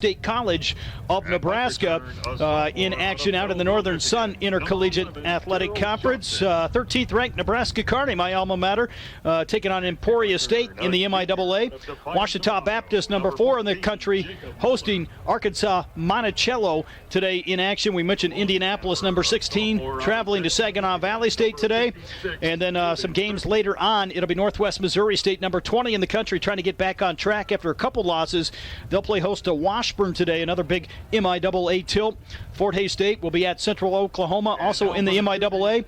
State College of Nebraska in action out in the Northern Sun Intercollegiate Athletic Conference. 13th ranked Nebraska Kearney, my alma mater, taking on Emporia State in the MIAA. Ouachita Baptist, number 4 in the country, hosting Arkansas Monticello today in action. We mentioned Indianapolis, number 16, traveling to Saginaw Valley State today. And then some games later on, it'll be Northwest Missouri State, number 20 in the country, trying to get back on track after a couple losses. They'll play host to Washburn today, another big MIAA tilt. Fort Hays State will be at Central Oklahoma, also in the MIAA.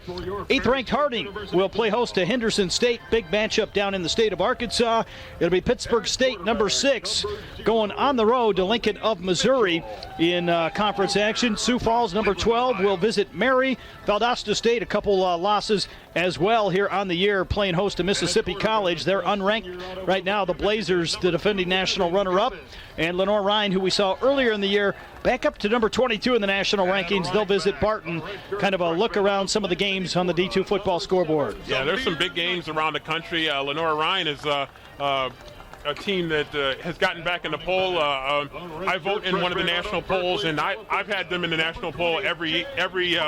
8th ranked Harding will play host to Henderson State, big matchup down in the state of Arkansas. It'll be Pittsburgh State, number 6, going on the road to Lincoln of Missouri in conference action. Sioux Falls, number 12, will visit Mary. Valdosta State, a couple losses as well here on the year, playing host to Mississippi College. They're unranked right now. The Blazers, the defending national runner-up, and Lenore-Ryan, who we saw earlier in the year, back up to number 22 in the national rankings. They'll visit Barton. Kind of a look around some of the games on the D2 football scoreboard. Yeah, there's some big games around the country. Lenore-Ryan is a team that has gotten back in the poll. I vote in one of the national polls, and I've had them in the national poll every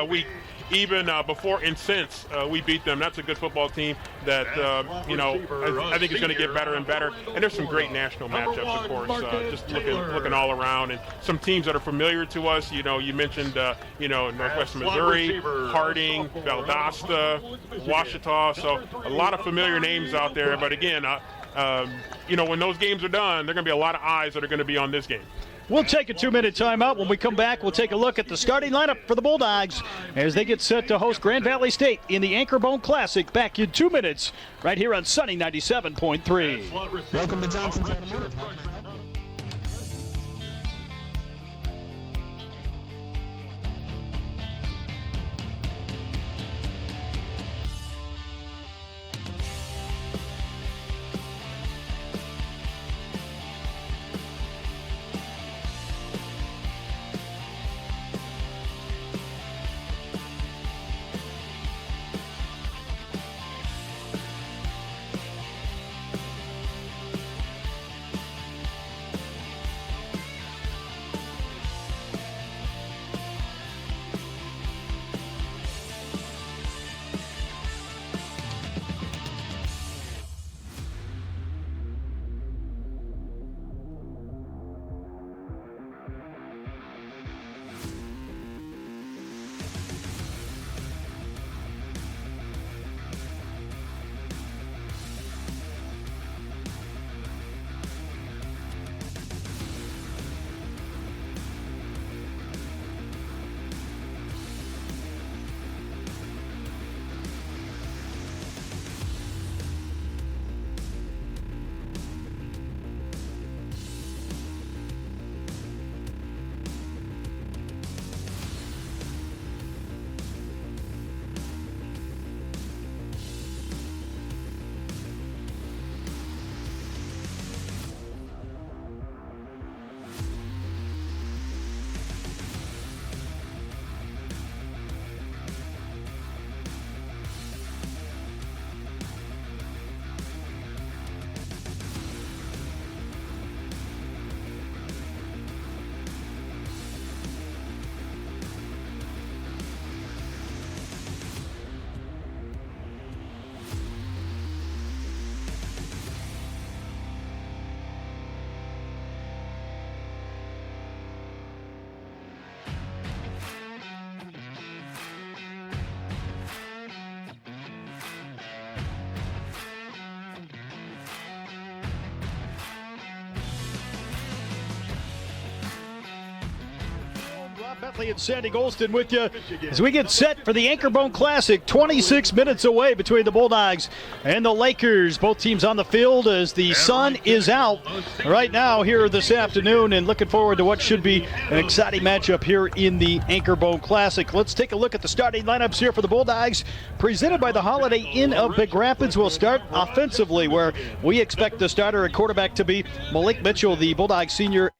week, even before and since we beat them. That's a good football team that, I think is going to get better and better. And there's some great national matchups, of course, just looking all around. And some teams that are familiar to us, you mentioned, Northwest Missouri, Harding, Valdosta, Ouachita. So a lot of familiar names out there. But again, when those games are done, there are going to be a lot of eyes that are going to be on this game. We'll take a 2-minute timeout. When we come back, we'll take a look at the starting lineup for the Bulldogs as they get set to host Grand Valley State in the Anchorbone Classic. Back in 2 minutes, right here on Sunny 97.3. Welcome to Johnson's Automotive. Bentley and Sandy Golston with you as we get set for the Anchorbone Classic. 26 minutes away between the Bulldogs and the Lakers. Both teams on the field as the sun is out right now here this afternoon, and looking forward to what should be an exciting matchup here in the Anchorbone Classic. Let's take a look at the starting lineups here for the Bulldogs, presented by the Holiday Inn of Big Rapids. We'll start offensively, where we expect the starter at quarterback to be Malik Mitchell, the Bulldogs senior.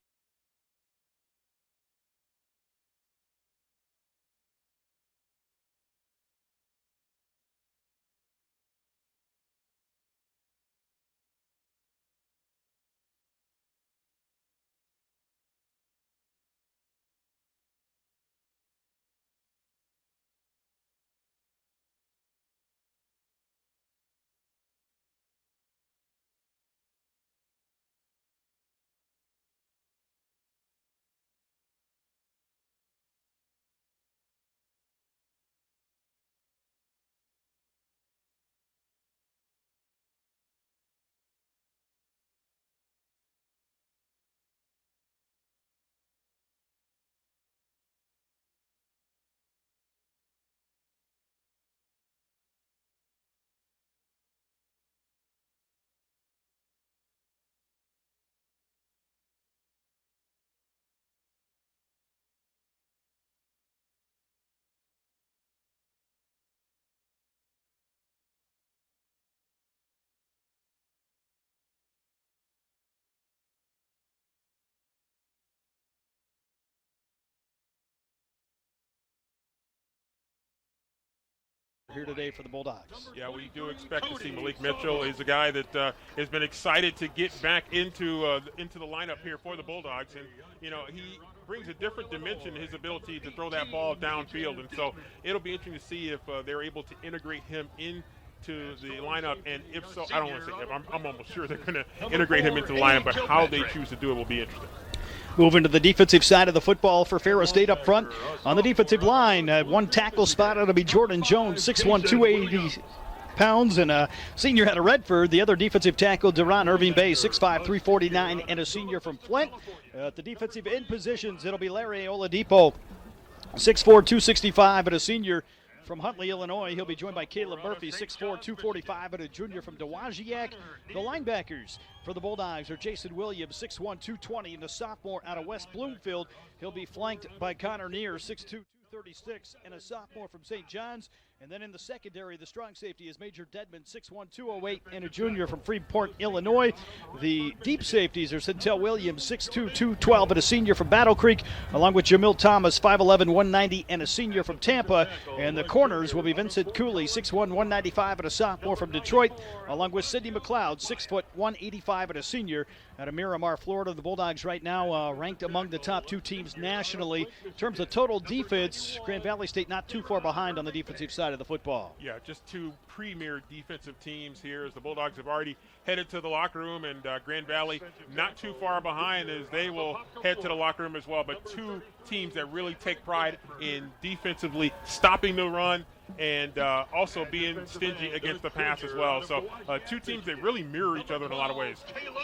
here today for the Bulldogs. Yeah, we do expect to see Malik Mitchell. He's a guy that has been excited to get back into the lineup here for the Bulldogs, and he brings a different dimension, his ability to throw that ball downfield, and so it'll be interesting to see if they're able to integrate him into the lineup, and if so, I don't want to say if, I'm almost sure they're going to integrate him into the lineup, but how they choose to do it will be interesting. Moving to the defensive side of the football for Ferris State up front. On the defensive line, one tackle spot, it'll be Jordan Jones, 6'1", 280 pounds, and a senior out of Redford. The other defensive tackle, Deron Irving Bay, 6'5", 349, and a senior from Flint. At the defensive end positions, it'll be Larry Oladipo, 6'4", 265, and a senior from Huntley, Illinois. He'll be joined by Caleb Murphy, 6'4", 245, and a junior from Dowagiac. The linebackers for the Bulldogs are Jason Williams, 6'1", 220, and a sophomore out of West Bloomfield. He'll be flanked by Connor Neer, 6'2", 236, and a sophomore from St. John's. And then in the secondary, the strong safety is Major Dedman, 6'1", 208, and a junior from Freeport, Illinois. The deep safeties are Centel Williams, 6'2", 212, and a senior from Battle Creek, along with Jamil Thomas, 5'11", 190, and a senior from Tampa. And the corners will be Vincent Cooley, 6'1", 195, and a sophomore from Detroit, along with Sidney McLeod, 6', 185, and a senior out of Miramar, Florida. The Bulldogs right now ranked among the top 2 teams nationally. In terms of total defense, Grand Valley State not too far behind on the defensive side of the football. Yeah, just 2 premier defensive teams here as the Bulldogs have already headed to the locker room, and Grand Valley not too far behind as they will head to the locker room as well. But 2 teams that really take pride in defensively stopping the run and also being stingy against the pass as well. So 2 teams that really mirror each other in a lot of ways.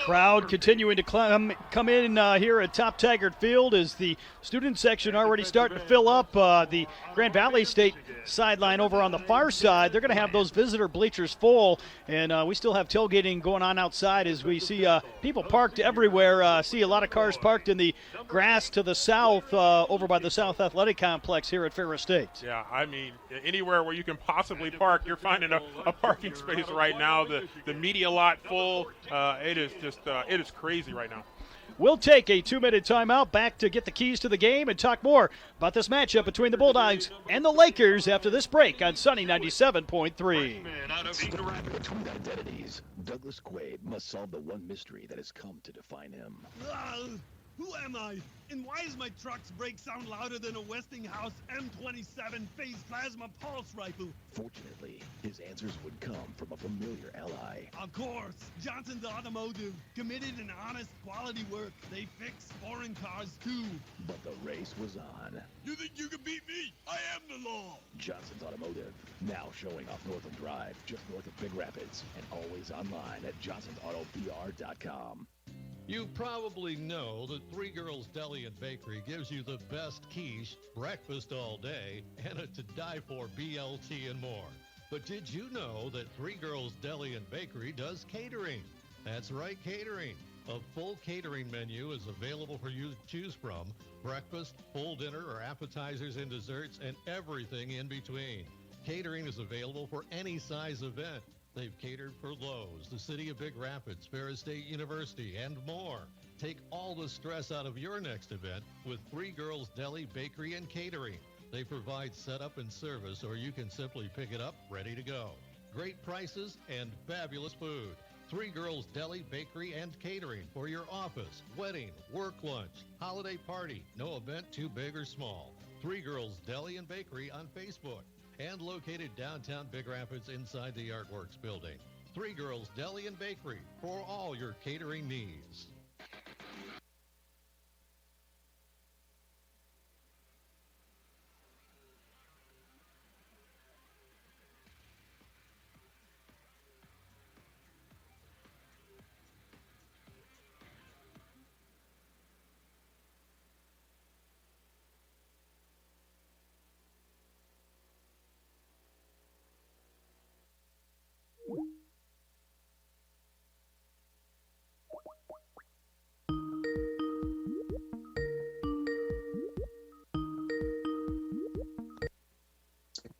Crowd continuing to come in here at Top Taggart Field as the student section already starting to fill up. The Grand Valley State sideline over on the far side, they're going to have those visitor bleachers full, and we still have tailgating going on outside as we see people parked everywhere. See a lot of cars parked in the grass to the south over by the South Athletic Complex here at Ferris State. Yeah, I mean, anywhere where you can possibly park, you're finding a parking space right now. The media lot full. It is just it is crazy right now. We'll take a 2-minute timeout, back to get the keys to the game and talk more about this matchup between the Bulldogs and the Lakers after this break on Sunny 97.3. Between identities, Douglas Quaid must solve the one mystery that has come to define him. Who am I? And why is my truck's brake sound louder than a Westinghouse M27 phase plasma pulse rifle? Fortunately, his answers would come from a familiar ally. Of course, Johnson's Automotive. Committed and honest quality work. They fix foreign cars too. But the race was on. You think you can beat me? I am the law. Johnson's Automotive, now showing off Northland Drive, just north of Big Rapids, and always online at johnsonsautopr.com. You probably know that Three Girls Deli and Bakery gives you the best quiche, breakfast all day, and a to-die-for BLT and more. But did you know that Three Girls Deli and Bakery does catering? That's right, catering. A full catering menu is available for you to choose from. Breakfast, full dinner, or appetizers and desserts, and everything in between. Catering is available for any size event. They've catered for Lowe's, the City of Big Rapids, Ferris State University, and more. Take all the stress out of your next event with Three Girls Deli, Bakery, and Catering. They provide setup and service, or you can simply pick it up ready to go. Great prices and fabulous food. Three Girls Deli, Bakery, and Catering for your office, wedding, work lunch, holiday party. No event too big or small. Three Girls Deli and Bakery on Facebook. And located downtown Big Rapids inside the Artworks building. Three Girls Deli and Bakery for all your catering needs.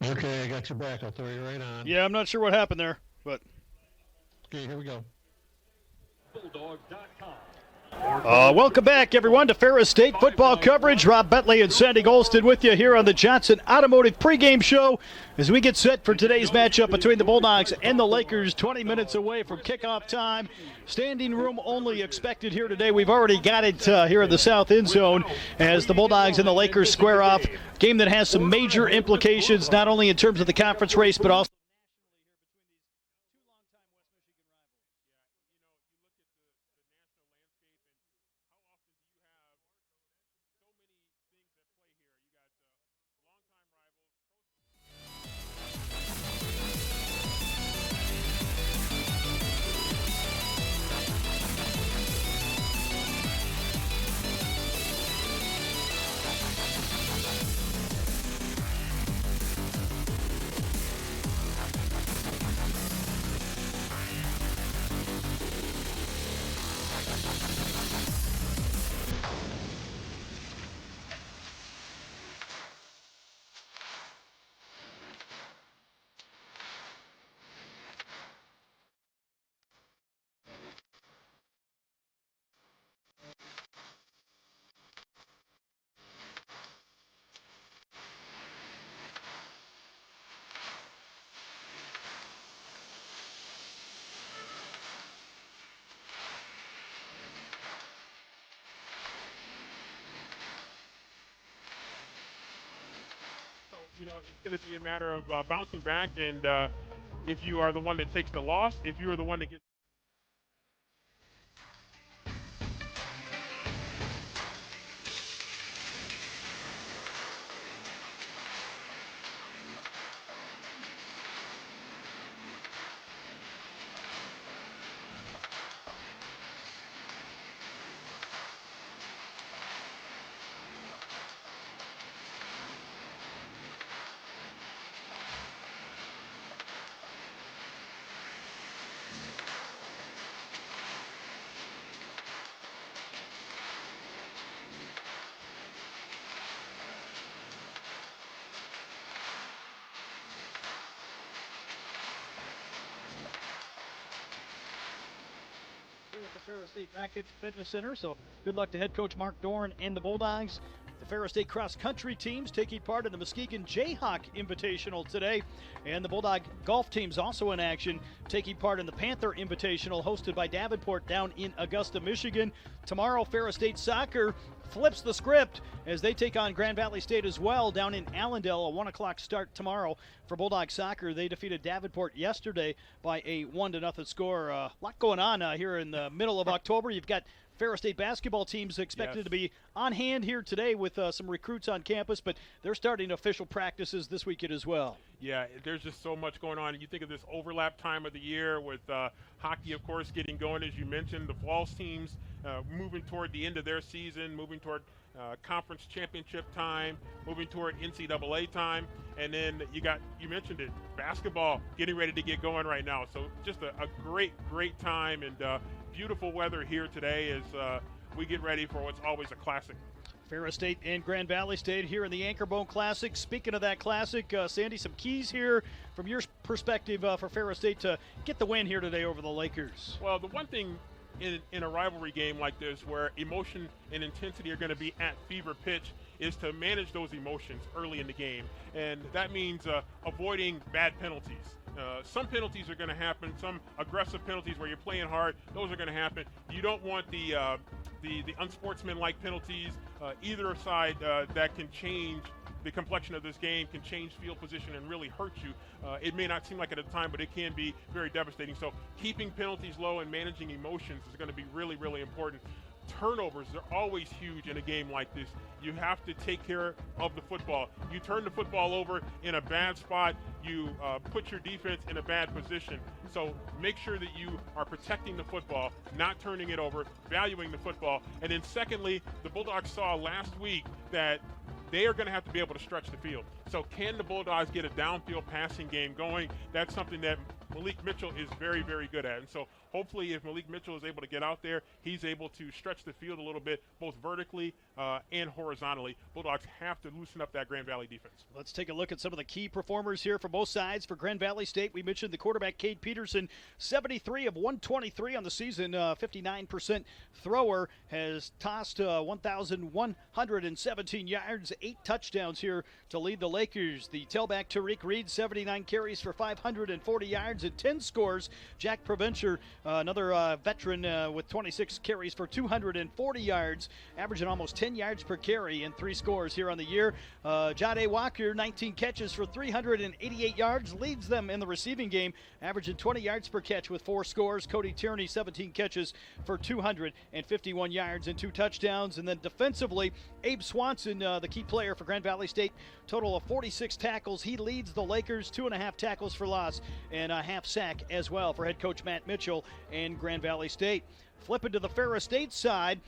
Okay, I got you back. I'll throw you right on. Yeah, I'm not sure what happened there, but okay, here we go. Bulldog.com. Welcome back, everyone, to Ferris State football coverage. Rob Bentley and Sandy Golston with you here on the Johnson Automotive pregame show as we get set for today's matchup between the Bulldogs and the Lakers. 20 minutes away from kickoff time. Standing room only expected here today. We've already got it here in the south end zone as the Bulldogs and the Lakers square off. Game that has some major implications, not only in terms of the conference race, but also it's going to be a matter of bouncing back, and if you are the one that takes the loss, if you are the one that gets at the Ferris State Racket Fitness Center. So good luck to head coach Mark Dorn and the Bulldogs. The Ferris State cross country teams taking part in the Muskegon Jayhawk Invitational today. And the Bulldog golf teams also in action, taking part in the Panther Invitational hosted by Davenport down in Augusta, Michigan. Tomorrow, Ferris State soccer flips the script as they take on Grand Valley State as well down in Allendale. A 1 o'clock start tomorrow for Bulldog soccer. They defeated Davenport yesterday by a 1-0 score. A lot going on here in the middle of October. You've got Ferris State basketball teams expected to be on hand here today with some recruits on campus, but they're starting official practices this weekend as well. Yeah, there's just so much going on. You think of this overlap time of the year with hockey, of course, getting going, as you mentioned. The Falls teams moving toward the end of their season, moving toward conference championship time, moving toward NCAA time. And then you mentioned it, basketball getting ready to get going right now. So just a great, great time and beautiful weather here today as we get ready for what's always a classic. Ferris State and Grand Valley State here in the Anchorbone Classic. Speaking of that classic, Sandy, some keys here from your perspective for Ferris State to get the win here today over the Lakers. Well, the one thing in a rivalry game like this where emotion and intensity are going to be at fever pitch is to manage those emotions early in the game. And that means avoiding bad penalties. Some penalties are going to happen, some aggressive penalties where you're playing hard, those are going to happen. You don't want the unsportsmanlike penalties, either side that can change the complexion of this game, can change field position and really hurt you. It may not seem like it at the time, but it can be very devastating. So keeping penalties low and managing emotions is going to be really, really important. Turnovers are always huge in a game like this. You have to take care of the football. You turn the football over in a bad spot, you put your defense in a bad position. So make sure that you are protecting the football, not turning it over, valuing the football. And then secondly, the Bulldogs saw last week that they are going to have to be able to stretch the field. So can the Bulldogs get a downfield passing game going? That's something that Malik Mitchell is very, very good at. And so hopefully if Malik Mitchell is able to get out there, he's able to stretch the field a little bit, both vertically and horizontally. Bulldogs have to loosen up that Grand Valley defense. Let's take a look at some of the key performers here for both sides. For Grand Valley State, we mentioned the quarterback, Cade Peterson, 73 of 123 on the season, 59% thrower, has tossed 1,117 yards, 8 touchdowns here to lead the Lakers. The tailback, Tariq Reed, 79 carries for 540 yards and 10 scores. Jack Provencher, another veteran with 26 carries for 240 yards, averaging almost 10 yards per carry and 3 scores here on the year. Jade Walker, 19 catches for 388 yards, leads them in the receiving game, averaging 20 yards per catch with 4 scores. Cody Tierney, 17 catches for 251 yards and 2 touchdowns. And then defensively, Abe Swanson, the key player for Grand Valley State, total of 46 tackles. He leads the Lakers, 2.5 tackles for loss and a half sack as well for head coach Matt Mitchell and Grand Valley State. Flipping to the Ferris State side,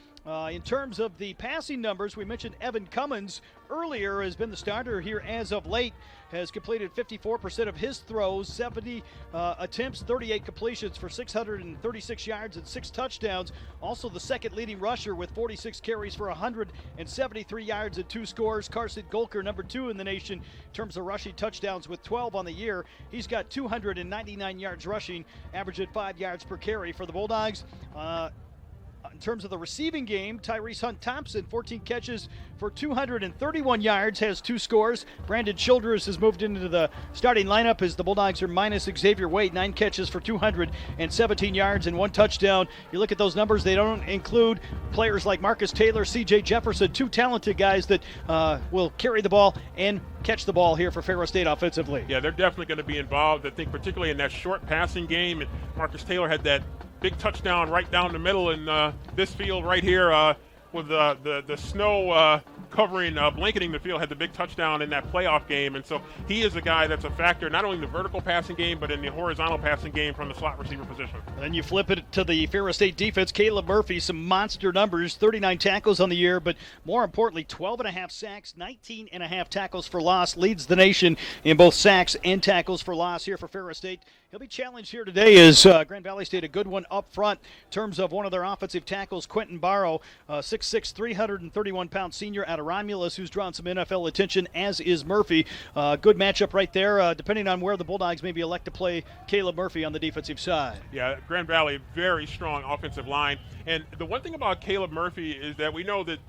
in terms of the passing numbers, we mentioned Evan Cummins earlier has been the starter here as of late, has completed 54% of his throws, 70 attempts, 38 completions for 636 yards and 6 touchdowns. Also the second leading rusher with 46 carries for 173 yards and 2 scores. Carson Golker, number 2 in the nation in terms of rushing touchdowns with 12 on the year. He's got 299 yards rushing, averaging 5 yards per carry for the Bulldogs. In terms of the receiving game, Tyrese Hunt-Thompson, 14 catches for 231 yards, has 2 scores. Brandon Childress has moved into the starting lineup as the Bulldogs are minus Xavier Wade, 9 catches for 217 yards and 1 touchdown. You look at those numbers, they don't include players like Marcus Taylor, C.J. Jefferson, 2 talented guys that will carry the ball and catch the ball here for Ferris State offensively. Yeah, they're definitely going to be involved. I think particularly in that short passing game, and Marcus Taylor had that big touchdown right down the middle in this field right here with the snow covering, blanketing the field, had the big touchdown in that playoff game. And so he is a guy that's a factor not only in the vertical passing game but in the horizontal passing game from the slot receiver position. Then you flip it to the Ferris State defense. Caleb Murphy, some monster numbers, 39 tackles on the year, but more importantly, 12.5 sacks, 19.5 tackles for loss, leads the nation in both sacks and tackles for loss here for Ferris State. He'll be challenged here today as Grand Valley State, a good one up front in terms of one of their offensive tackles, Quentin Barrow, 6'6", 331-pound senior out of Romulus, who's drawn some NFL attention, as is Murphy. Good matchup right there, depending on where the Bulldogs maybe elect to play Caleb Murphy on the defensive side. Yeah, Grand Valley, very strong offensive line. And the one thing about Caleb Murphy is that we know that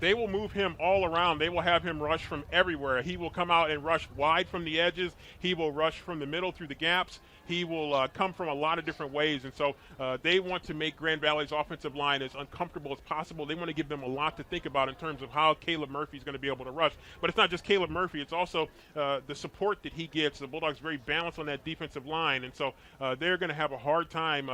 they will move him all around. They will have him rush from everywhere. He will come out and rush wide from the edges. He will rush from the middle through the gaps. He will come from a lot of different ways. And so they want to make Grand Valley's offensive line as uncomfortable as possible. They want to give them a lot to think about in terms of how Caleb Murphy is going to be able to rush. But it's not just Caleb Murphy. It's also the support that he gets. The Bulldogs very balanced on that defensive line. And so they're going to have a hard time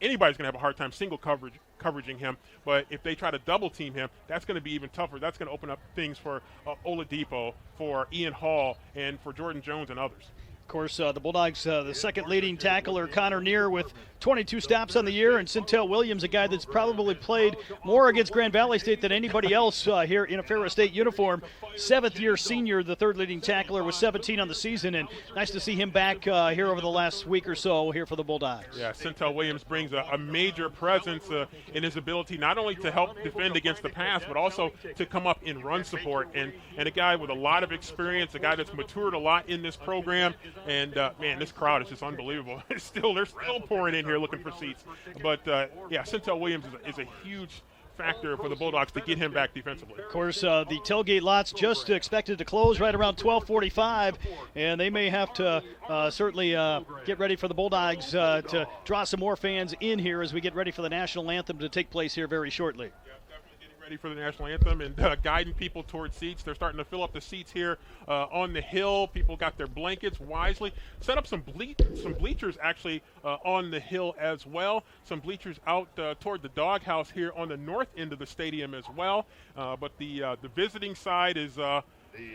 anybody's going to have a hard time single coveraging him, but if they try to double team him, that's going to be even tougher. That's going to open up things for Oladipo, for Ian Hall, and for Jordan Jones and others. Of course, the Bulldogs, the second leading tackler, Connor Neer, with 22 stops on the year, and Centel Williams, a guy that's probably played more against Grand Valley State than anybody else here in a Ferris State uniform. 7th-year senior, the third leading tackler, with 17 on the season, and nice to see him back here over the last week or so here for the Bulldogs. Yeah, Centel Williams brings a major presence in his ability not only to help defend against the pass, but also to come up in run support, and a guy with a lot of experience, a guy that's matured a lot in this program. And, man, this crowd is just unbelievable. They're still pouring in here looking for seats. But, yeah, Centel Williams is a huge factor for the Bulldogs to get him back defensively. Of course, the tailgate lots just expected to close right around 12:45, and they may have to certainly get ready for the Bulldogs to draw some more fans in here as we get ready for the national anthem to take place here very shortly. Ready for the national anthem and guiding people towards seats. They're starting to fill up the seats here on the hill. People got their blankets wisely. Set up some bleachers actually on the hill as well. Some bleachers out toward the doghouse here on the north end of the stadium as well. But the visiting side is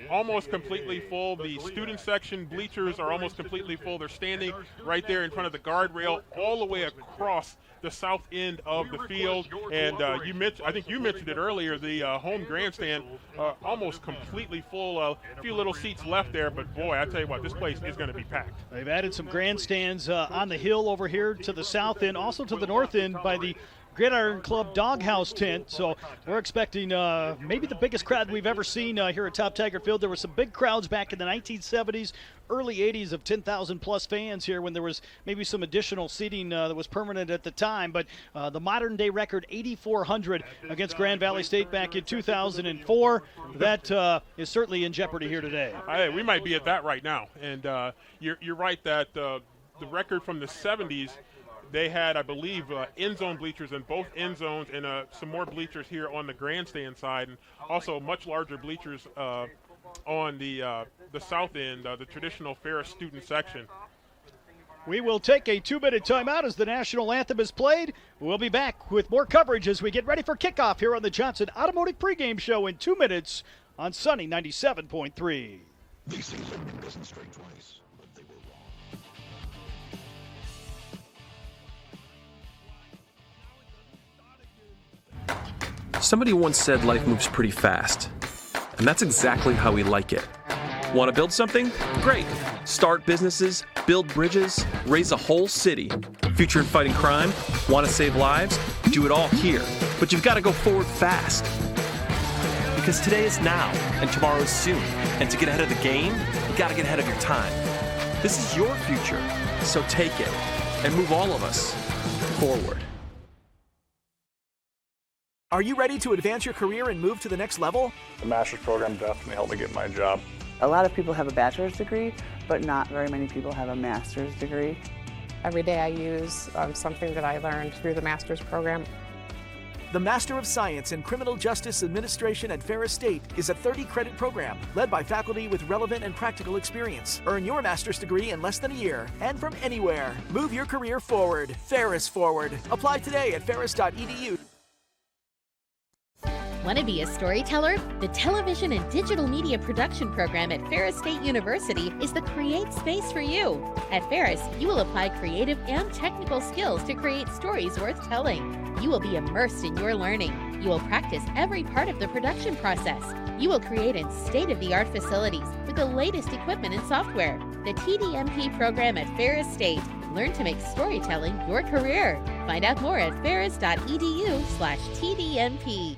almost completely full. The student section bleachers are almost completely full. They're standing right there in front of the guardrail all the way across the south end of the field. And I think you mentioned it earlier, the home grandstand almost completely full. A few little seats left there, but boy, I tell you what, this place is going to be packed. They've added some grandstands on the hill over here to the south end, also to the north end by the Gridiron Club Doghouse tent. So we're expecting maybe the biggest crowd we've ever seen here at Top Tiger Field. There were some big crowds back in the 1970s, early 80s of 10,000 plus fans here when there was maybe some additional seating that was permanent at the time. But the modern day record, 8,400 against Grand Valley State back in 2004. That is certainly in jeopardy here today. Hey, we might be at that right now. And you're right that the record from the 70s, they had, I believe, end zone bleachers in both end zones and some more bleachers here on the grandstand side, and also much larger bleachers on the south end, the traditional Ferris student section. We will take a 2-minute timeout as the national anthem is played. We'll be back with more coverage as we get ready for kickoff here on the Johnson Automotive pregame show in 2 minutes on Sunny 97.3. This season doesn't strike twice, but they were wrong. Somebody once said life moves pretty fast, and that's exactly how we like it. Want to build something? Great. Start businesses, build bridges, raise a whole city. Future in fighting crime? Want to save lives? Do it all here. But you've got to go forward fast. Because today is now, and tomorrow is soon. And to get ahead of the game, you got to get ahead of your time. This is your future, so take it and move all of us forward. Are you ready to advance your career and move to the next level? The master's program definitely helped me get my job. A lot of people have a bachelor's degree, but not very many people have a master's degree. Every day I use something that I learned through the master's program. The Master of Science in Criminal Justice Administration at Ferris State is a 30-credit program led by faculty with relevant and practical experience. Earn your master's degree in less than a year and from anywhere. Move your career forward. Ferris Forward. Apply today at ferris.edu. Want to be a storyteller? The Television and Digital Media Production Program at Ferris State University is the create space for you. At Ferris, you will apply creative and technical skills to create stories worth telling. You will be immersed in your learning. You will practice every part of the production process. You will create in state-of-the-art facilities with the latest equipment and software. The TDMP program at Ferris State. Learn to make storytelling your career. Find out more at ferris.edu/TDMP.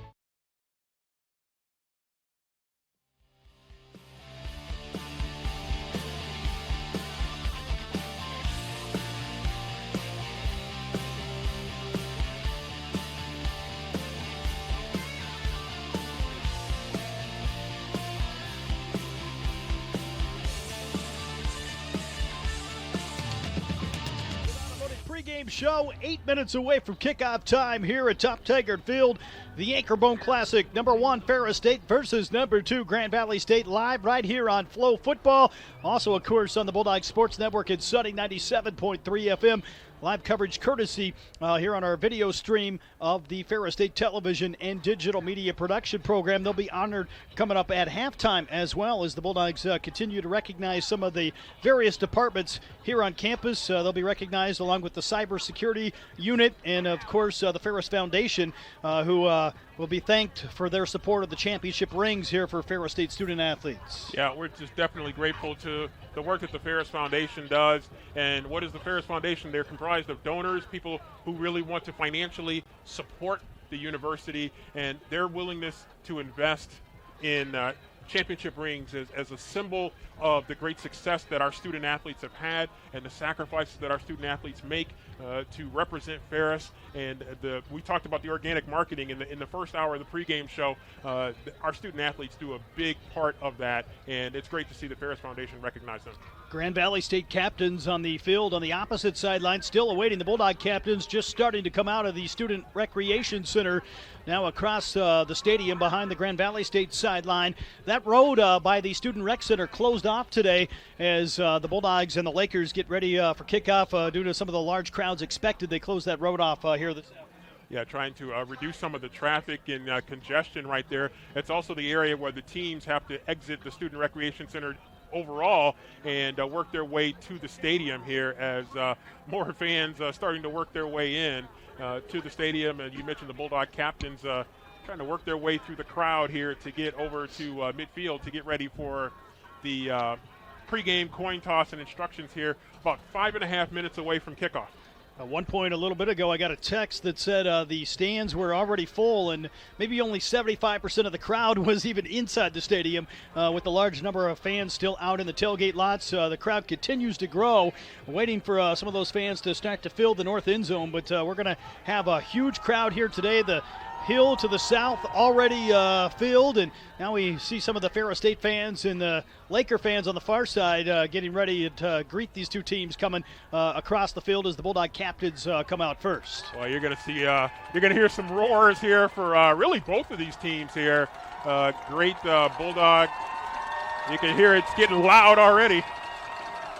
Pregame show 8 minutes away from kickoff time here at Top Tiger Field. The Anchorbone Classic, number 1 Ferris State versus number 2 Grand Valley State, live right here on FloFootball. Also, of course, on the Bulldog Sports Network at Sunny 97.3 FM. Live coverage courtesy here on our video stream of the Ferris State Television and Digital Media Production Program. They'll be honored coming up at halftime as well as the Bulldogs continue to recognize some of the various departments here on campus. They'll be recognized along with the cybersecurity unit and, of course, the Ferris Foundation, who will be thanked for their support of the championship rings here for Ferris State student athletes. Yeah, we're just definitely grateful to the work that the Ferris Foundation does. And what is the Ferris Foundation? They're comprised of donors, people who really want to financially support the university, and their willingness to invest in championship rings as a symbol of the great success that our student athletes have had and the sacrifices that our student athletes make to represent Ferris. And we talked about the organic marketing in the first hour of the pregame show. Our student athletes do a big part of that, and it's great to see the Ferris Foundation recognize them. Grand Valley State captains on the field on the opposite sideline, still awaiting the Bulldog captains, just starting to come out of the Student Recreation Center, now across the stadium behind the Grand Valley State sideline. That road by the Student Rec Center closed off today as the Bulldogs and the Lakers get ready for kickoff due to some of the large crowds expected. They closed that road off here this afternoon. Yeah, trying to reduce some of the traffic and congestion right there. It's also the area where the teams have to exit the Student Recreation Center overall and work their way to the stadium here as more fans starting to work their way in to the stadium. And you mentioned the Bulldog captains trying to work their way through the crowd here to get over to midfield to get ready for the pregame coin toss and instructions here about 5.5 minutes away from kickoff. At one point a little bit ago, I got a text that said the stands were already full and maybe only 75% of the crowd was even inside the stadium with the large number of fans still out in the tailgate lots. The crowd continues to grow, waiting for some of those fans to start to fill the north end zone, but we're going to have a huge crowd here today. The hill to the south already filled, and now we see some of the Ferris State fans and the Laker fans on the far side getting ready to greet these two teams coming across the field as the Bulldog captains come out first. Well, you're going to see, you're going to hear some roars here for really both of these teams here. Great Bulldog. You can hear it's getting loud already.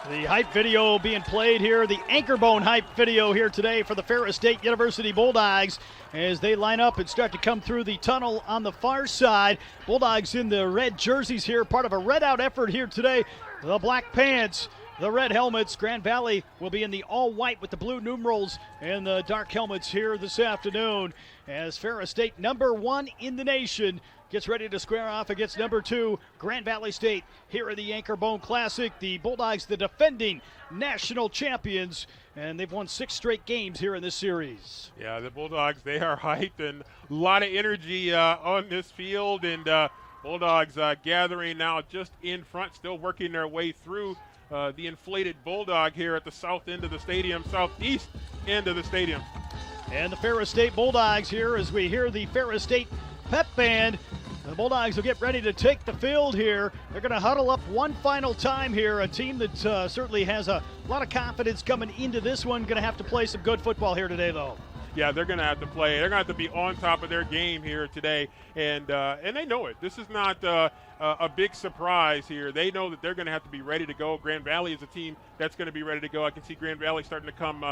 The hype video being played here, the anchor bone hype video here today for the Ferris State University Bulldogs as they line up and start to come through the tunnel on the far side. Bulldogs in the red jerseys here, part of a red out effort here today. The black pants, the red helmets. Grand Valley will be in the all white with the blue numerals and the dark helmets here this afternoon as Ferris State, #1 in the nation, gets ready to square off against #2 Grand Valley State here in the Anchor Bone Classic. The Bulldogs, the defending national champions, and they've won 6 straight games here in this series. Yeah, the Bulldogs, they are hyped and a lot of energy on this field, and Bulldogs gathering now just in front, still working their way through the inflated Bulldog here at the south end of the stadium, southeast end of the stadium. And the Ferris State Bulldogs here as we hear the Ferris State pep band. The Bulldogs will get ready to take the field here. They're going to huddle up one final time here. A team that certainly has a lot of confidence coming into this one. Going to have to play some good football here today, though. Yeah, they're going to have to play. They're going to have to be on top of their game here today, and they know it. This is not a big surprise here. They know that they're going to have to be ready to go. Grand Valley is a team that's going to be ready to go. I can see Grand Valley starting to come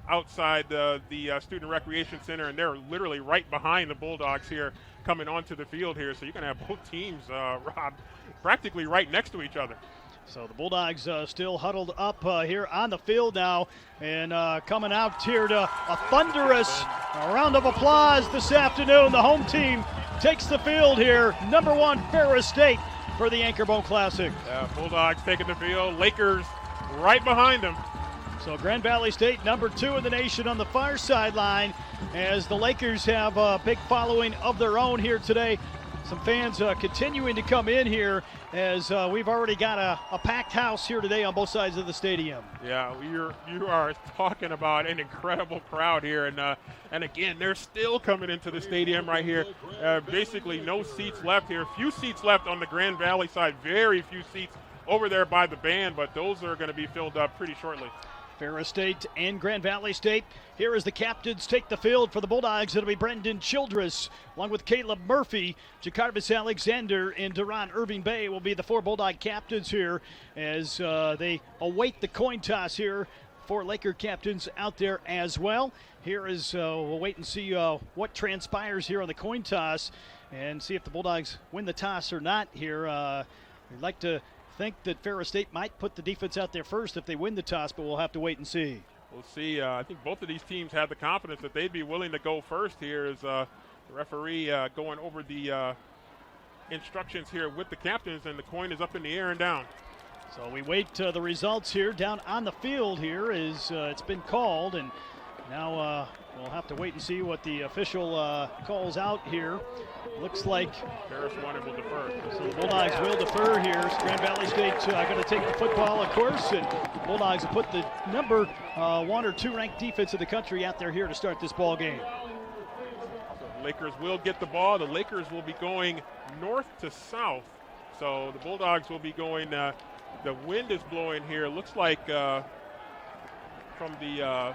outside the Student Recreation Center, and they're literally right behind the Bulldogs here coming onto the field here. So you're going to have both teams, Rob, practically right next to each other. So the Bulldogs still huddled up here on the field now, and coming out here to a thunderous round of applause this afternoon. The home team takes the field here, #1 Ferris State for the Anchor Bone Classic. Bulldogs taking the field, Lakers right behind them. So Grand Valley State, #2 in the nation on the far sideline, as the Lakers have a big following of their own here today. Some fans continuing to come in here as we've already got a packed house here today on both sides of the stadium. Yeah, you are talking about an incredible crowd here, and again, they're still coming into the stadium right here. Basically no seats left here. Few seats left on the Grand Valley side, very few seats over there by the band, but those are going to be filled up pretty shortly. Ferris State and Grand Valley State. Here as the captains take the field for the Bulldogs. It'll be Brendan Childress, along with Caleb Murphy, Jacarvis Alexander, and Duran Irving Bay will be the 4 Bulldog captains here as they await the coin toss here. 4 Laker captains out there as well. Here is we'll wait and see what transpires here on the coin toss and see if the Bulldogs win the toss or not here. We'd like to think that Ferris State might put the defense out there first if they win the toss, but we'll have to wait and see. We'll see. I think both of these teams have the confidence that they'd be willing to go first here as the referee going over the instructions here with the captains, and the coin is up in the air and down. So we wait the results here down on the field here as it's been called, and now we'll have to wait and see what the official calls out here. Looks like Ferris won and will defer. So the Bulldogs will defer here. Grand Valley State going to take the football, of course, and Bulldogs have put the #1 or 2 ranked defense in the country out there here to start this ball game. The Lakers will get the ball. The Lakers will be going north to south. So the Bulldogs will be going, the wind is blowing here. Looks like from the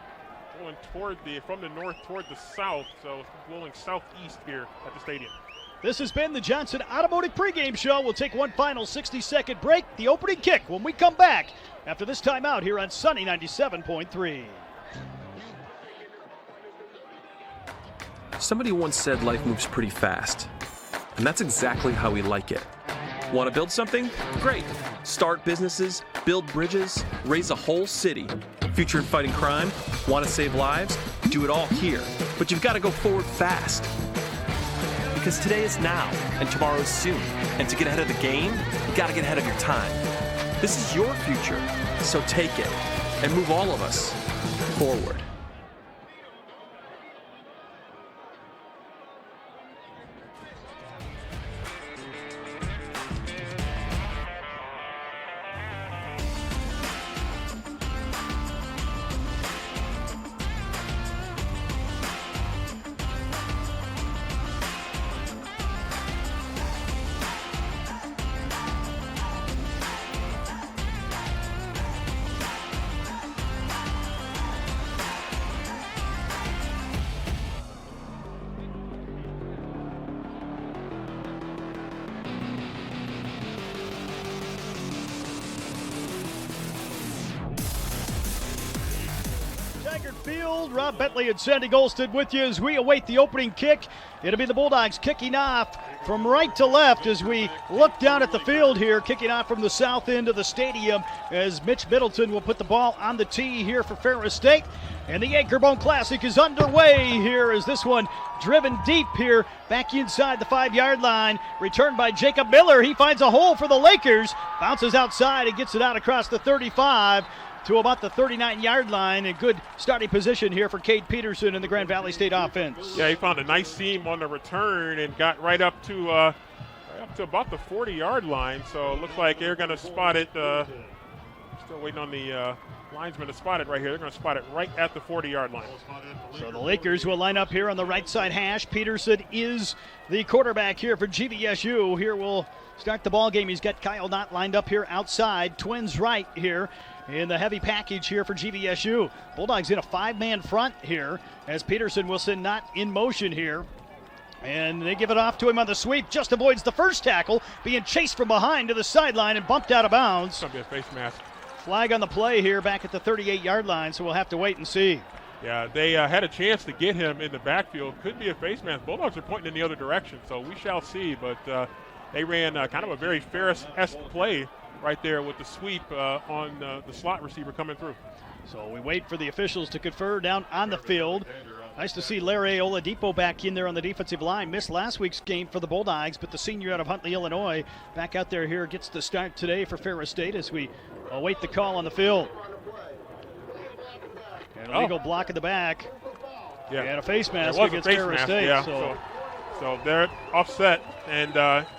from the north toward the south, so it's blowing southeast here at the stadium. This has been the Johnson Automotive pregame show. We'll take one final 60-second break. The opening kick when we come back after this timeout here on Sunny 97.3. Somebody once said life moves pretty fast, and that's exactly how we like it. Want to build something? Great. Start businesses, build bridges, raise a whole city. Future in fighting crime? Want to save lives? Do it all here. But you've got to go forward fast. Because today is now, and tomorrow is soon. And to get ahead of the game, you got to get ahead of your time. This is your future, so take it and move all of us forward. Taggart Field. Rob Bentley and Sandy Golston with you as we await the opening kick. It'll be the Bulldogs kicking off from right to left as we look down at the field here, kicking off from the south end of the stadium as Mitch Middleton will put the ball on the tee here for Ferris State. And the Anchorbone Classic is underway here as this one driven deep here back inside the 5-yard line. Returned by Jacob Miller. He finds a hole for the Lakers. Bounces outside and gets it out across the 35 to about the 39-yard line. A good starting position here for Cade Peterson and the Grand Valley State offense. Yeah, he found a nice seam on the return and got right up to about the 40-yard line. So it looks like they're going to spot it. Still waiting on the linesman to spot it right here. They're going to spot it right at the 40-yard line. So the Lakers will line up here on the right side hash. Peterson is the quarterback here for GVSU. Here will start the ball game. He's got Kyle Knott lined up here outside. Twins right here in the heavy package here for GVSU. Bulldogs in a 5-man front here as Peterson will send Knott in motion here. And they give it off to him on the sweep. Just avoids the first tackle, being chased from behind to the sideline and bumped out of bounds. It's going to be a face mask. Flag on the play here back at the 38-yard line, so we'll have to wait and see. Yeah, they had a chance to get him in the backfield. Could be a face mask. Bulldogs are pointing in the other direction, so we shall see. But they ran kind of a very Ferris-esque play right there with the sweep on the slot receiver coming through. So we wait for the officials to confer down on the field. Nice to see Larry Oladipo back in there on the defensive line. Missed last week's game for the Bulldogs, but the senior out of Huntley, Illinois, back out there here gets the start today for Ferris State as we await the call on the field. And a legal block in the back. Yeah. And a face mask against Ferris State. Yeah. So they're offset, and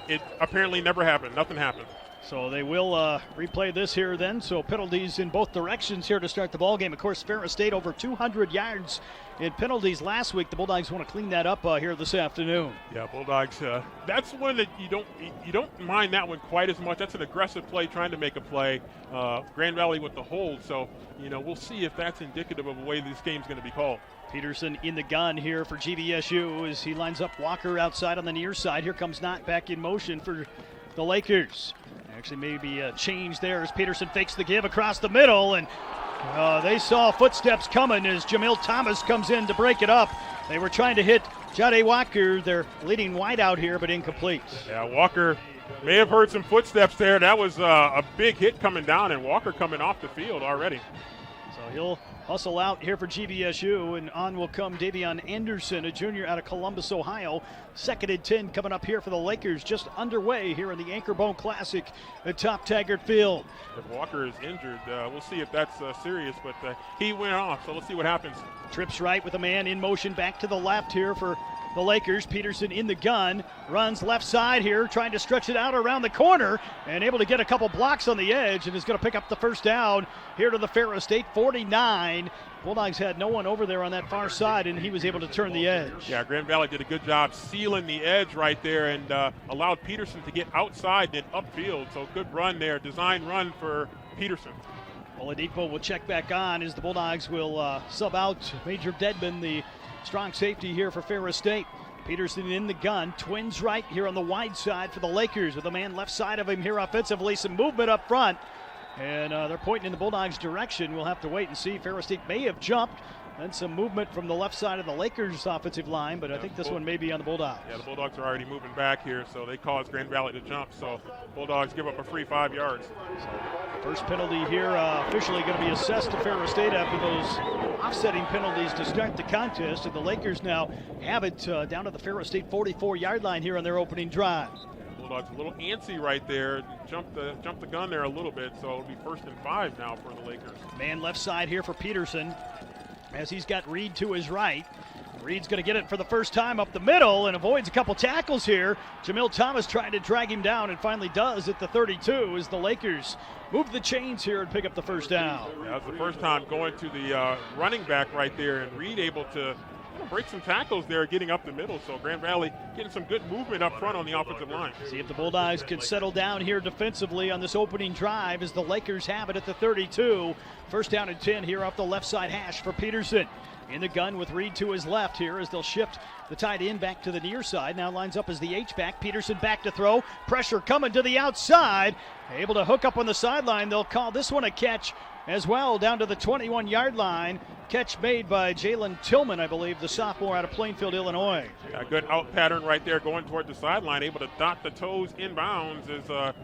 it apparently never happened. Nothing happened. So they will replay this here then. So penalties in both directions here to start the ball game. Of course, Ferris State over 200 yards in penalties last week. The Bulldogs want to clean that up here this afternoon. Yeah, Bulldogs. That's one that you don't mind that one quite as much. That's an aggressive play, trying to make a play. Grand Valley with the hold. So we'll see if that's indicative of the way this game's going to be called. Peterson in the gun here for GVSU as he lines up Walker outside on the near side. Here comes Knott back in motion for the Lakers. Actually, maybe a change there as Peterson fakes the give across the middle, and they saw footsteps coming as Jamil Thomas comes in to break it up. They were trying to hit Jade Walker, their leading wideout here, but incomplete. Yeah, Walker may have heard some footsteps there. That was a big hit coming down, and Walker coming off the field already. So he'll hustle out here for GVSU, and on will come Davion Anderson, a junior out of Columbus, Ohio. 2nd and 10 coming up here for the Lakers, just underway here in the Anchorbone Classic at Top Taggart Field. If Walker is injured, we'll see if that's serious, but he went off, so let's see what happens. Trips right with a man in motion back to the left here for the Lakers. Peterson in the gun, runs left side here, trying to stretch it out around the corner, and able to get a couple blocks on the edge, and is going to pick up the first down here to the Ferris State 49. Bulldogs had no one over there on that far side, and he was able to turn the edge. Yeah, Grand Valley did a good job sealing the edge right there and allowed Peterson to get outside and upfield. So good run there, design run for Peterson. Oladipo will check back on as the Bulldogs will sub out Major Dedman, the strong safety here for Ferris State. Peterson in the gun, twins right here on the wide side for the Lakers with a man left side of him here offensively. Some movement up front, and they're pointing in the Bulldogs' direction. We'll have to wait and see. Ferris State may have jumped, and some movement from the left side of the Lakers' offensive line, but I think this one may be on the Bulldogs. Yeah, the Bulldogs are already moving back here, so they caused Grand Valley to jump, so Bulldogs give up a free 5 yards. So first penalty here officially going to be assessed to Ferris State after those offsetting penalties to start the contest, and the Lakers now have it down to the Ferris State 44-yard line here on their opening drive. Bulldogs a little antsy right there, jumped the gun there a little bit, so it'll be 1st and 5 now for the Lakers. Man left side here for Peterson as he's got Reed to his right. Reed's going to get it for the first time up the middle and avoids a couple tackles here. Jamil Thomas trying to drag him down and finally does at the 32 as the Lakers move the chains here and pick up the first down. Yeah, that's the first time going to the running back right there, and Reed able to break some tackles there getting up the middle. So Grand Valley getting some good movement up front on the offensive line. See if the Bulldogs can settle down here defensively on this opening drive as the Lakers have it at the 32. 1st down and 10 here off the left side hash for Peterson. in the gun with Reed to his left here as they'll shift the tight end back to the near side. Now lines up as the H-back. Peterson back to throw. Pressure coming to the outside. Able to hook up on the sideline. They'll call this one a catch as well down to the 21-yard line. Catch made by Jalen Tillman, I believe, the sophomore out of Plainfield, Illinois. A good out pattern right there going toward the sideline. Able to dot the toes inbounds as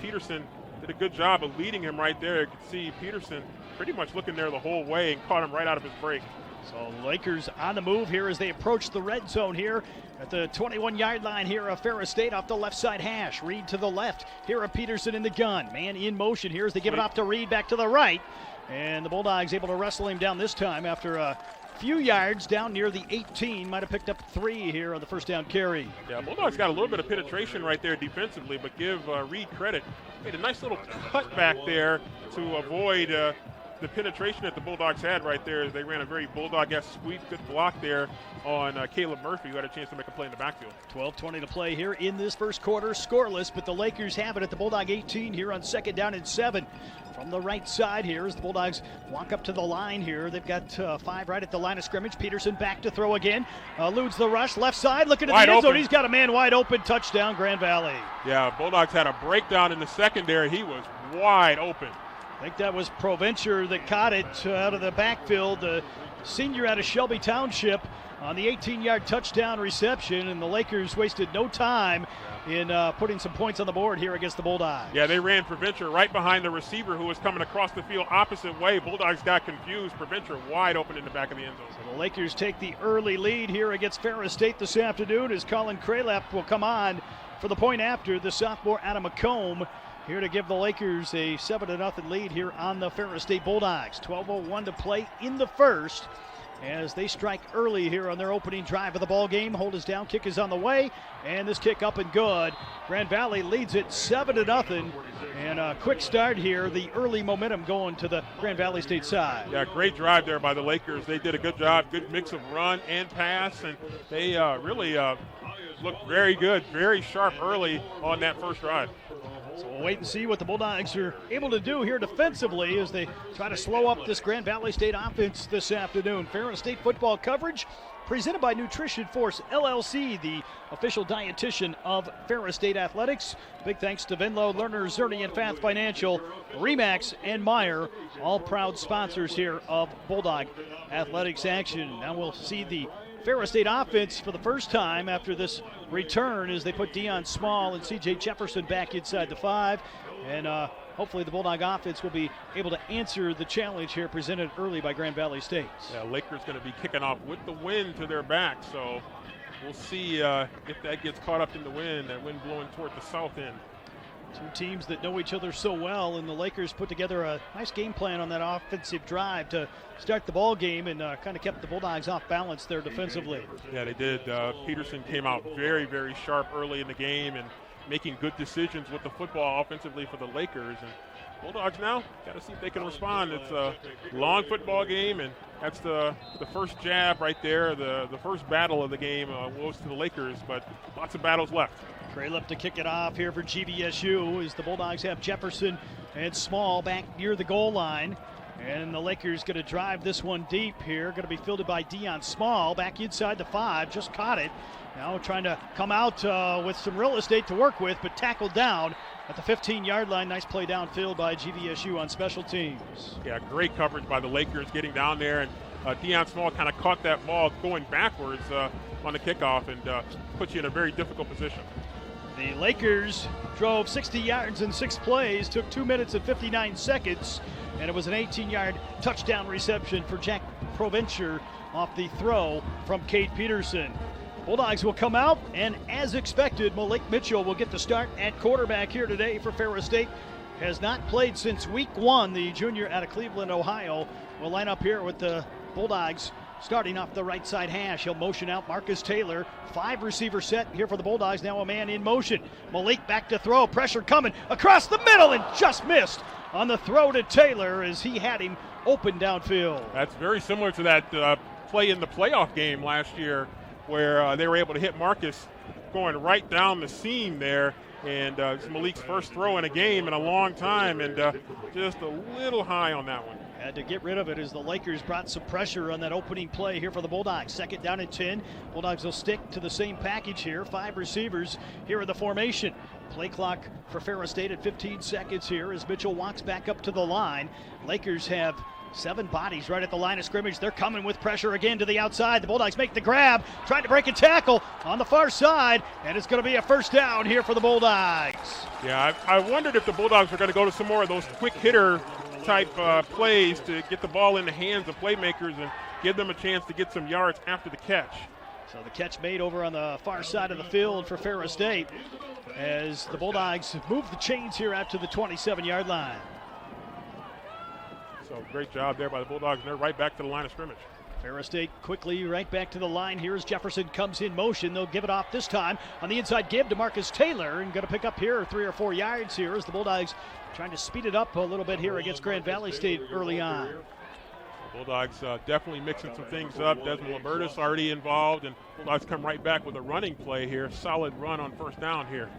Peterson did a good job of leading him right there. You can see Peterson pretty much looking there the whole way and caught him right out of his break. So Lakers on the move here as they approach the red zone here at the 21-yard line here of Ferris State off the left side hash. Reed to the left. Here of Peterson in the gun. Man in motion here as they give it off to Reed back to the right. And the Bulldogs able to wrestle him down this time after a few yards down near the 18. Might have picked up 3 here on the first down carry. Yeah, Bulldogs got a little bit of penetration right there defensively, but give Reed credit. Made a nice little cut back there to avoid the penetration that the Bulldogs had right there. They ran a very Bulldog-esque sweep. Good block there on Caleb Murphy, who had a chance to make a play in the backfield. 12:20 to play here in this first quarter. Scoreless, but the Lakers have it at the Bulldog 18 here on 2nd down and 7. From the right side here as the Bulldogs walk up to the line here. They've got 5 right at the line of scrimmage. Peterson back to throw again. Eludes the rush. Left side looking at the end zone. He's got a man wide open. Touchdown, Grand Valley. Yeah, Bulldogs had a breakdown in the secondary. He was wide open. I think that was Provencher that caught it out of the backfield. The senior out of Shelby Township on the 18-yard touchdown reception, and the Lakers wasted no time in putting some points on the board here against the Bulldogs. Yeah, they ran Provencher right behind the receiver who was coming across the field opposite way. Bulldogs got confused. Provencher wide open in the back of the end zone. So the Lakers take the early lead here against Ferris State this afternoon as Colin Kralep will come on for the point after, the sophomore out of Macomb, here to give the Lakers a 7-0 lead here on the Ferris State Bulldogs. 12:01 to play in the first as they strike early here on their opening drive of the ball game. Hold is down, kick is on the way, and this kick up and good. Grand Valley leads it 7-0, and a quick start here. The early momentum going to the Grand Valley State side. Yeah, great drive there by the Lakers. They did a good job, good mix of run and pass, and they really looked very good, very sharp early on that first drive. So we'll wait and see what the Bulldogs are able to do here defensively as they try to slow up this Grand Valley State offense this afternoon. Ferris State football coverage presented by Nutrition Force LLC, the official dietitian of Ferris State Athletics. Big thanks to Venlo, Lerner, Zerny, and Fath Financial, Remax, and Meyer, all proud sponsors here of Bulldog Athletics action. Now we'll see the Ferris State offense for the first time after this return as they put Deion Small and C.J. Jefferson back inside the 5. And hopefully the Bulldog offense will be able to answer the challenge here presented early by Grand Valley State. Yeah, Lakers going to be kicking off with the wind to their back, so we'll see if that gets caught up in the wind, that wind blowing toward the south end. Two teams that know each other so well, and the Lakers put together a nice game plan on that offensive drive to start the ball game and kind of kept the Bulldogs off balance there defensively. Yeah, they did. Peterson came out very, very sharp early in the game and making good decisions with the football offensively for the Lakers. And Bulldogs now got to see if they can respond. It's a long football game, and that's the first jab right there. The first battle of the game goes to the Lakers, but lots of battles left. Kralep to kick it off here for GVSU as the Bulldogs have Jefferson and Small back near the goal line. And the Lakers going to drive this one deep here. Going to be fielded by Deion Small back inside the 5. Just caught it. Now trying to come out with some real estate to work with, but tackled down at the 15-yard line. Nice play downfield by GVSU on special teams. Yeah, great coverage by the Lakers getting down there. And Deion Small kind of caught that ball going backwards on the kickoff and put you in a very difficult position. The Lakers drove 60 yards in 6 plays, took 2 minutes and 59 seconds, and it was an 18-yard touchdown reception for Jack Provencher off the throw from Cade Peterson. Bulldogs will come out, and as expected, Malik Mitchell will get the start at quarterback here today for Ferris State. Has not played since week 1. The junior out of Cleveland, Ohio, will line up here with the Bulldogs starting off the right side hash. He'll motion out Marcus Taylor. 5 receiver set here for the Bulldogs. Now a man in motion. Malik back to throw. Pressure coming across the middle and just missed on the throw to Taylor as he had him open downfield. That's very similar to that play in the playoff game last year where they were able to hit Marcus going right down the seam there. And it's Malik's first throw in a game in a long time, and just a little high on that one. Had to get rid of it as the Lakers brought some pressure on that opening play here for the Bulldogs. 2nd down and 10. Bulldogs will stick to the same package here. 5 receivers here in the formation. Play clock for Ferris State at 15 seconds here as Mitchell walks back up to the line. Lakers have 7 bodies right at the line of scrimmage. They're coming with pressure again to the outside. The Bulldogs make the grab, trying to break a tackle on the far side, and it's going to be a 1st down here for the Bulldogs. Yeah, I wondered if the Bulldogs were going to go to some more of those quick hitter type plays to get the ball in the hands of playmakers and give them a chance to get some yards after the catch. So the catch made over on the far side of the field for Ferris State as the Bulldogs move the chains here out to the 27-yard line. So great job there by the Bulldogs, and they're right back to the line of scrimmage. Ferris State quickly right back to the line here as Jefferson comes in motion. They'll give it off this time on the inside give to Marcus Taylor, and going to pick up here 3 or 4 yards here as the Bulldogs trying to speed it up a little bit here against Grand Valley State early on. The Bulldogs definitely mixing some things up. Desmond Libertus already involved, and Bulldogs come right back with a running play here. Solid run on 1st down here.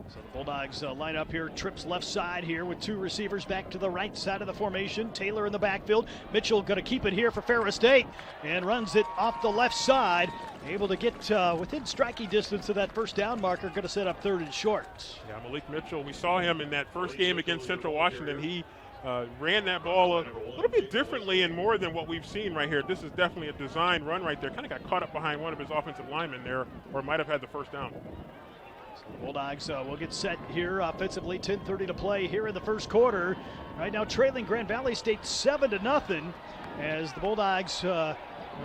So the Bulldogs line up here, trips left side here with 2 receivers back to the right side of the formation. Taylor in the backfield. Mitchell going to keep it here for Ferris State and runs it off the left side. Able to get within striking distance of that 1st down marker. Going to set up 3rd and short. Yeah, Malik Mitchell, we saw him in that first game against Central Washington. He ran that ball a little bit differently and more than what we've seen right here. This is definitely a designed run right there. Kind of got caught up behind one of his offensive linemen there, or might have had the 1st down. Bulldogs will get set here offensively. 10:30 to play here in the 1st quarter. Right now trailing Grand Valley State 7-0 as the Bulldogs will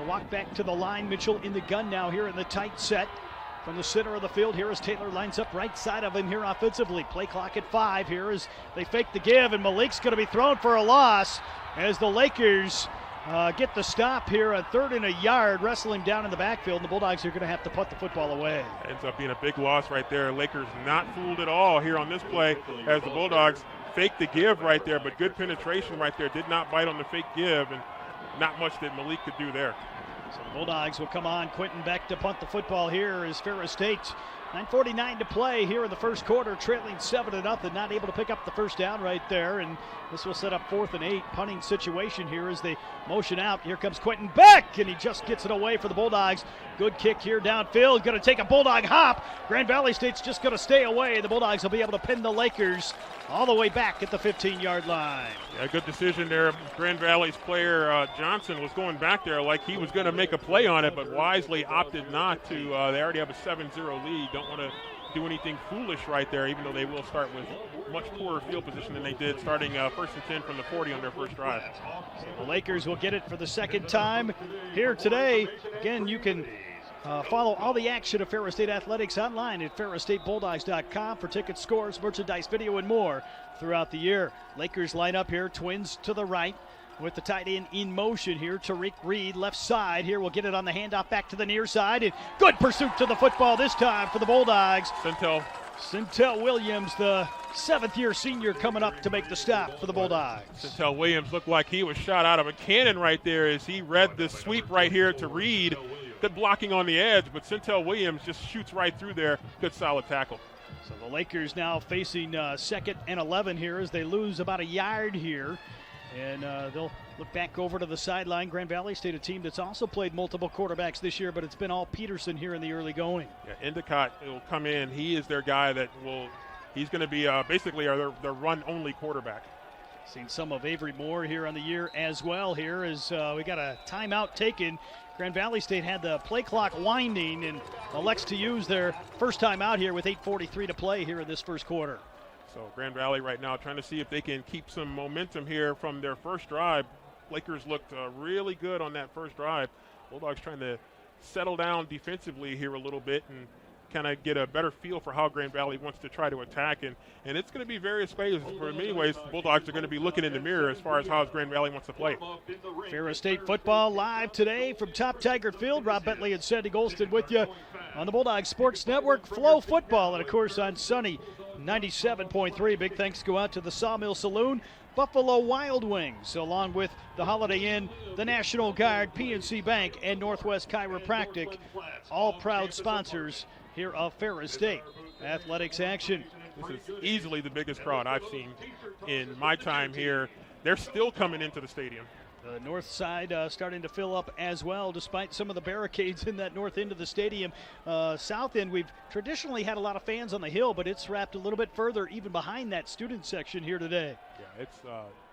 walk back to the line. Mitchell in the gun now here in the tight set from the center of the field here as Taylor lines up right side of him here offensively. Play clock at 5 here as they fake the give, and Malik's going to be thrown for a loss as the Lakers get the stop here on 3rd and a yard, wrestling down in the backfield, and the Bulldogs are going to have to punt the football away. Ends up being a big loss right there. Lakers not fooled at all here on this play as the Bulldogs fake the give right there, but good penetration right there. Did not bite on the fake give, and not much that Malik could do there. So the Bulldogs will come on. Quentin back to punt the football here as Ferris State. 9:49 to play here in the 1st quarter, trailing 7-0, not able to pick up the 1st down right there, and this will set up 4th and 8 punting situation here as they motion out. Here comes Quentin Beck, and he just gets it away for the Bulldogs. Good kick here downfield, going to take a Bulldog hop. Grand Valley State's just going to stay away. The Bulldogs will be able to pin the Lakers all the way back at the 15-yard line. Yeah, good decision there. Grand Valley's player Johnson was going back there like he was going to make a play on it, but wisely opted not to. They already have a 7-0 lead. Don't want to do anything foolish right there, even though they will start with much poorer field position than they did, starting 1st and 10 from the 40 on their 1st drive. So the Lakers will get it for the 2nd time here today. Again, you can follow all the action of Ferris State Athletics online at ferrisstatebulldogs.com for tickets, scores, merchandise, video, and more throughout the year. Lakers line up here, twins to the right with the tight end in motion here. Tariq Reed left side here will get it on the handoff back to the near side, and good pursuit to the football this time for the Bulldogs. Centel Williams, the 7th-year senior, coming up to make the stop for the Bulldogs. Centel Williams looked like he was shot out of a cannon right there as he read the sweep right here to Reed. Good blocking on the edge, but Centel Williams just shoots right through there. Good solid tackle. So the Lakers now facing 2nd and 11 here as they lose about a yard here. And they'll look back over to the sideline. Grand Valley State, a team that's also played multiple quarterbacks this year, but it's been all Peterson here in the early going. Yeah, Endicott will come in. He is their guy that he's going to be basically their run-only quarterback. Seen some of Avery Moore here on the year as well here as we got a timeout taken. Grand Valley State had the play clock winding and elects to use their first time out here with 8:43 to play here in this 1st quarter. So Grand Valley right now trying to see if they can keep some momentum here from their 1st drive. Lakers looked really good on that 1st drive. Bulldogs trying to settle down defensively here a little bit and kind of get a better feel for how Grand Valley wants to try to attack. And it's going to be various ways. For many ways, the Bulldogs are going to be looking in the mirror as far as how Grand Valley wants to play. Ferris State football live today from Top Tiger Field. Rob Bentley and Sandy Golston with you on the Bulldogs Sports Network, FloFootball, and of course on Sunny 97.3. Big thanks go out to the Sawmill Saloon, Buffalo Wild Wings, along with the Holiday Inn, the National Guard, PNC Bank, and Northwest Chiropractic, all proud sponsors here of Ferris State Athletics action. This is easily the biggest crowd I've seen in my time here. they're still coming into the stadium. The north side starting to fill up as well, despite some of the barricades in that north end of the stadium. South end, we've traditionally had a lot of fans on the hill, but it's wrapped a little bit further, even behind that student section here today. Yeah, it's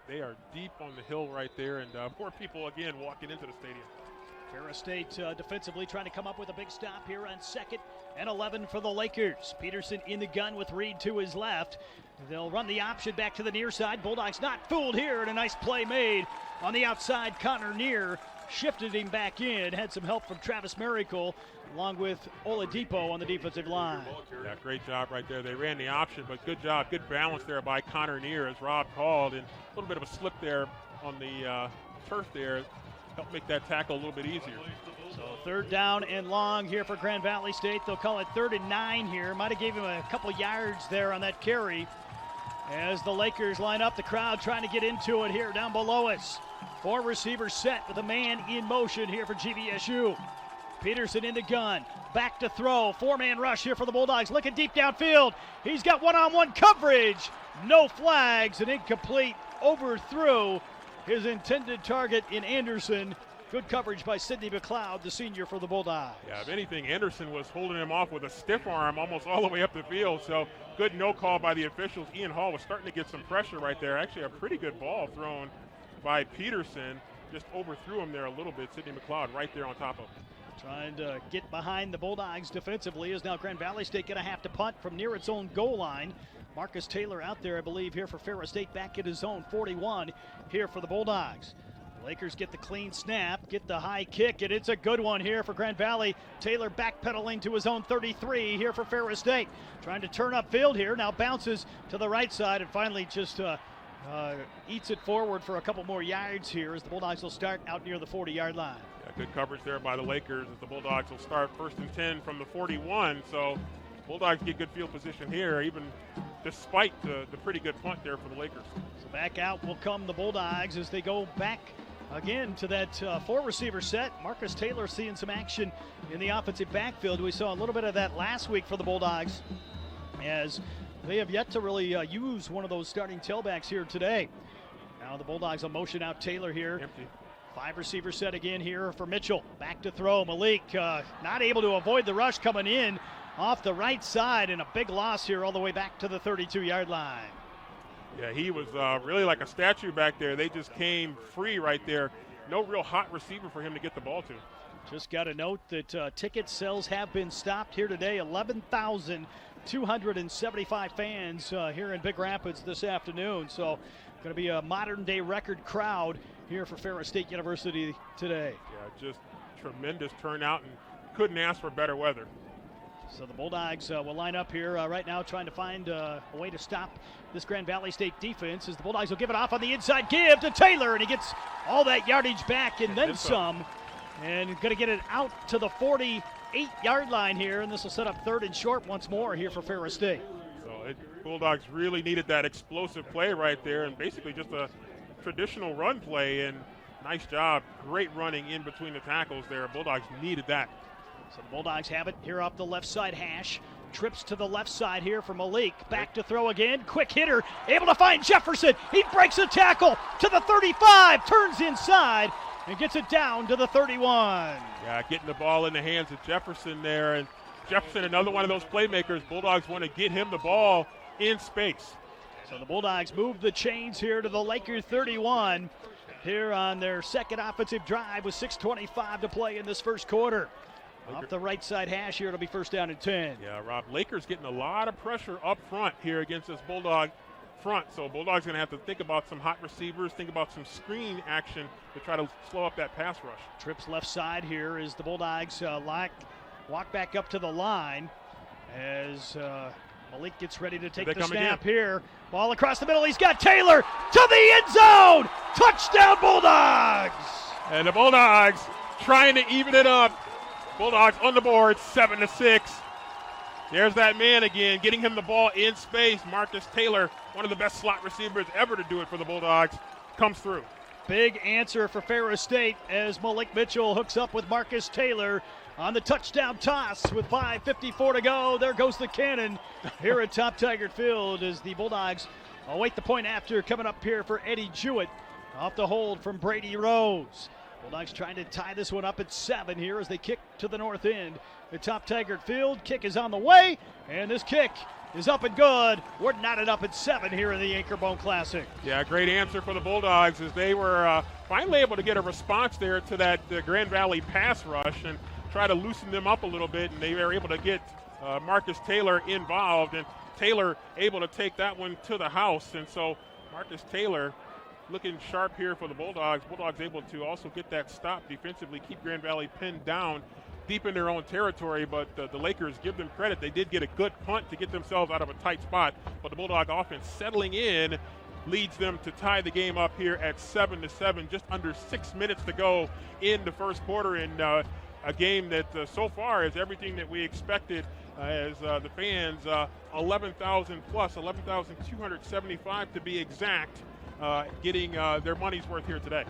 they are deep on the hill right there, and more people, again, walking into the stadium. Ferris State defensively trying to come up with a big stop here on 2nd and 11 for the Lakers. Peterson in the gun with Reed to his left. They'll run the option back to the near side. Bulldogs not fooled here, and a nice play made on the outside. Connor Neer shifted him back in. Had some help from Travis Miracle along with Oladipo on the defensive line. Yeah, great job right there. They ran the option, but good job. Good balance there by Connor Neer, as Rob called. And a little bit of a slip there on the turf there. Help make that tackle a little bit easier. So 3rd down and long here for Grand Valley State. They'll call it 3rd and 9 here. Might have gave him a couple yards there on that carry. As the Lakers line up, the crowd trying to get into it here down below us. 4 receivers set with a man in motion here for GVSU. Peterson in the gun, back to throw. 4-man rush here for the Bulldogs, looking deep downfield. He's got one-on-one coverage. No flags, an incomplete, overthrew his intended target in Anderson. Good coverage by Sidney McLeod, the senior for the Bulldogs. Yeah, if anything, Anderson was holding him off with a stiff arm almost all the way up the field, so good no call by the officials. Ian Hall was starting to get some pressure right there. Actually, a pretty good ball thrown by Peterson. Just overthrew him there a little bit. Sidney McLeod right there on top of him. Trying to get behind the Bulldogs defensively is now Grand Valley State going to have to punt from near its own goal line. Marcus Taylor out there, I believe, here for Ferris State, back at his own 41 here for the Bulldogs. Lakers get the clean snap, get the high kick, and it's a good one here for Grand Valley. Taylor backpedaling to his own 33 here for Ferris State. Trying to turn upfield here, now bounces to the right side and finally just eats it forward for a couple more yards here as the Bulldogs will start out near the 40-yard line. Yeah, good coverage there by the Lakers as the Bulldogs will start 1st and 10 from the 41. So Bulldogs get good field position here, even despite the pretty good punt there for the Lakers. So back out will come the Bulldogs as they go back again to that 4-receiver set. Marcus Taylor seeing some action in the offensive backfield. We saw a little bit of that last week for the Bulldogs as they have yet to really use one of those starting tailbacks here today. Now the Bulldogs will motion out Taylor here. Empty. 5-receiver set again here for Mitchell. Back to throw. Malik not able to avoid the rush coming in off the right side, and a big loss here all the way back to the 32-yard line. Yeah, he was really like a statue back there. They just came free right there. No real hot receiver for him to get the ball to. Just got a note that ticket sales have been stopped here today. 11,275 fans here in Big Rapids this afternoon. So going to be a modern-day record crowd here for Ferris State University today. Yeah, just tremendous turnout and couldn't ask for better weather. So the Bulldogs will line up here right now trying to find a way to stop this Grand Valley State defense as the Bulldogs will give it off on the inside give to Taylor, and he gets all that yardage back and then some. And going to get it out to the 48-yard line here, and this will set up 3rd and short once more here for Ferris State. So Bulldogs really needed that explosive play right there, and basically just a traditional run play, and nice job. Great running in between the tackles there. Bulldogs needed that. So the Bulldogs have it here off the left side hash. Trips to the left side here for Malik. Back to throw again. Quick hitter. Able to find Jefferson. He breaks a tackle to the 35. Turns inside and gets it down to the 31. Yeah, getting the ball in the hands of Jefferson there. And Jefferson, another one of those playmakers. Bulldogs want to get him the ball in space. So the Bulldogs move the chains here to the Lakers 31 here on their second offensive drive with 6:25 to play in this first quarter. Off the right side hash here, it'll be 1st down and 10. Yeah, Rob, Lakers getting a lot of pressure up front here against this Bulldog front. So Bulldogs going to have to think about some hot receivers, think about some screen action to try to slow up that pass rush. Trips left side here as the Bulldogs walk back up to the line as Malik gets ready to take the snap here. Ball across the middle. He's got Taylor to the end zone. Touchdown Bulldogs. And the Bulldogs trying to even it up. Bulldogs on the board, 7-6. There's that man again, getting him the ball in space. Marcus Taylor, one of the best slot receivers ever to do it for the Bulldogs, comes through. Big answer for Ferris State as Malik Mitchell hooks up with Marcus Taylor on the touchdown toss with 5:54 to go. There goes the cannon here at Top Tiger Field as the Bulldogs await the point after coming up here for Eddie Jewett. Off the hold from Brady Rose. Bulldogs trying to tie this one up at 7 here as they kick to the north end. The top Taggart Field kick is on the way, and this kick is up and good. We're knotted up at 7 here in the Anchorbone Classic. Yeah, great answer for the Bulldogs as they were finally able to get a response there to that Grand Valley pass rush and try to loosen them up a little bit, and they were able to get Marcus Taylor involved, and Taylor able to take that one to the house. And so Marcus Taylor looking sharp here for the Bulldogs. Bulldogs able to also get that stop defensively, keep Grand Valley pinned down deep in their own territory, but the Lakers, give them credit. They did get a good punt to get themselves out of a tight spot, but the Bulldog offense settling in leads them to tie the game up here at 7-7, just under 6 minutes to go in the first quarter, and a game that so far is everything that we expected as the fans, 11,000 plus, 11,275 to be exact, getting their money's worth here today.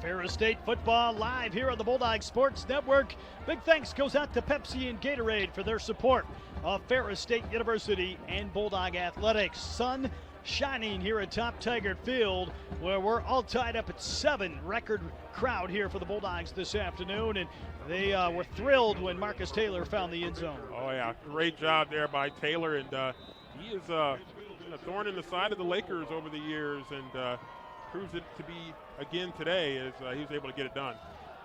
Ferris State football live here on the Bulldog Sports Network. Big thanks goes out to Pepsi and Gatorade for their support of Ferris State University and Bulldog Athletics. Sun shining here at Top Taggart Field, where we're all tied up at 7. Record crowd here for the Bulldogs this afternoon, and they were thrilled when Marcus Taylor found the end zone. Oh yeah, great job there by Taylor, and he is a thorn in the side of the Lakers over the years, and proves it to be again today as he was able to get it done.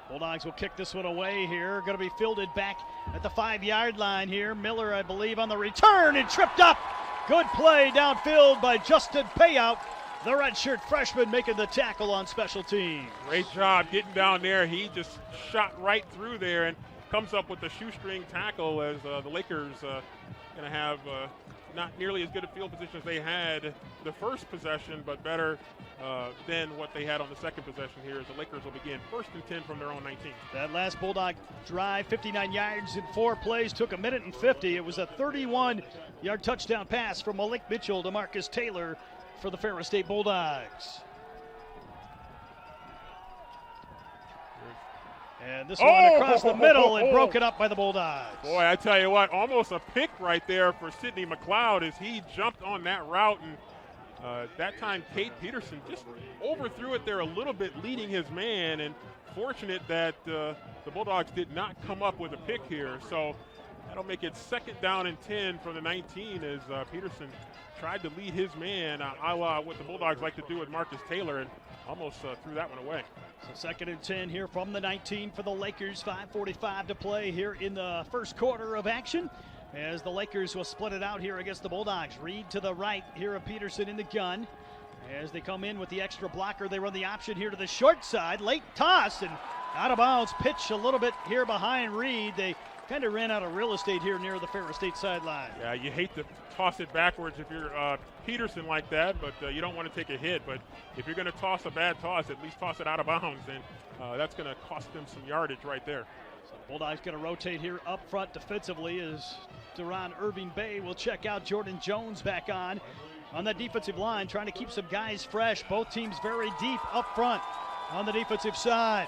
Bulldogs will kick this one away here. Going to be fielded back at the 5-yard line here. Miller, I believe, on the return and tripped up. Good play downfield by Justin Payout, the redshirt freshman, making the tackle on special teams. Great job getting down there. He just shot right through there and comes up with the shoestring tackle as the Lakers going to have not nearly as good a field position as they had the first possession, but better than what they had on the second possession here as the Lakers will begin 1st and 10 from their own 19. That last Bulldog drive, 59 yards in 4 plays, took 1:50. It was a 31-yard touchdown pass from Malik Mitchell to Marcus Taylor for the Ferris State Bulldogs. And this one across the middle and broken up by the Bulldogs. Boy, I tell you what, almost a pick right there for Sidney McLeod as he jumped on that route. And that time, Cade Peterson just overthrew it there a little bit, leading his man. And fortunate that the Bulldogs did not come up with a pick here. So that'll make it 2nd down and 10 from the 19 as Peterson tried to lead his man, a la what the Bulldogs like to do with Marcus Taylor, and almost threw that one away. So 2nd and 10 here from the 19 for the Lakers. 5:45 to play here in the first quarter of action as the Lakers will split it out here against the Bulldogs. Reed to the right here of Peterson in the gun. As they come in with the extra blocker, they run the option here to the short side. Late toss and out of bounds. Pitch a little bit here behind Reed. They kind of ran out of real estate here near the Ferris State sideline. Yeah, you hate to toss it backwards if you're Peterson like that, but you don't want to take a hit. But if you're going to toss a bad toss, at least toss it out of bounds, and that's going to cost them some yardage right there. So Bulldogs going to rotate here up front defensively as Deron Irving Bay will check out. Jordan Jones back on that defensive line, trying to keep some guys fresh. Both teams very deep up front on the defensive side.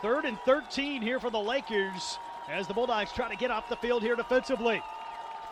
3rd and 13 here for the Lakers as the Bulldogs try to get off the field here defensively.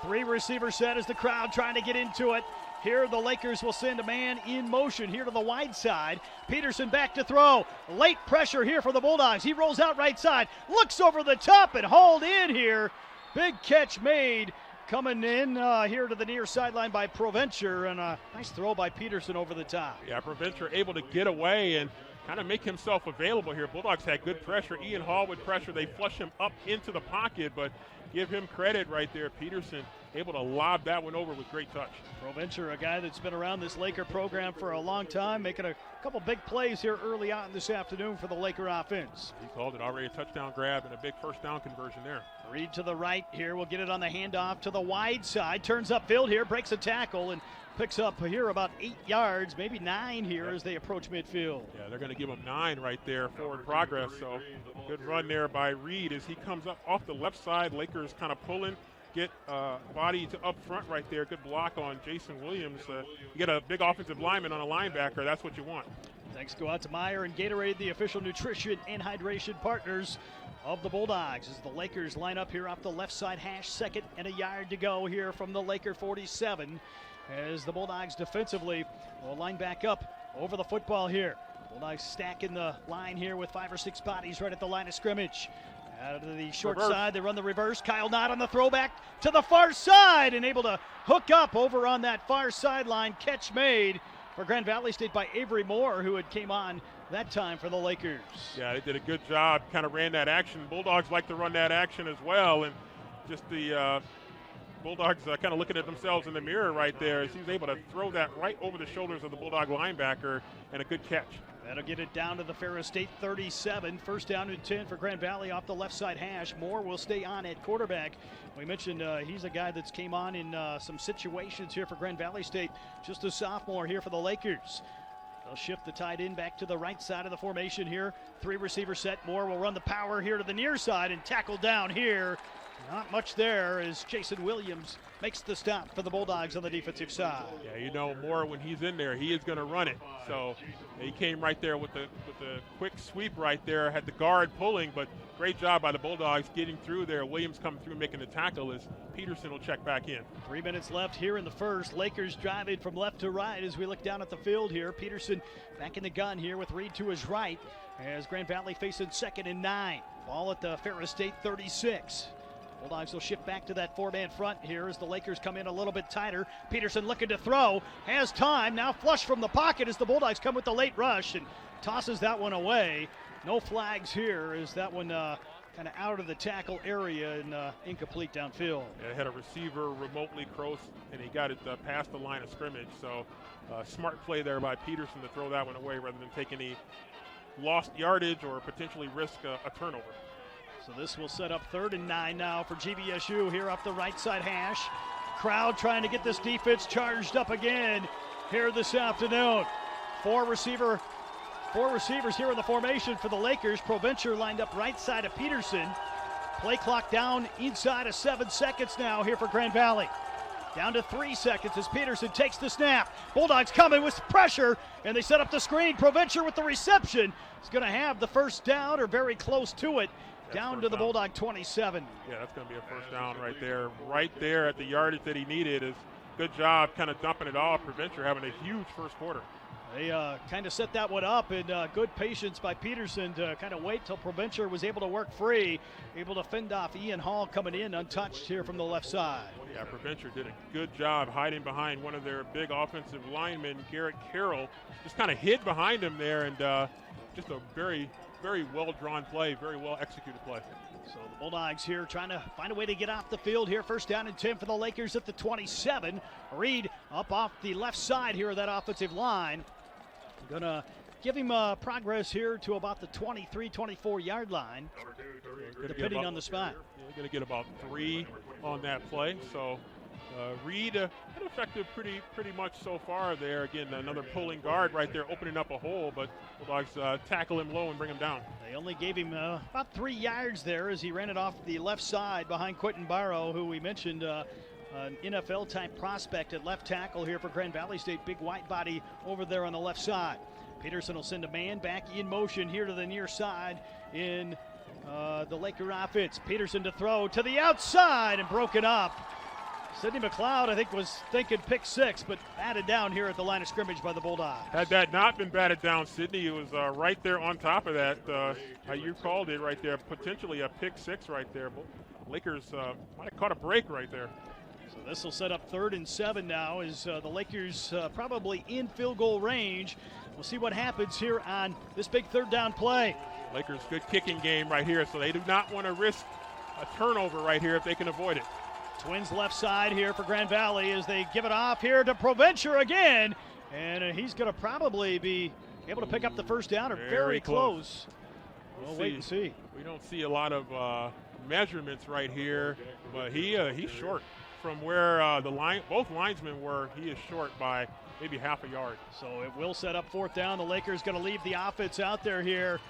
3 receiver set as the crowd trying to get into it. Here the Lakers will send a man in motion here to the wide side. Peterson back to throw. Late pressure here for the Bulldogs. He rolls out right side, looks over the top and hauled in here. Big catch made coming in here to the near sideline by Provencher, and a nice throw by Peterson over the top. Yeah, Provencher able to get away and kind of make himself available here. Bulldogs had good pressure. Ian Hall with pressure. They flush him up into the pocket, but give him credit right there. Peterson able to lob that one over with great touch. Provencher, a guy that's been around this Laker program for a long time, making a couple big plays here early on this afternoon for the Laker offense. He called it already a touchdown grab and a big 1st down conversion there. Reed to the right here. We'll get it on the handoff to the wide side. Turns upfield here, breaks a tackle, and picks up here about 8 yards, maybe 9 here as they approach midfield. Yeah, they're going to give him 9 right there, forward progress. So good run there by Reed as he comes up off the left side. Lakers kind of pulling, get body to up front right there. Good block on Jason Williams. You get a big offensive lineman on a linebacker. That's what you want. Thanks go out to Meyer and Gatorade, the official nutrition and hydration partners of the Bulldogs, as the Lakers line up here off the left side hash. 2nd and a yard to go here from the Laker 47. as the Bulldogs defensively will line back up over the football here. Bulldogs stacking the line here with 5 or 6 bodies right at the line of scrimmage. Out of the short side, they run the reverse. Kyle Knott on the throwback to the far side and able to hook up over on that far sideline. Catch made for Grand Valley State by Avery Moore, who had came on that time for the Lakers. Yeah, they did a good job, kind of ran that action. Bulldogs like to run that action as well, and just the Bulldogs kind of looking at themselves in the mirror right there. He was able to throw that right over the shoulders of the Bulldog linebacker, and a good catch. That'll get it down to the Ferris State 37. First down and 10 for Grand Valley off the left side hash. Moore will stay on at quarterback. We mentioned he's a guy that's came on in some situations here for Grand Valley State. Just a sophomore here for the Lakers. They'll shift the tight end back to the right side of the formation here. 3 receiver set. Moore will run the power here to the near side and tackle down here. Not much there as Jason Williams makes the stop for the Bulldogs on the defensive side. Yeah, you know, Moore, when he's in there, he is going to run it. So he came right there with the quick sweep right there, had the guard pulling, but great job by the Bulldogs getting through there. Williams coming through making the tackle as Peterson will check back in. 3 minutes left here in the first. Lakers driving from left to right as we look down at the field here. Peterson back in the gun here with Reed to his right as Grand Valley facing 2nd and 9. Ball at the Ferris State 36. Bulldogs will shift back to that 4-man front here as the Lakers come in a little bit tighter. Peterson looking to throw, has time, now flush from the pocket as the Bulldogs come with the late rush and tosses that one away. No flags here as that one kind of out of the tackle area and incomplete downfield. Yeah, had a receiver remotely close, and he got it past the line of scrimmage. So smart play there by Peterson to throw that one away rather than take any lost yardage or potentially risk a turnover. So this will set up 3rd and 9 now for GVSU here off the right side hash. Crowd trying to get this defense charged up again here this afternoon. Four receivers here in the formation for the Lakers. Provencher lined up right side of Peterson. Play clock down inside of 7 seconds now here for Grand Valley. Down to 3 seconds as Peterson takes the snap. Bulldogs coming with pressure, and they set up the screen. Provencher with the reception. He's going to have the first down or very close to it. Down to the Bulldog 27. Yeah, that's going to be a first down right there. Right there at the yardage that he needed. Is good job kind of dumping it off. Provencher having a huge first quarter. They kind of set that one up, and good patience by Peterson to kind of wait till Provencher was able to work free, able to fend off Ian Hall coming in untouched here from the left side. Yeah, Provencher did a good job hiding behind one of their big offensive linemen, Garrett Carroll. Just kind of hid behind him there, and just a very well-drawn play, very well-executed play. So the Bulldogs here trying to find a way to get off the field here. First down and 10 for the Lakers at the 27. Reed up off the left side here of that offensive line. Going to give him progress here to about the 23, 24-yard line, depending on the spot. We're going to get about 3 on that play. So Reed had effective pretty much so far there. Again, another pulling guard right there, opening up a hole, but Bulldogs tackle him low and bring him down. They only gave him about 3 yards there as he ran it off the left side behind Quentin Barrow, who we mentioned an NFL-type prospect at left tackle here for Grand Valley State. Big white body over there on the left side. Peterson will send a man back in motion here to the near side in the Laker offense. Peterson to throw to the outside and broken up. Sidney McLeod, I think, was thinking pick 6, but batted down here at the line of scrimmage by the Bulldogs. Had that not been batted down, Sidney, it was right there on top of that. How you called it right there, potentially a pick 6 right there. Lakers might have caught a break right there. So this will set up 3rd and 7 now as the Lakers probably in field goal range. We'll see what happens here on this big 3rd down play. Lakers good kicking game right here, so they do not want to risk a turnover right here if they can avoid it. Twins left side here for Grand Valley as they give it off here to Provencher again. And he's going to probably be able to pick up the first down or very close. We'll wait and see. We don't see a lot of measurements right here, but he's short from where both linesmen were. He is short by maybe half a yard. So it will set up 4th down. The Lakers going to leave the offense out there here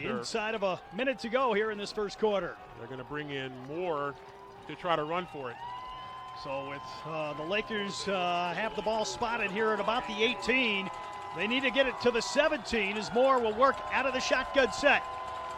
inside of a minute to go here in this first quarter. They're going to bring in more to try to run for it. So with the Lakers have the ball spotted here at about the 18. They need to get it to the 17 as Moore will work out of the shotgun set.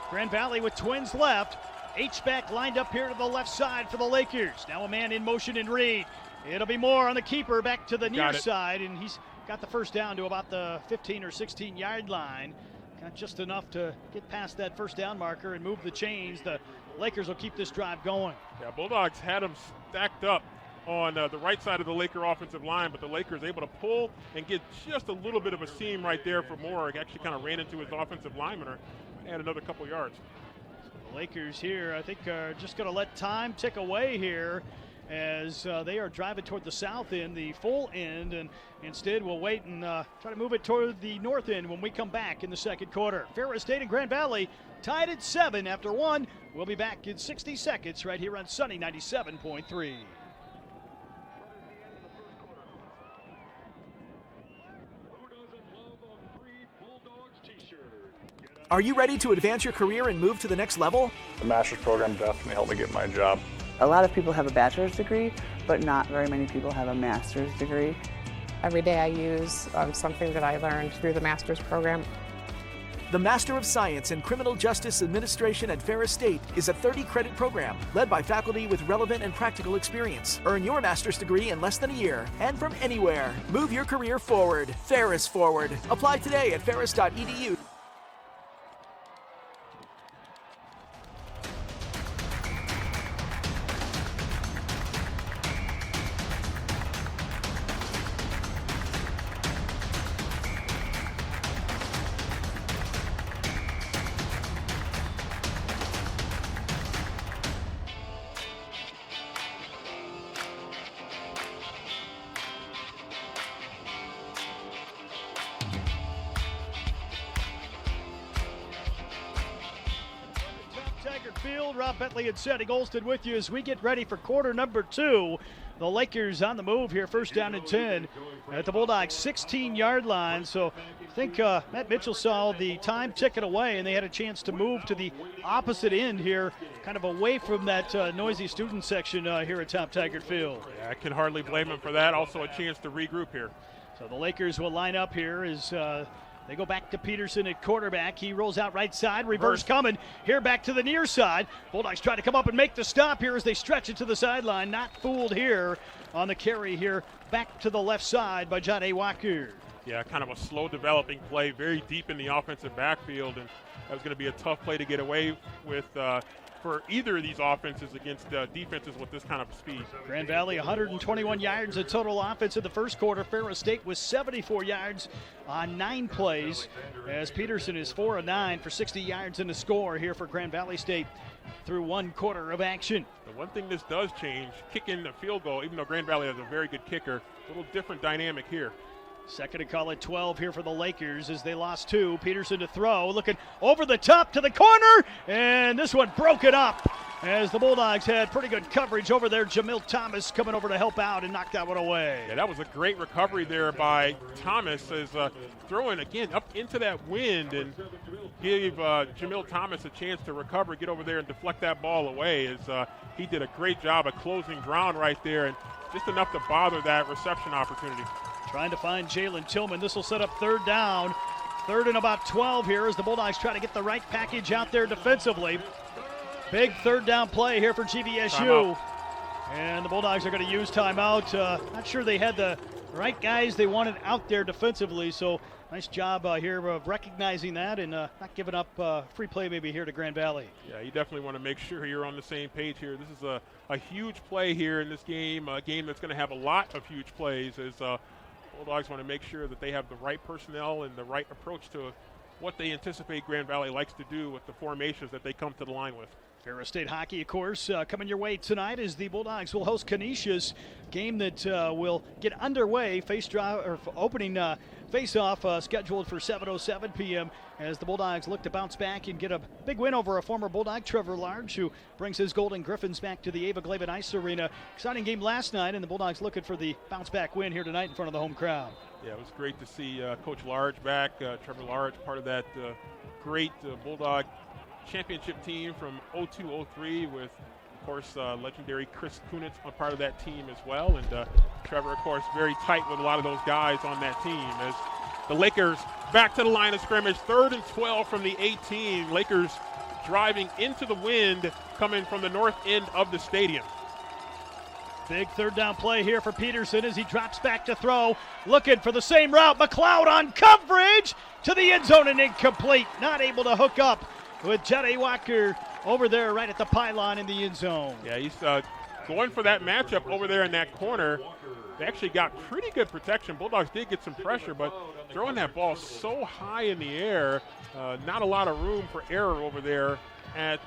Grand Valley with twins left. H-back lined up here to the left side for the Lakers. Now a man in motion in Reed. It'll be Moore on the keeper back to the near Got it. side, and he's got the first down to about the 15 or 16-yard line. Got just enough to get past that first down marker and move the chains. The Lakers will keep this drive going. Yeah, Bulldogs had them stacked up on the right side of the Laker offensive line, but the Lakers able to pull and get just a little bit of a seam right there for Moore. Actually kind of ran into his offensive lineman and had another couple yards. So the Lakers here, I think, are just going to let time tick away here as they are driving toward the south end, the full end, and instead we'll wait and try to move it toward the north end when we come back in the second quarter. Ferris State and Grand Valley tied at 7 after 1. We'll be back in 60 seconds right here on Sunny 97.3. Are you ready to advance your career and move to the next level? The master's program definitely helped me get my job. A lot of people have a bachelor's degree, but not very many people have a master's degree. Every day I use something that I learned through the master's program. The Master of Science in Criminal Justice Administration at Ferris State is a 30-credit program led by faculty with relevant and practical experience. Earn your master's degree in less than a year and from anywhere. Move your career forward. Ferris Forward. Apply today at ferris.edu. Field, Rob Bentley and Sandy Golston with you as we get ready for quarter number 2. The Lakers on the move here, first down and 10 at the Bulldogs 16-yard line. So I think Matt Mitchell saw the time ticking away, and they had a chance to move to the opposite end here, kind of away from that noisy student section here at Top Taggart Field. Yeah, I can hardly blame him for that. Also a chance to regroup here. So the Lakers will line up here as they go back to Peterson at quarterback. He rolls out right side, reverse coming here back to the near side. Bulldogs try to come up and make the stop here as they stretch it to the sideline. Not fooled here on the carry here back to the left side by John A. Walker. Yeah, kind of a slow developing play, very deep in the offensive backfield, and that was going to be a tough play to get away with for either of these offenses against defenses with this kind of speed. Grand Valley 121 yards of total offense in the first quarter. Ferris State was 74 yards on 9 plays as Peterson is 4 of 9 for 60 yards in the score here for Grand Valley State through 1 quarter of action. The one thing this does change, kicking the field goal, even though Grand Valley has a very good kicker, a little different dynamic here. Second and call at 12 here for the Lakers as they lost 2. Peterson to throw, looking over the top to the corner, and this one broken up as the Bulldogs had pretty good coverage over there. Jamil Thomas coming over to help out and knocked that one away. Yeah, that was a great recovery there by Thomas as throwing again up into that wind and gave Jamil Thomas a chance to recover, get over there and deflect that ball away as he did a great job of closing ground right there and just enough to bother that reception opportunity. Trying to find Jalen Tillman. This will set up third down. Third and about 12 here as the Bulldogs try to get the right package out there defensively. Big third down play here for GVSU. Timeout. And the Bulldogs are going to use timeout. Not sure they had the right guys they wanted out there defensively, so nice job here of recognizing that and not giving up free play maybe here to Grand Valley. Yeah, you definitely want to make sure you're on the same page here. This is a huge play here in this game, a game that's going to have a lot of huge plays as Bulldogs want to make sure that they have the right personnel and the right approach to what they anticipate Grand Valley likes to do with the formations that they come to the line with. Ferris State hockey, of course, coming your way tonight as the Bulldogs will host Canisius, game that will get underway. Opening face-off scheduled for 7:07 p.m. as the Bulldogs look to bounce back and get a big win over a former Bulldog, Trevor Large, who brings his Golden Griffins back to the Ava Glaven Ice Arena. Exciting game last night, and the Bulldogs looking for the bounce-back win here tonight in front of the home crowd. Yeah, it was great to see Coach Large back, Trevor Large, part of that great Bulldog championship team from 02-03 with, of course, legendary Chris Kunitz, a part of that team as well. And Trevor, of course, very tight with a lot of those guys on that team. As the Lakers back to the line of scrimmage, 3rd and 12 from the 18. Lakers driving into the wind coming from the north end of the stadium. Big third down play here for Peterson as he drops back to throw. Looking for the same route. McLeod on coverage to the end zone and incomplete. Not able to hook up with Jedi Walker over there right at the pylon in the end zone. Yeah, he's going for that matchup over there in that corner. They actually got pretty good protection. Bulldogs did get some pressure, but throwing that ball so high in the air, not a lot of room for error over there at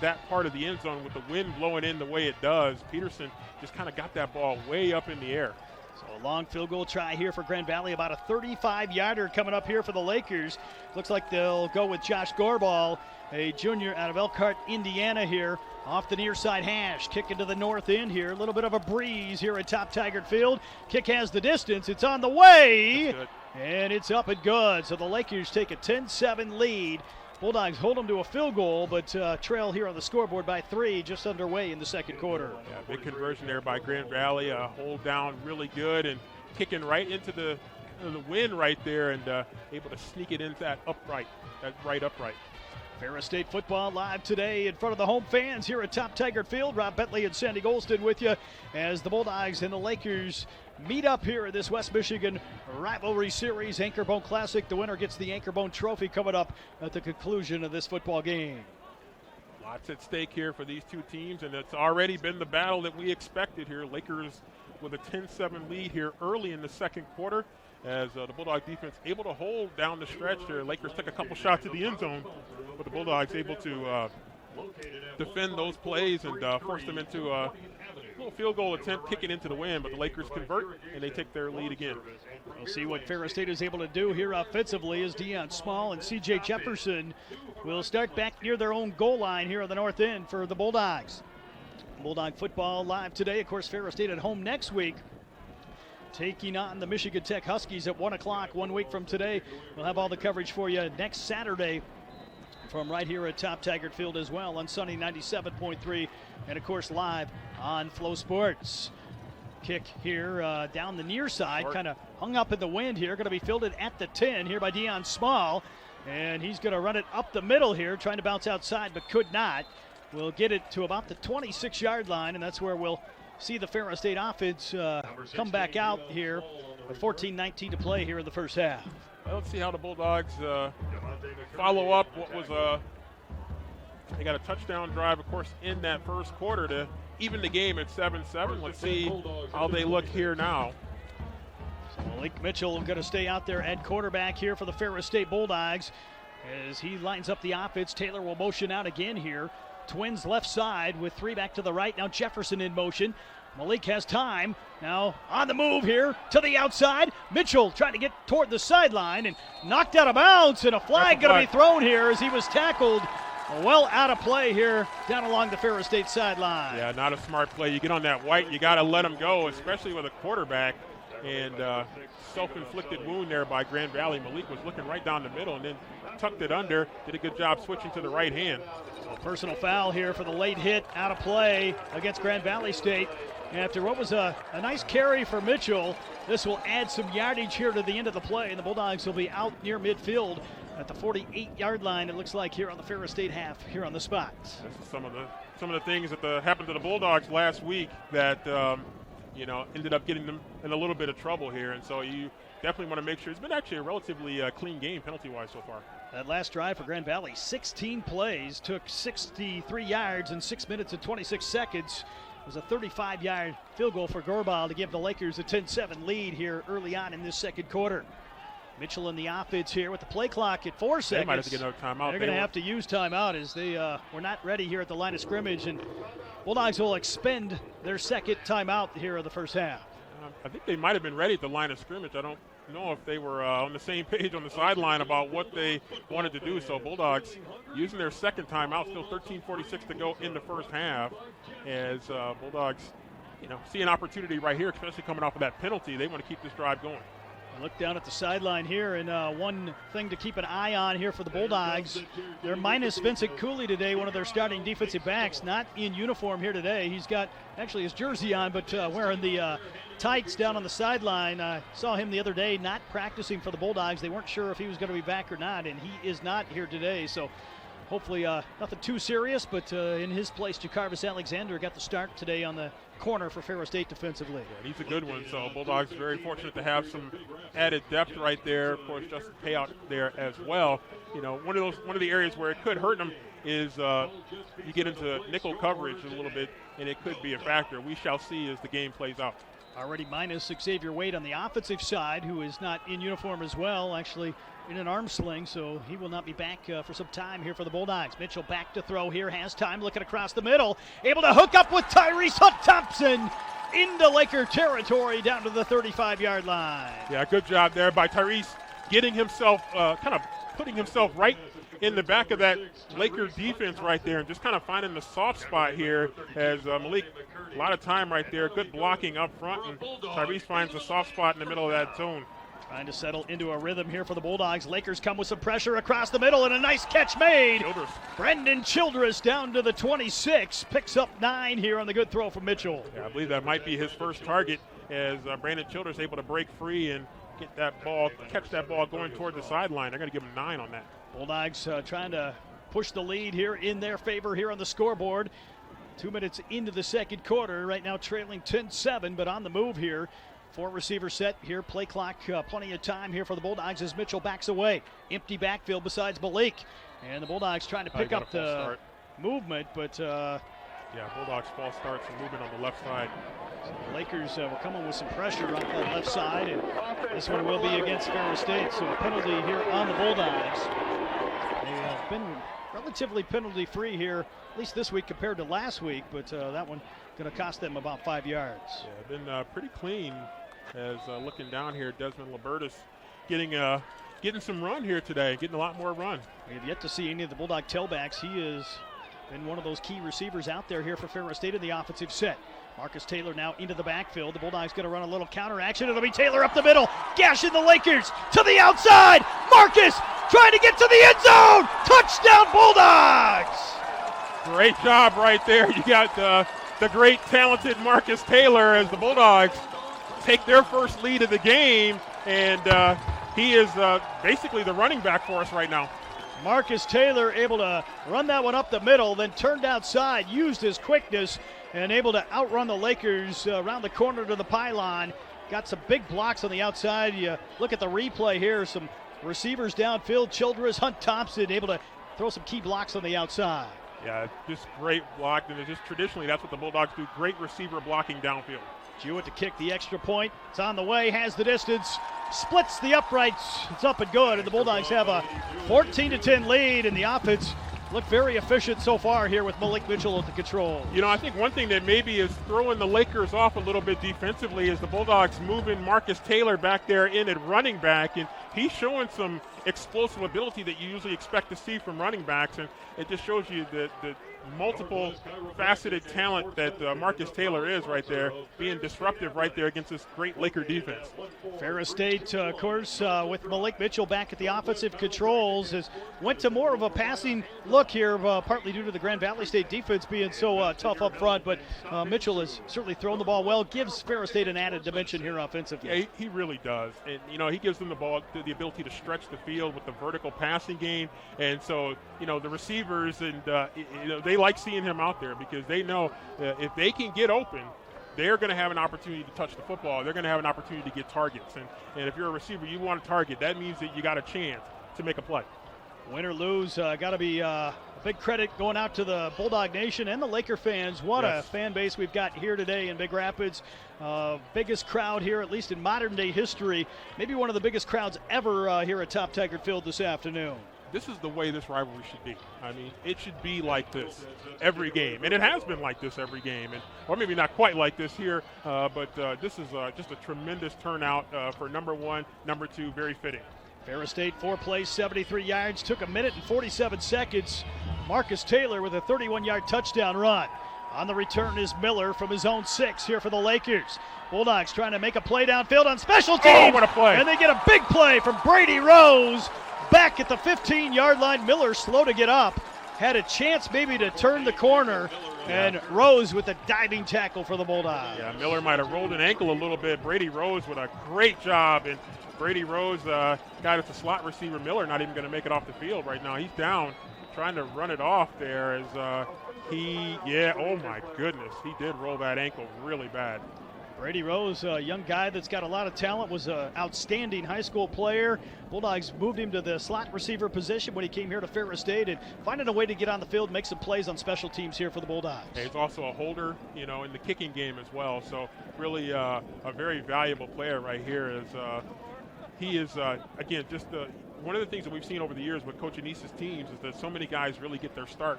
that part of the end zone with the wind blowing in the way it does. Peterson just kind of got that ball way up in the air. So a long field goal try here for Grand Valley, about a 35-yarder coming up here for the Lakers. Looks like they'll go with Josh Gorball, a junior out of Elkhart, Indiana here, off the near side hash, kicking to the north end here. A little bit of a breeze here at Top Tigard Field. Kick has the distance. It's on the way, and it's up and good. So the Lakers take a 10-7 lead. Bulldogs hold them to a field goal, but trail here on the scoreboard by 3, just underway in the second quarter. Yeah, big conversion there by Grand Valley. Hold down really good and kicking right into the wind right there and able to sneak it into that right upright. Ferris State football live today in front of the home fans here at Top Tigard Field. Rob Bentley and Sandy Golston with you as the Bulldogs and the Lakers meet up here at this West Michigan rivalry series, Anchorbone Classic. The winner gets the Anchorbone Trophy coming up at the conclusion of this football game. Lots at stake here for these two teams, and it's already been the battle that we expected here. Lakers with a 10-7 lead here early in the second quarter as the Bulldog defense able to hold down the stretch there. Lakers took a couple shots at the end zone, but the Bulldogs able to defend those plays and force them into a little field goal attempt, kick it into the wind, but the Lakers convert and they take their lead again. We'll see what Ferris State is able to do here offensively as Deion Small and C.J. Jefferson will start back near their own goal line here on the north end for the Bulldogs. Bulldog football live today. Of course, Ferris State at home next week, taking on the Michigan Tech Huskies at 1 o'clock 1 week from today. We'll have all the coverage for you next Saturday from right here at Top Tigard Field as well on Sunny 97.3 and, of course, live on Flow Sports. Kick here down the near side, kind of hung up in the wind here. Going to be fielded at the 10 here by Deion Small, and he's going to run it up the middle here, trying to bounce outside but could not. We'll get it to about the 26-yard line, and that's where we'll see the Ferris State offense come back out here with 14-19 to play here in the first half. Well, let's see how the Bulldogs follow up what was they got a touchdown drive, of course, in that first quarter to even the game at 7-7. Let's see how they look here now. So Malik Mitchell going to stay out there at quarterback here for the Ferris State Bulldogs as he lines up the offense. Taylor will motion out again here. Twins left side with 3 back to the right. Now Jefferson in motion. Malik has time. Now on the move here to the outside. Mitchell trying to get toward the sideline and knocked out of bounds, and a flag going to be thrown here as he was tackled well out of play here down along the Ferris State sideline. Yeah, not a smart play. You get on that white, you got to let him go, especially with a quarterback. And self-inflicted wound there by Grand Valley. Malik was looking right down the middle and then tucked it under. Did a good job switching to the right hand. So personal foul here for the late hit out of play against Grand Valley State. After what was a nice carry for Mitchell, this will add some yardage here to the end of the play, and the Bulldogs will be out near midfield at the 48-yard line, it looks like, here on the Ferris State half here on the spot. This is some of the things that happened to the Bulldogs last week that ended up getting them in a little bit of trouble here, and so you definitely want to make sure. It's been actually a relatively clean game penalty-wise so far. That last drive for Grand Valley, 16 plays, took 63 yards in 6 minutes and 26 seconds. It was a 35-yard field goal for Gorbal to give the Lakers a 10-7 lead here early on in this second quarter. Mitchell in the offense here with the play clock at 4 seconds. They might have to get another timeout. They're going to have to use timeout as they were not ready here at the line of scrimmage, and Bulldogs will expend their second timeout here in the first half. I think they might have been ready at the line of scrimmage. I don't know if they were on the same page on the sideline about what they wanted to do. So Bulldogs using their second timeout, still 13:46 to go in the first half, as Bulldogs, see an opportunity right here, especially coming off of that penalty. They want to keep this drive going. Look down at the sideline here, and one thing to keep an eye on here for the Bulldogs. They're minus Vincent Cooley today, one of their starting defensive backs, not in uniform here today. He's got actually his jersey on, but wearing the tights down on the sideline. I saw him the other day not practicing for the Bulldogs. They weren't sure if he was going to be back or not, and he is not here today. So hopefully nothing too serious, but in his place, Jacarvis Alexander got the start today on the corner for Ferris State defensively. Yeah, he's a good one, so Bulldogs very fortunate to have some added depth right there. Of course, Justin Payout there as well. You know, one of the areas where it could hurt them is you get into nickel coverage a little bit, and it could be a factor. We shall see as the game plays out. Already minus Xavier Wade on the offensive side, who is not in uniform as well, actually in an arm sling, so he will not be back for some time here for the Bulldogs. Mitchell back to throw here, has time, looking across the middle, able to hook up with Tyrese Hunt-Thompson into Laker territory down to the 35-yard line. Yeah, good job there by Tyrese, getting himself, kind of putting himself right in the back of that Laker defense right there and just kind of finding the soft spot here as Malik, a lot of time right there, good blocking up front, and Tyrese finds the soft spot in the middle of that zone. Trying to settle into a rhythm here for the Bulldogs. Lakers come with some pressure across the middle and a nice catch made. Childress. Brendan Childress down to the 26, picks up 9 here on the good throw from Mitchell. Yeah, I believe that might be his first target as Brandon Childress able to break free and get that ball, catch that ball going toward the sideline. They're going to give him 9 on that. Bulldogs trying to push the lead here in their favor here on the scoreboard. 2 minutes into the second quarter, right now trailing 10-7, but on the move here. 4 receiver set here, play clock, plenty of time here for the Bulldogs as Mitchell backs away. Empty backfield besides Malik. And the Bulldogs trying to pick up the movement, but yeah, Bulldogs false starts and movement on the left side. So the Lakers were coming with some pressure on the left side, and this one will be against Ferris State. So a penalty here on the Bulldogs. They have been relatively penalty-free here, at least this week compared to last week, but that one going to cost them about 5 yards. Yeah, been pretty clean as looking down here, Desmond Libertus getting some run here today, getting a lot more run. We have yet to see any of the Bulldog tailbacks. He has been one of those key receivers out there here for Ferris State in the offensive set. Marcus Taylor now into the backfield. The Bulldogs going to run a little counter action. It'll be Taylor up the middle, gashing the Lakers to the outside. Marcus trying to get to the end zone. Touchdown Bulldogs! Great job right there. You got the great talented Marcus Taylor as the Bulldogs take their first lead of the game, and he is basically the running back for us right now. Marcus Taylor able to run that one up the middle, then turned outside, used his quickness, and able to outrun the Lakers around the corner to the pylon. Got some big blocks on the outside. You look at the replay here, some receivers downfield. Childress, Hunt-Thompson able to throw some key blocks on the outside. Yeah, just great block, and it's just traditionally that's what the Bulldogs do, great receiver blocking downfield. Jewett to kick the extra point. It's on the way, has the distance, splits the uprights. It's up and good, and the Bulldogs have a 14-10 lead, and the offense looked very efficient so far here with Malik Mitchell at the control. You know, I think one thing that maybe is throwing the Lakers off a little bit defensively is the Bulldogs moving Marcus Taylor back there in at running back, and he's showing some explosive ability that you usually expect to see from running backs, and it just shows you the multiple faceted talent that Marcus Taylor is right there, being disruptive right there against this great Laker defense. Ferris State, of course, with Malik Mitchell back at the offensive controls, has went to more of a passing look here, partly due to the Grand Valley State defense being so tough up front, but Mitchell has certainly thrown the ball well, gives Ferris State an added dimension here offensively. Yeah, he really does. And, you know, he gives them the ball, the ability to stretch the field with the vertical passing game, and so, you know, the receivers and, you know, they like seeing him out there because they know if they can get open, they're going to have an opportunity to touch the football. They're going to have an opportunity to get targets. And if you're a receiver, you want a target. That means that you got a chance to make a play. Win or lose, got to be a big credit going out to the Bulldog Nation and the Laker fans. What a fan base we've got here today in Big Rapids. Biggest crowd here, at least in modern-day history. Maybe one of the biggest crowds ever here at Top Taggart Field this afternoon. This is the way this rivalry should be. I mean, it should be like this every game, and it has been like this every game, or maybe not quite like this here, but this is just a tremendous turnout for number one, number two, very fitting. Ferris State, 4 plays, 73 yards, took 1 minute and 47 seconds. Marcus Taylor with a 31-yard touchdown run. On the return is Miller from his own 6 here for the Lakers. Bulldogs trying to make a play downfield on special teams. Oh, what a play. And they get a big play from Brady Rose. Back at the 15-yard line, Miller slow to get up. Had a chance maybe to turn the corner, and Rose with a diving tackle for the Bulldogs. Yeah, Miller might have rolled an ankle a little bit. Brady Rose with a great job, and Brady Rose, guy that's a slot receiver. Miller not even going to make it off the field right now. He's down trying to run it off there as oh my goodness, he did roll that ankle really bad. Brady Rose, a young guy that's got a lot of talent, was an outstanding high school player. Bulldogs moved him to the slot receiver position when he came here to Ferris State, and finding a way to get on the field, make some plays on special teams here for the Bulldogs. He's also a holder, in the kicking game as well. So really a very valuable player right here. He is, again, just one of the things that we've seen over the years with Coach Anissa's teams is that so many guys really get their start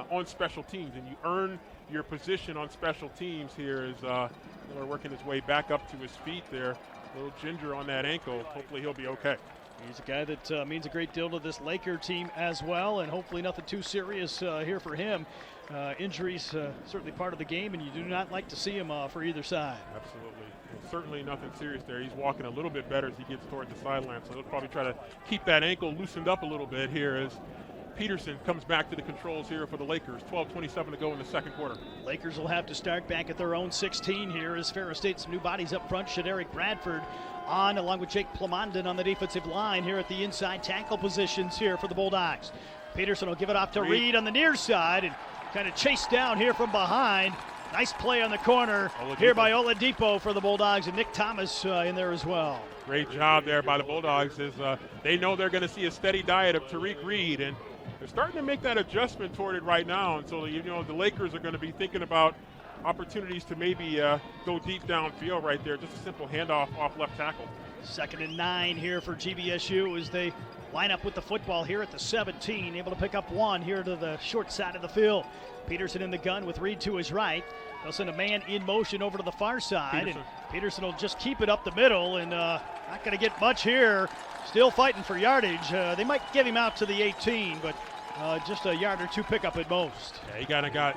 on special teams, and you earn your position on special teams here as Miller working his way back up to his feet there. A little ginger on that ankle. Hopefully he'll be okay. He's a guy that means a great deal to this Laker team as well, and hopefully nothing too serious here for him. Injuries certainly part of the game, and you do not like to see him for either side. Absolutely. And certainly nothing serious there. He's walking a little bit better as he gets toward the sideline, so he'll probably try to keep that ankle loosened up a little bit here as Peterson comes back to the controls here for the Lakers. 12:27 to go in the second quarter. Lakers will have to start back at their own 16 here as Ferris State, some new bodies up front. Shaderick Bradford on, along with Jake Plamondon on the defensive line here at the inside tackle positions here for the Bulldogs. Peterson will give it off to Reed on the near side and kind of chased down here from behind. Nice play on the corner here by Oladipo for the Bulldogs, and Nick Thomas in there as well. Great job there by the Bulldogs as they know they're going to see a steady diet of Tariq Reed, and they're starting to make that adjustment toward it right now. And so, the Lakers are going to be thinking about opportunities to maybe go deep downfield right there. Just a simple handoff off left tackle. 2nd and 9 here for GVSU as they line up with the football here at the 17, able to pick up one here to the short side of the field. Peterson in the gun with Reed to his right. They'll send a man in motion over to the far side, and Peterson will just keep it up the middle, and not going to get much here. Still fighting for yardage. They might get him out to the 18, but just a yard or two pickup at most. Yeah, he kind of got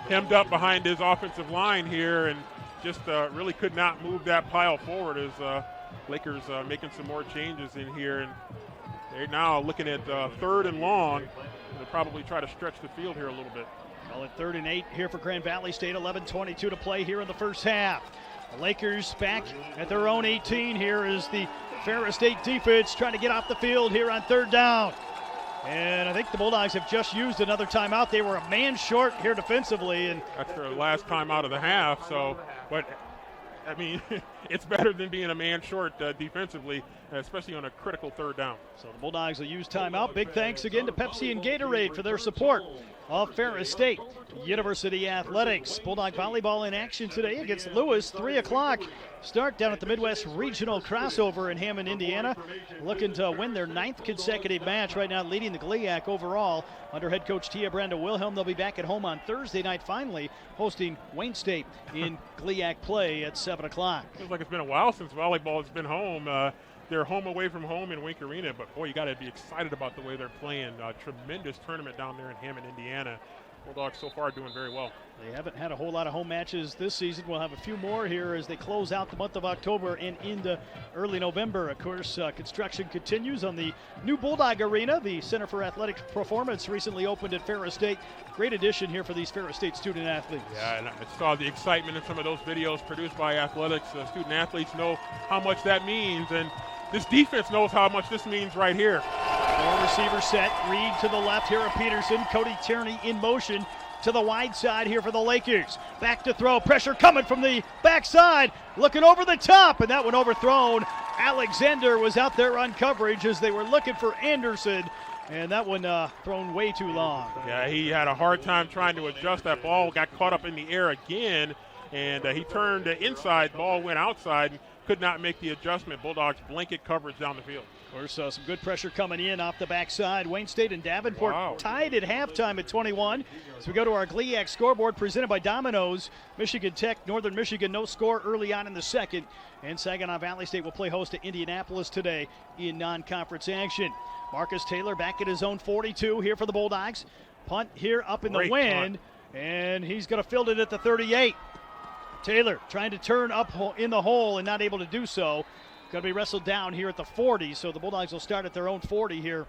hemmed up behind his offensive line here and just really could not move that pile forward as Lakers making some more changes in here. And they're now looking at 3rd and long. They'll probably try to stretch the field here a little bit. Well, at 3rd and 8 here for Grand Valley State, 11:22 to play here in the first half. The Lakers back at their own 18 here as the Ferris State defense trying to get off the field here on 3rd down. And I think the Bulldogs have just used another timeout. They were a man short here defensively. And that's their last timeout of the half. So, but I mean, it's better than being a man short defensively, especially on a critical 3rd down. So the Bulldogs will use timeout. Big thanks again to Pepsi and Gatorade for their support of Ferris State University Athletics. Bulldog volleyball in action today against Lewis, 3 o'clock start down at the Midwest Regional Crossover in Hammond, Indiana. Looking to win their 9th consecutive match, right now leading the GLIAC overall under head coach Tia Brenda Wilhelm. They'll be back at home on Thursday night, finally hosting Wayne State in GLIAC play at 7 o'clock. Feels like it's been a while since volleyball has been home. They're home away from home in Wink Arena, but boy, you got to be excited about the way they're playing. Tremendous tournament down there in Hammond, Indiana. Bulldogs so far doing very well. They haven't had a whole lot of home matches this season. We'll have a few more here as they close out the month of October and into early November. Of course, construction continues on the new Bulldog Arena. The Center for Athletic Performance recently opened at Ferris State. Great addition here for these Ferris State student athletes. Yeah, and I saw the excitement in some of those videos produced by athletics. Student athletes know how much that means, and this defense knows how much this means right here. 4 receiver set. Reed to the left here of Peterson. Cody Tierney in motion to the wide side here for the Lakers. Back to throw. Pressure coming from the backside. Looking over the top, and that one overthrown. Alexander was out there on coverage as they were looking for Anderson, and that one thrown way too long. Yeah, he had a hard time trying to adjust. That ball got caught up in the air again, and he turned inside. Ball went outside and could not make the adjustment. Bulldogs blanket coverage down the field. Of course, some good pressure coming in off the backside. Wayne State and Davenport tied at halftime at 21. So we go to our GLIAC scoreboard presented by Domino's. Michigan Tech, Northern Michigan, no score early on in the second. And Saginaw Valley State will play host to Indianapolis today in non-conference action. Marcus Taylor back at his own 42 here for the Bulldogs. Punt here up in the wind, and he's going to field it at the 38. Taylor trying to turn up in the hole and not able to do so. Going to be wrestled down here at the 40, so the Bulldogs will start at their own 40 here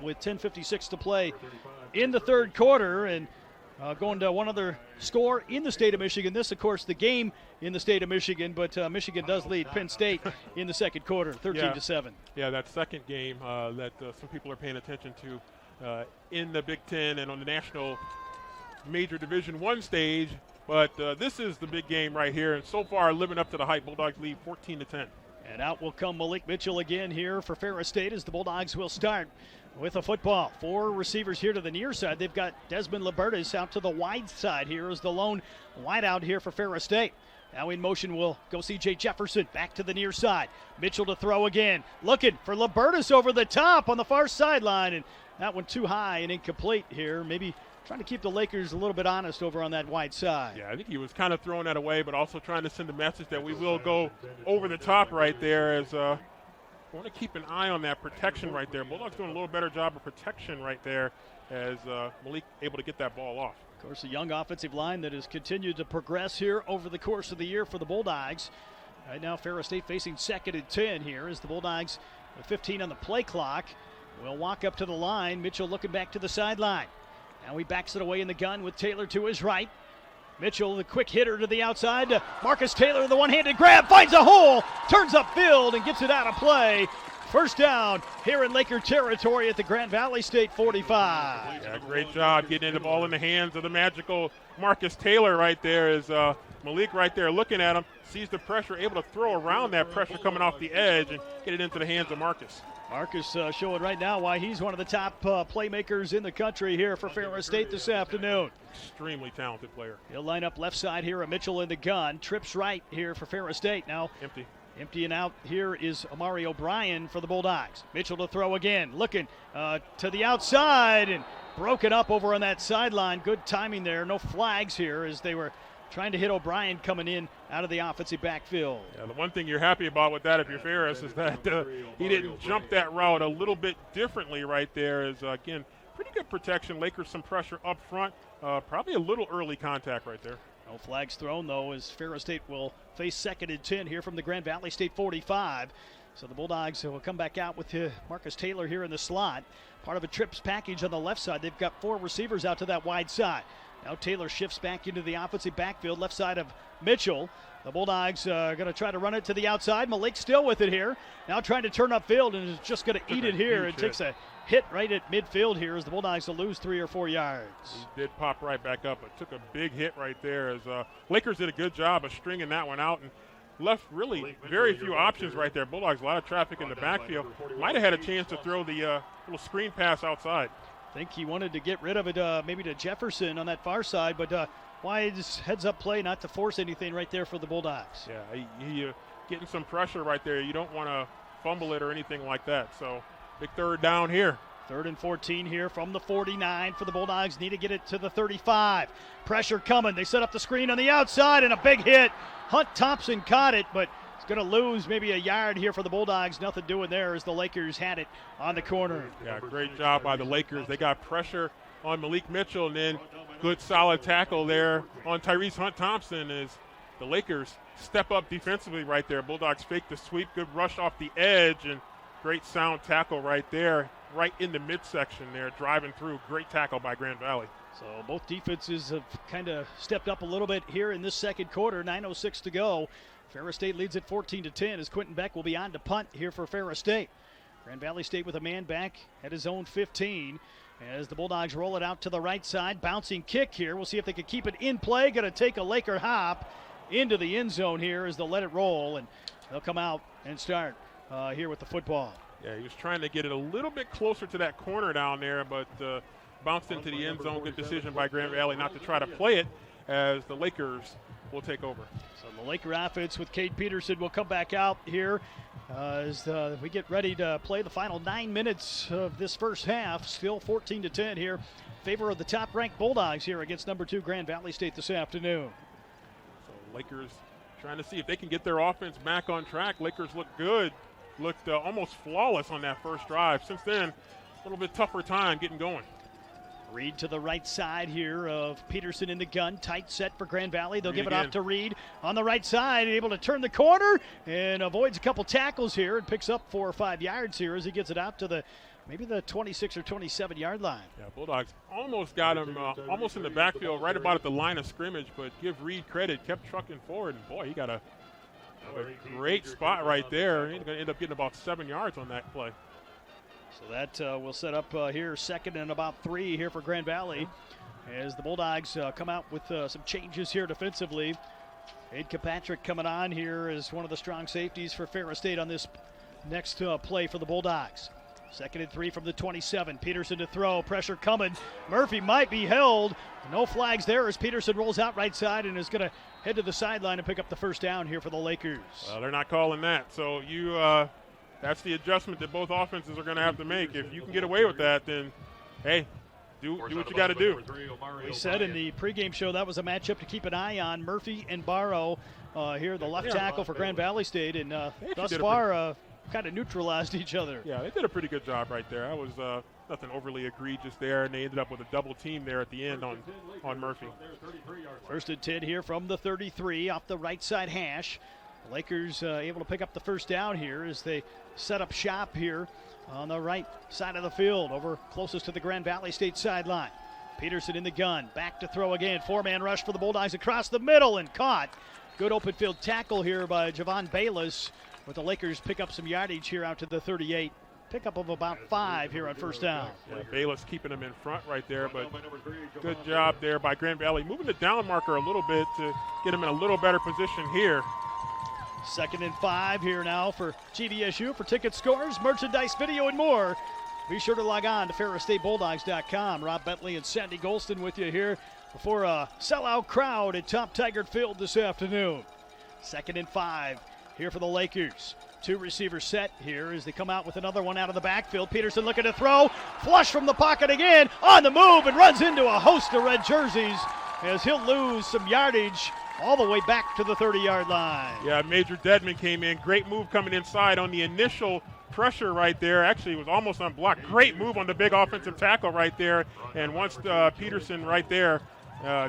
with 10:56 to play in the third quarter. And going to one other score in the state of Michigan. This, of course, the game in the state of Michigan, but Michigan does lead Penn State in the second quarter, 13-7. Yeah, that second game that some people are paying attention to. in the Big Ten and on the national major Division I stage. But this is the big game right here, and so far living up to the hype. Bulldogs lead 14-10. And out will come Malik Mitchell again here for Ferris State as the Bulldogs will start with a football. 4 receivers here to the near side. They've got Desmond Libertas out to the wide side here as the lone wide out here for Ferris State. Now in motion will go C.J. Jefferson back to the near side. Mitchell to throw again. Looking for Libertas over the top on the far sideline. And that one too high and incomplete here. Maybe trying to keep the Lakers a little bit honest over on that wide side. Yeah, I think he was kind of throwing that away, but also trying to send a message that we will go over the top right there. As I want to keep an eye on that protection right there. Bulldogs doing a little better job of protection right there as Malik able to get that ball off. Of course, a young offensive line that has continued to progress here over the course of the year for the Bulldogs. Right now, Ferris State facing 2nd and 10 here as the Bulldogs with 15 on the play clock will walk up to the line. Mitchell looking back to the sideline. Now he backs it away in the gun with Taylor to his right. Mitchell, the quick hitter to the outside. Marcus Taylor, the one-handed grab, finds a hole, turns upfield and gets it out of play. First down here in Laker territory at the Grand Valley State 45. Yeah, great job getting the ball in the hands of the magical Marcus Taylor right there. As Malik right there looking at him, sees the pressure, able to throw around that pressure coming off the edge and get it into the hands of Marcus. Marcus showing right now why he's one of the top playmakers in the country here for Ferris State this afternoon. Extremely talented player. He'll line up left side here, a Mitchell in the gun. Trips right here for Ferris State. Now emptying out here is Amari O'Brien for the Bulldogs. Mitchell to throw again, looking to the outside and broken up over on that sideline. Good timing there. No flags here as they were trying to hit O'Brien coming in out of the offensive backfield. Yeah, the one thing you're happy about with that, if you're Ferris, is that he didn't jump that route a little bit differently right there. Is again, pretty good protection. Lakers some pressure up front. Probably a little early contact right there. No flags thrown, though, as Ferris State will face 2nd and 10 here from the Grand Valley State 45. So the Bulldogs will come back out with Marcus Taylor here in the slot. Part of a trips package on the left side. They've got 4 receivers out to that wide side. Now Taylor shifts back into the offensive backfield, left side of Mitchell. The Bulldogs are going to try to run it to the outside. Malik still with it here. Now trying to turn upfield and is just going to eat it here. It takes a hit right at midfield here as the Bulldogs will lose 3 or 4 yards. He did pop right back up, but took a big hit right there as Lakers did a good job of stringing that one out and left really very few options right there. Bulldogs, a lot of traffic in the backfield. Might have had a chance to throw the little screen pass outside. I think he wanted to get rid of it maybe to Jefferson on that far side, but wide heads-up play not to force anything right there for the Bulldogs. Yeah, he getting some pressure right there. You don't want to fumble it or anything like that. So big 3rd down here. 3rd and 14 here from the 49 for the Bulldogs. Need to get it to the 35. Pressure coming. They set up the screen on the outside and a big hit. Hunt Thompson caught it, but it's going to lose maybe a yard here for the Bulldogs. Nothing doing there as the Lakers had it on the corner. Yeah, great job by the Lakers. They got pressure on Malik Mitchell and then good solid tackle there on Tyrese Hunt Thompson as the Lakers step up defensively right there. Bulldogs fake the sweep, good rush off the edge, and great sound tackle right there, right in the midsection there, driving through. Great tackle by Grand Valley. So both defenses have kind of stepped up a little bit here in this second quarter. 9:06 to go. Ferris State leads at 14-10 as Quentin Beck will be on to punt here for Ferris State. Grand Valley State with a man back at his own 15 as the Bulldogs roll it out to the right side. Bouncing kick here. We'll see if they can keep it in play. Going to take a Laker hop into the end zone here as they'll let it roll, and they'll come out and start here with the football. Yeah, he was trying to get it a little bit closer to that corner down there, but bounced into the end zone. Good decision by Grand Valley not to try to play it as the Lakers will take over. So the Laker offense with Cade Peterson will come back out here as we get ready to play the final 9 minutes of this first half. Still 14-10 here. Favor of the top-ranked Bulldogs here against number 2 Grand Valley State this afternoon. So Lakers trying to see if they can get their offense back on track. Lakers look good. Looked almost flawless on that first drive. Since then, a little bit tougher time getting going. Reed to the right side here of Peterson in the gun. Tight set for Grand Valley. They'll give it off to Reed on the right side. Able to turn the corner and avoids a couple tackles here and picks up 4 or 5 yards here as he gets it out to maybe the 26 or 27 yard line. Yeah, Bulldogs almost got him almost in the backfield right about at the line of scrimmage, but give Reed credit, kept trucking forward, and boy, he got a great spot right there. He's going to end up getting about 7 yards on that play. So that will set up here second and about 3 here for Grand Valley as the Bulldogs come out with some changes here defensively. Aid Kirkpatrick coming on here as one of the strong safeties for Ferris State on this next play for the Bulldogs. Second and 3 from the 27. Peterson to throw. Pressure coming. Murphy might be held. No flags there as Peterson rolls out right side and is going to head to the sideline and pick up the first down here for the Lakers. Well, they're not calling that. So that's the adjustment that both offenses are going to have to make. If you can get away with that, then, hey, do what you got to do. We said in the pregame show that was a matchup to keep an eye on. Murphy and Barrow here, the left tackle for Grand Valley State, and thus far kind of neutralized each other. Yeah, they did a pretty good job right there. I was nothing overly egregious there, and they ended up with a double team there at the end on Murphy. First and 10 here from the 33 off the right side hash. The Lakers able to pick up the first down here as they set up shop here on the right side of the field, over closest to the Grand Valley State sideline. Peterson in the gun, back to throw again. 4-man rush for the Bulldogs across the middle and caught. Good open field tackle here by Javon Bayless, with the Lakers pick up some yardage here out to the 38. Pickup of about 5 here on first down. Yeah, Bayless keeping them in front right there, but good job there by Grand Valley, moving the down marker a little bit to get them in a little better position here. Second and 5 here now for GVSU. For ticket scores, merchandise, video, and more, be sure to log on to FerrisStateBulldogs.com. Rob Bentley and Sandy Golston with you here before a sellout crowd at Top Tiger Field this afternoon. Second and 5 here for the Lakers. 2 receivers set here as they come out with another one out of the backfield. Peterson looking to throw. Flush from the pocket again. On the move and runs into a host of red jerseys as he'll lose some yardage all the way back to the 30-yard line. Yeah, Major Dedman came in. Great move coming inside on the initial pressure right there. Actually, it was almost unblocked. Great move on the big offensive tackle right there. And once Peterson right there,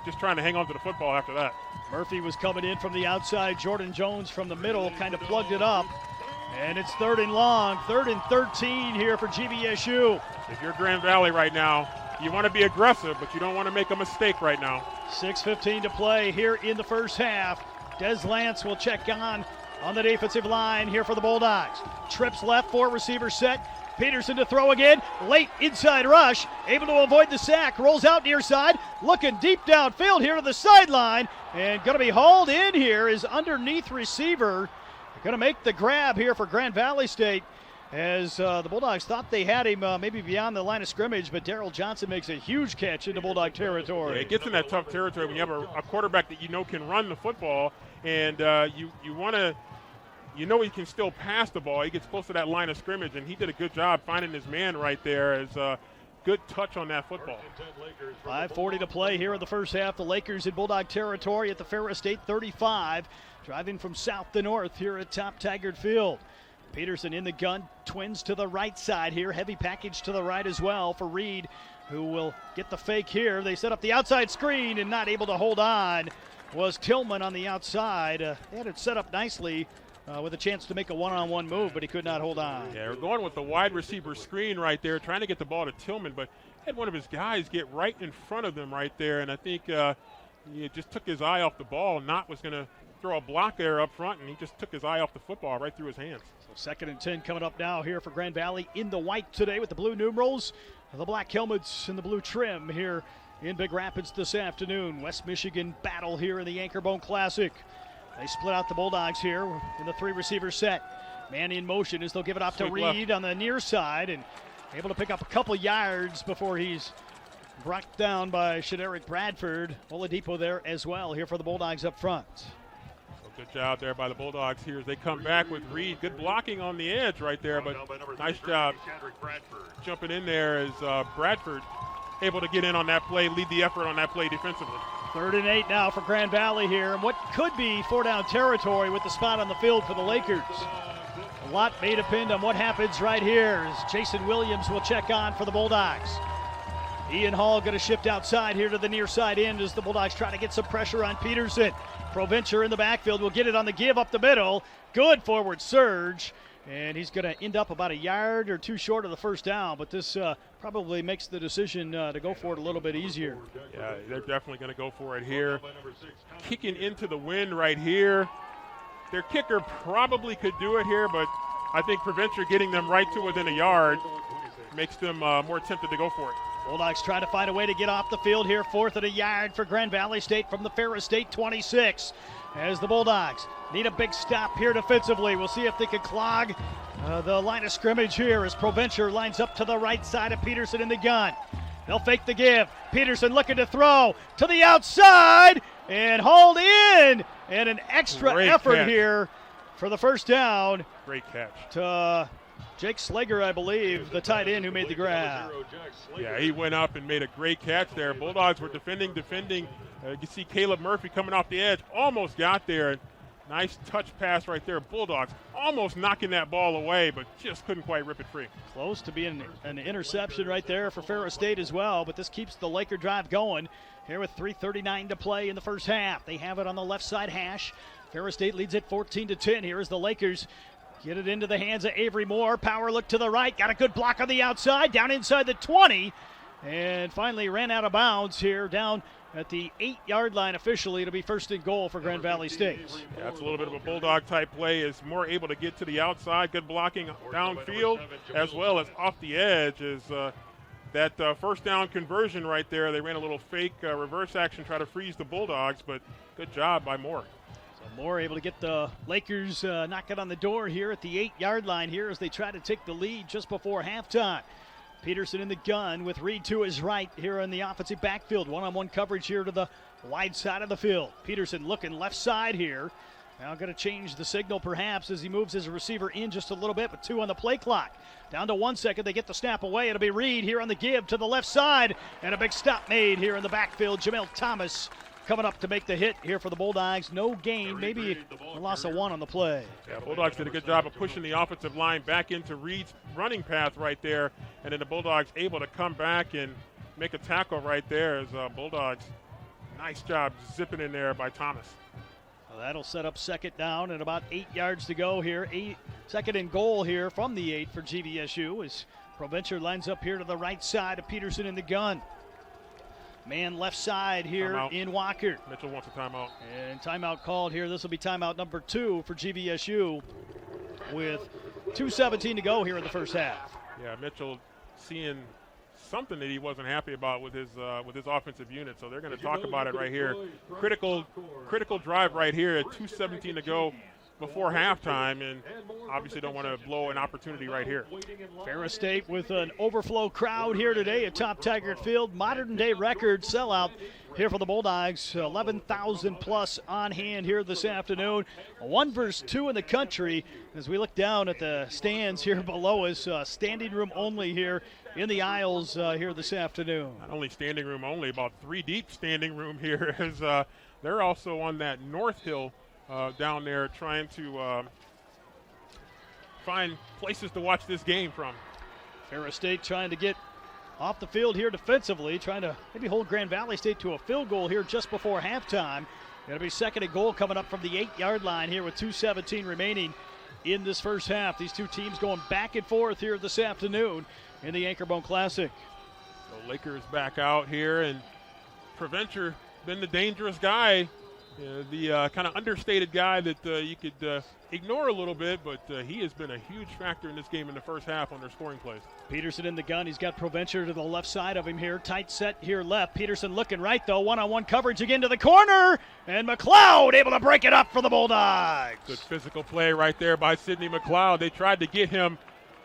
just trying to hang on to the football after that. Murphy was coming in from the outside. Jordan Jones from the middle kind of plugged it up. And it's 3rd and long, 3rd and 13 here for GVSU. If you're Grand Valley right now, you want to be aggressive, but you don't want to make a mistake right now. 6:15 to play here in the first half. Des Lance will check on the defensive line here for the Bulldogs. Trips left, 4 receivers set. Peterson to throw again. Late inside rush, able to avoid the sack. Rolls out near side, looking deep downfield here to the sideline. And going to be hauled in here is underneath receiver. Going to make the grab here for Grand Valley State as the Bulldogs thought they had him maybe beyond the line of scrimmage, but Darrell Johnson makes a huge catch into Bulldog territory. Yeah, it gets in that tough territory when you have a quarterback that you know can run the football, and you want to, you know, he can still pass the ball. He gets close to that line of scrimmage, and he did a good job finding his man right there. As good touch on that football. 5:40 to play here in the first half. The Lakers in Bulldog territory at the Ferris State 35. Driving from south to north here at Top Tiger Field. Peterson in the gun, twins to the right side here. Heavy package to the right as well for Reed, who will get the fake here. They set up the outside screen and not able to hold on was Tillman on the outside. They had it set up nicely with a chance to make a one-on-one move, but he could not hold on. Yeah, we're going with the wide receiver screen right there, trying to get the ball to Tillman, but had one of his guys get right in front of them right there, and I think he just took his eye off the ball. Knott was going to throw a block there up front, and he just took his eye off the football right through his hands. So 2nd and 10 coming up now here for Grand Valley in the white today with the blue numerals, the black helmets, and the blue trim here in Big Rapids this afternoon. West Michigan battle here in the Anchorbone Classic. They split out the Bulldogs here in the 3 receiver set. Man in motion as they'll give it off to Reed on the near side and able to pick up a couple yards before he's brought down by Shaderick Bradford. Oladipo there as well here for the Bulldogs up front. Good job there by the Bulldogs here as they come back with Reed. Good blocking on the edge right there, but nice job jumping in there as Bradford able to get in on that play, lead the effort on that play defensively. 3rd and 8 now for Grand Valley here, and what could be 4-down territory with the spot on the field for the Lakers. A lot may depend on what happens right here as Jason Williams will check on for the Bulldogs. Ian Hall going to shift outside here to the near side end as the Bulldogs try to get some pressure on Peterson. Provencher in the backfield will get it on the give up the middle. Good forward surge. And he's going to end up about a yard or 2 short of the first down, but this probably makes the decision to go for it a little bit easier. Yeah, they're definitely going to go for it here. Kicking into the wind right here. Their kicker probably could do it here, but I think Provencher getting them right to within a yard. makes them more tempted to go for it. Bulldogs trying to find a way to get off the field here. 4th and a yard for Grand Valley State from the Ferris State 26. As the Bulldogs need a big stop here defensively. We'll see if they can clog the line of scrimmage here as Provencher lines up to the right side of Peterson in the gun. They'll fake the give. Peterson looking to throw to the outside and hauled in. And an extra effort here for the first down. Great catch. To Jake Slager, I believe, the tight end who made the grab. Yeah, he went up and made a great catch there. Bulldogs were defending. You can see Caleb Murphy coming off the edge. Almost got there. Nice touch pass right there. Bulldogs almost knocking that ball away, but just couldn't quite rip it free. Close to being an interception right there for Ferris State as well, but this keeps the Laker drive going here with 3:39 to play in the first half. They have it on the left side hash. Ferris State leads it 14-10. Here as the Lakers get it into the hands of Avery Moore. Power look to the right. Got a good block on the outside. Down inside the 20. And finally ran out of bounds here down at the 8-yard line officially. It'll be first and goal for Grand Valley State. Yeah, that's a little bit of a Bulldog type play. Is more able to get to the outside. Good blocking downfield as well as off the edge. Is that first down conversion right there. They ran a little fake reverse action, try to freeze the Bulldogs, but good job by Moore. Moore able to get the Lakers knocking on the door here at the 8-yard line here as they try to take the lead just before halftime. Peterson in the gun with Reed to his right here in the offensive backfield. One-on-one coverage here to the wide side of the field. Peterson looking left side here. Now going to change the signal perhaps as he moves his receiver in just a little bit, but 2 on the play clock. Down to 1 second, they get the snap away. It'll be Reed here on the give to the left side, and a big stop made here in the backfield. Jamel Thomas coming up to make the hit here for the Bulldogs. No gain, maybe a loss of 1 on the play. Yeah, Bulldogs did a good job of pushing the offensive line back into Reed's running path right there, and then the Bulldogs able to come back and make a tackle right there as Bulldogs. Nice job zipping in there by Thomas. Well, that'll set up second down and about 8 yards to go here. Second and goal here from the 8 for GVSU as Provencher lines up here to the right side of Peterson in the gun. Man left side here in Walker. Mitchell wants a timeout. And timeout called here. This will be timeout number 2 for GVSU with 2:17 to go here in the first half. Yeah, Mitchell seeing something that he wasn't happy about with his offensive unit, so they're going to talk about it right here. Critical drive right here at 2:17 to go before halftime, and obviously don't want to blow an opportunity right here. Ferris State with an overflow crowd here today at Top Taggart Field. Modern day record sellout here for the Bulldogs. 11,000 plus on hand here this afternoon. 1 versus 2 in the country as we look down at the stands here below us. Standing room only here in the aisles here this afternoon. Not only standing room only, about 3 deep standing room here as they're also on that North Hill down there trying to find places to watch this game from. Ferris State trying to get off the field here defensively, trying to maybe hold Grand Valley State to a field goal here just before halftime. It'll be second and goal coming up from the 8-yard line here with 2:17 remaining in this first half. These two teams going back and forth here this afternoon in the Anchorbone Classic. So Lakers back out here, and Provencher been the dangerous guy. The kind of understated guy that you could ignore a little bit, but he has been a huge factor in this game in the first half on their scoring plays. Peterson in the gun. He's got Provencher to the left side of him here. Tight set here left. Peterson looking right, though. One-on-one coverage again to the corner. And McLeod able to break it up for the Bulldogs. Good physical play right there by Sidney McLeod. They tried to get him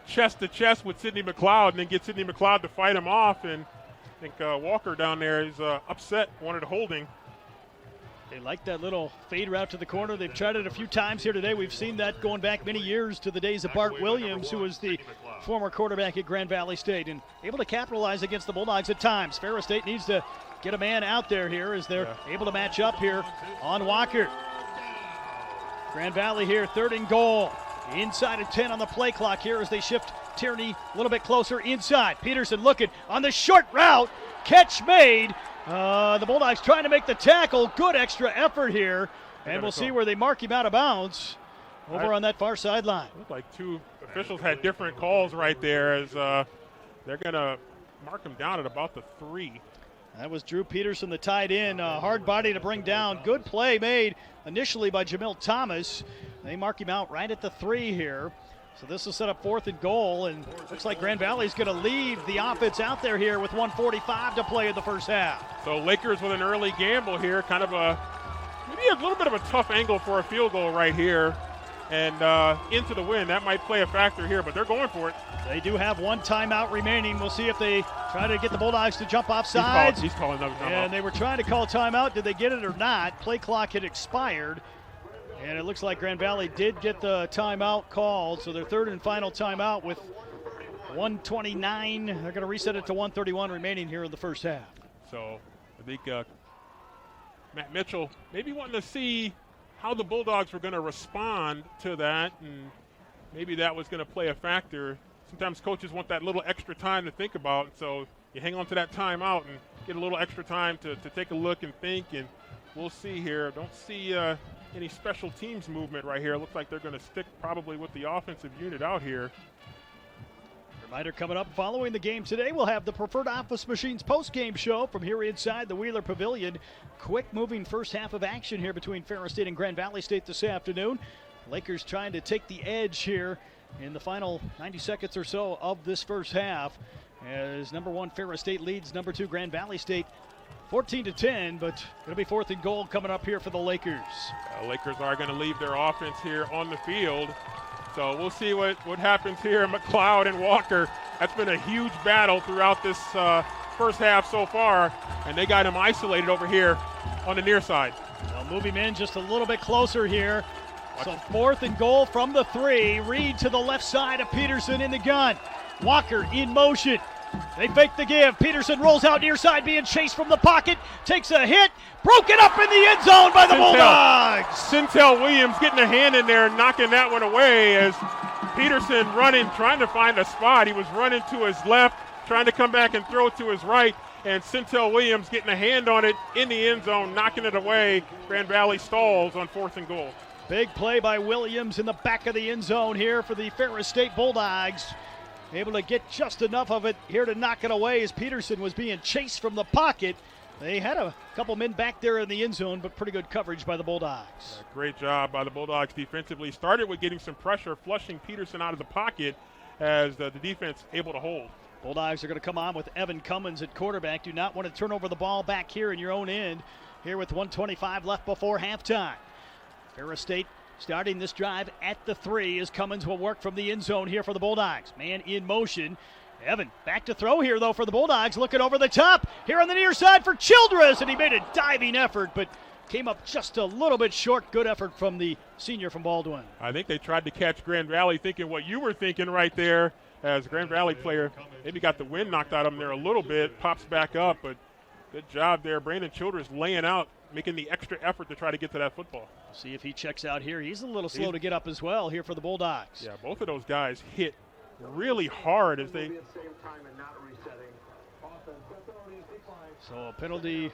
chest to chest with Sidney McLeod and then get Sidney McLeod to fight him off. And I think Walker down there is upset, wanted holding. They like that little fade route to the corner. They've tried it a few times here today. We've seen that going back many years to the days of Bart Williams, who was the former quarterback at Grand Valley State, and able to capitalize against the Bulldogs at times. Ferris State needs to get a man out there here as they're able to match up here on Walker. Grand Valley here, third and goal. Inside of 10 on the play clock here as they shift Tierney a little bit closer inside. Peterson looking on the short route. Catch made. The Bulldogs trying to make the tackle. Good extra effort here. And we'll see where they mark him out of bounds over on that far sideline. Looked like 2 officials had different calls right there as they're going to mark him down at about the 3. That was Drew Peterson, the tight end. Hard body to bring down. Good play made initially by Jamil Thomas. They mark him out right at the 3 here. So this will set up 4th and goal, and looks like Grand Valley's going to leave the offense out there here with 1:45 to play in the first half. So Lakers with an early gamble here, kind of maybe a little bit of a tough angle for a field goal right here, and into the wind. That might play a factor here, but they're going for it. They do have 1 timeout remaining. We'll see if they try to get the Bulldogs to jump off sides. He's calling another timeout. And they were trying to call timeout. Did they get it or not? Play clock had expired. And it looks like Grand Valley did get the timeout called. So their 3rd and final timeout with 1:29. They're going to reset it to 1:31 remaining here in the first half. So I think Matt Mitchell maybe wanting to see how the Bulldogs were going to respond to that. And maybe that was going to play a factor. Sometimes coaches want that little extra time to think about. So you hang on to that timeout and get a little extra time to take a look and think. And we'll see here. Don't see any special teams movement right here. It looks like they're going to stick probably with the offensive unit out here. Reminder coming up following the game today, we'll have the Preferred Office Machines post-game show from here inside the Wheeler Pavilion. Quick moving first half of action here between Ferris State and Grand Valley State this afternoon. Lakers trying to take the edge here in the final 90 seconds or so of this first half, as number 1 Ferris State leads number 2 Grand Valley State 14-10, but it'll be 4th and goal coming up here for the Lakers. Lakers are going to leave their offense here on the field. So we'll see what happens here. McLeod and Walker, that's been a huge battle throughout this first half so far, and they got him isolated over here on the near side. They'll move him in just a little bit closer here. So 4th and goal from the 3. Reed to the left side of Peterson in the gun. Walker in motion. They fake the give. Peterson rolls out near side, being chased from the pocket. Takes a hit. Broken up in the end zone by the Bulldogs. Sintel Williams getting a hand in there, knocking that one away as Peterson running, trying to find a spot. He was running to his left, trying to come back and throw to his right. And Sintel Williams getting a hand on it in the end zone, knocking it away. Grand Valley stalls on 4th and goal. Big play by Williams in the back of the end zone here for the Ferris State Bulldogs. Able to get just enough of it here to knock it away as Peterson was being chased from the pocket. They had a couple men back there in the end zone, but pretty good coverage by the Bulldogs. Great job by the Bulldogs defensively. Started with getting some pressure, flushing Peterson out of the pocket as the defense able to hold. Bulldogs are going to come on with Evan Cummins at quarterback. Do not want to turn over the ball back here in your own end here with 1:25 left before halftime. Ferris State starting this drive at the 3 as Cummins will work from the end zone here for the Bulldogs. Man in motion. Evan back to throw here, though, for the Bulldogs. Looking over the top here on the near side for Childress, and he made a diving effort, but came up just a little bit short. Good effort from the senior from Baldwin. I think they tried to catch Grand Valley thinking what you were thinking right there as a Grand Valley player. Maybe got the wind knocked out of him there a little bit. Pops back up, but good job there. Brandon Childress laying out, making the extra effort to try to get to that football. See if he checks out here. He's a little slow to get up as well here for the Bulldogs. Yeah, both of those guys hit really hard as they. So a penalty.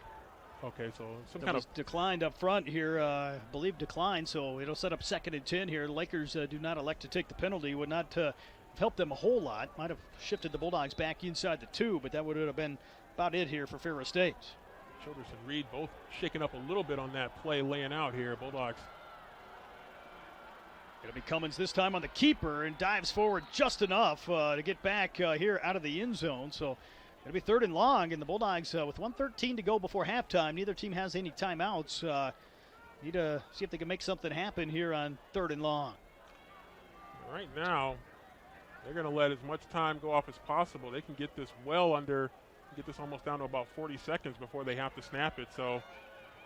Okay, so some kind of declined up front here. I believe declined, so it'll set up 2nd and 10 here. The Lakers do not elect to take the penalty. Would not help them a whole lot. Might have shifted the Bulldogs back inside the 2, but that would have been about it here for Ferris State. Childress and Reed both shaking up a little bit on that play, laying out here. Bulldogs. It'll be Cummins this time on the keeper and dives forward just enough to get back here out of the end zone. So it'll be 3rd and long, and the Bulldogs with 1:13 to go before halftime. Neither team has any timeouts. Need to see if they can make something happen here on 3rd and long. Right now, they're going to let as much time go off as possible. They can get this well under. Get this almost down to about 40 seconds before they have to snap it. So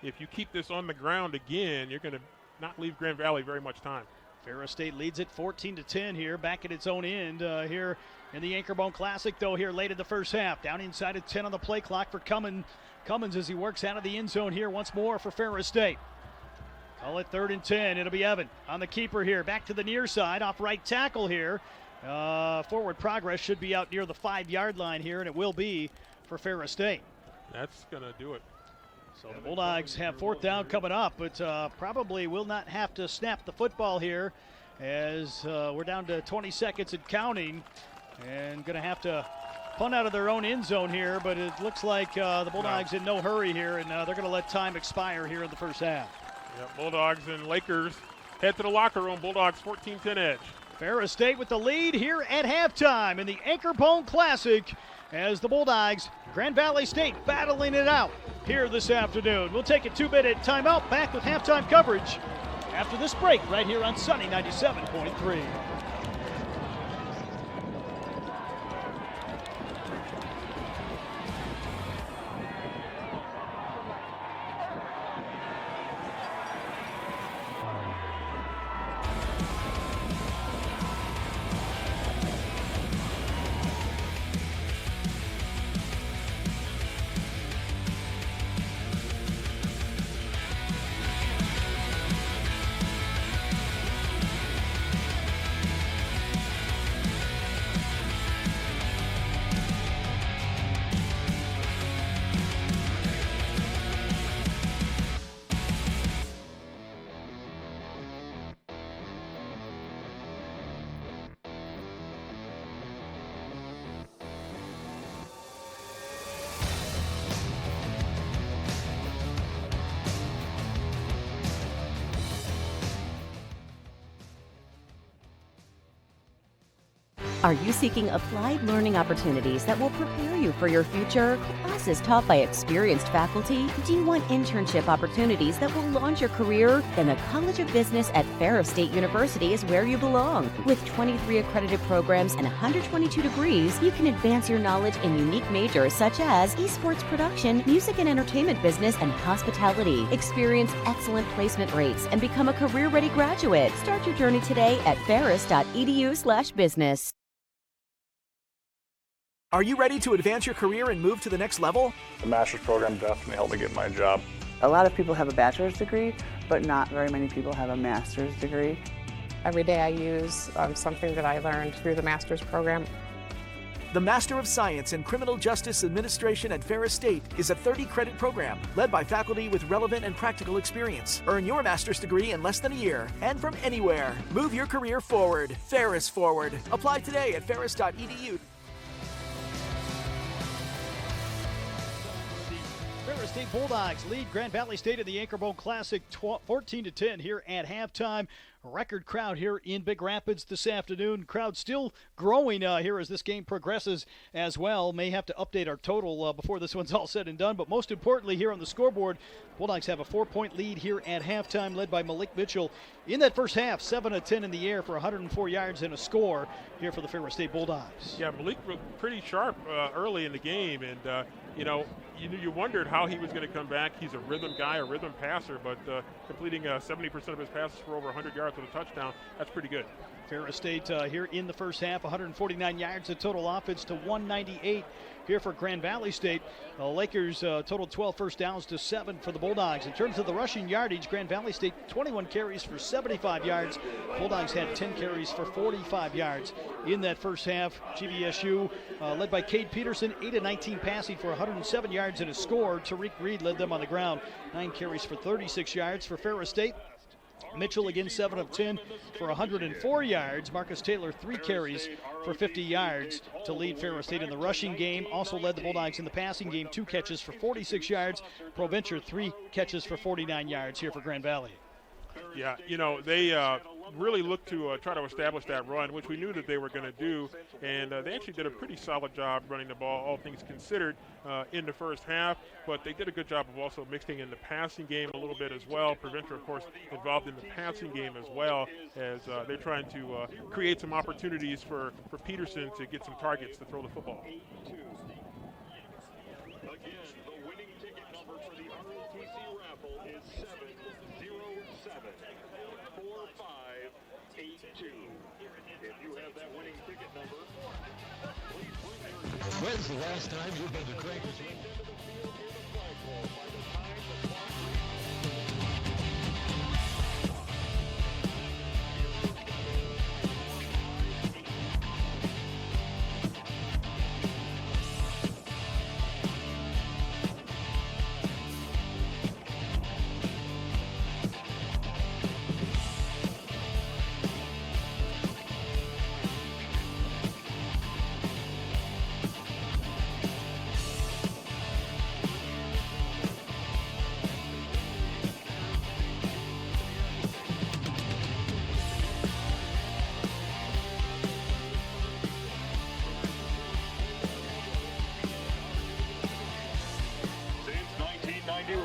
if you keep this on the ground again, you're going to not leave Grand Valley very much time. Ferris State leads it 14-10 here, back at its own end here in the Anchorbone Classic, though, here late in the first half. Down inside of 10 on the play clock for Cummins as he works out of the end zone here once more for Ferris State. Call it 3rd and 10. It'll be Evan on the keeper here. Back to the near side, off right tackle here. Forward progress should be out near the 5-yard line here, and it will be for Ferris State. That's going to do it. So the Bulldogs have 4th down coming up, but probably will not have to snap the football here as we're down to 20 seconds and counting, and going to have to punt out of their own end zone here, but it looks like the Bulldogs in no hurry here, and they're going to let time expire here in the first half. Yep, Bulldogs and Lakers head to the locker room. Bulldogs 14-10 edge. Ferris State with the lead here at halftime in the Anchor Bone Classic as the Bulldogs, Grand Valley State battling it out here this afternoon. We'll take a 2-minute timeout, back with halftime coverage after this break right here on Sunny 97.3. Are you seeking applied learning opportunities that will prepare you for your future? Classes taught by experienced faculty? Do you want internship opportunities that will launch your career? Then the College of Business at Ferris State University is where you belong. With 23 accredited programs and 122 degrees, you can advance your knowledge in unique majors such as esports production, music and entertainment business, and hospitality. Experience excellent placement rates and become a career-ready graduate. Start your journey today at ferris.edu/business. Are you ready to advance your career and move to the next level? The master's program definitely helped me get my job. A lot of people have a bachelor's degree, but not very many people have a master's degree. Every day I use something that I learned through the master's program. The Master of Science in Criminal Justice Administration at Ferris State is a 30-credit program led by faculty with relevant and practical experience. Earn your master's degree in less than a year and from anywhere. Move your career forward. Ferris Forward. Apply today at ferris.edu. Ferris State Bulldogs lead Grand Valley State in the Anchor Bone Classic 14-10 here at halftime. Record crowd here in Big Rapids this afternoon. Crowd still growing here as this game progresses as well. May have to update our total before this one's all said and done, but most importantly here on the scoreboard, Bulldogs have a 4-point lead here at halftime, led by Malik Mitchell in that first half, 7 of 10 in the air for 104 yards and a score here for the Ferris State Bulldogs. Yeah, Malik looked pretty sharp early in the game, and you wondered how he was going to come back. He's a rhythm guy, a rhythm passer, but completing 70% of his passes for over 100 yards with a touchdown, that's pretty good. Ferris State here in the first half, 149 yards of total offense to 198 here for Grand Valley State. The Lakers totaled 12 first downs to 7 for the Bulldogs. In terms of the rushing yardage, Grand Valley State 21 carries for 75 yards. Bulldogs had 10 carries for 45 yards in that first half. GVSU led by Cade Peterson, 8 of 19 passing for 107 yards and a score. Tariq Reed led them on the ground, 9 carries for 36 yards for Ferris State. Mitchell again 7 of 10 for 104 yards. Marcus Taylor 3 carries for 50 yards to lead Ferris State in the rushing game. Also led the Bulldogs in the passing game, 2 catches for 46 yards. Provencher 3 catches for 49 yards here for Grand Valley. Yeah, they really looked to try to establish that run, which we knew that they were going to do, and they actually did a pretty solid job running the ball, all things considered, in the first half, but they did a good job of also mixing in the passing game a little bit as well. Provencher, of course, involved in the passing game as well, as they're trying to create some opportunities for Peterson to get some targets to throw the football. When's the last time you've been to Craigers?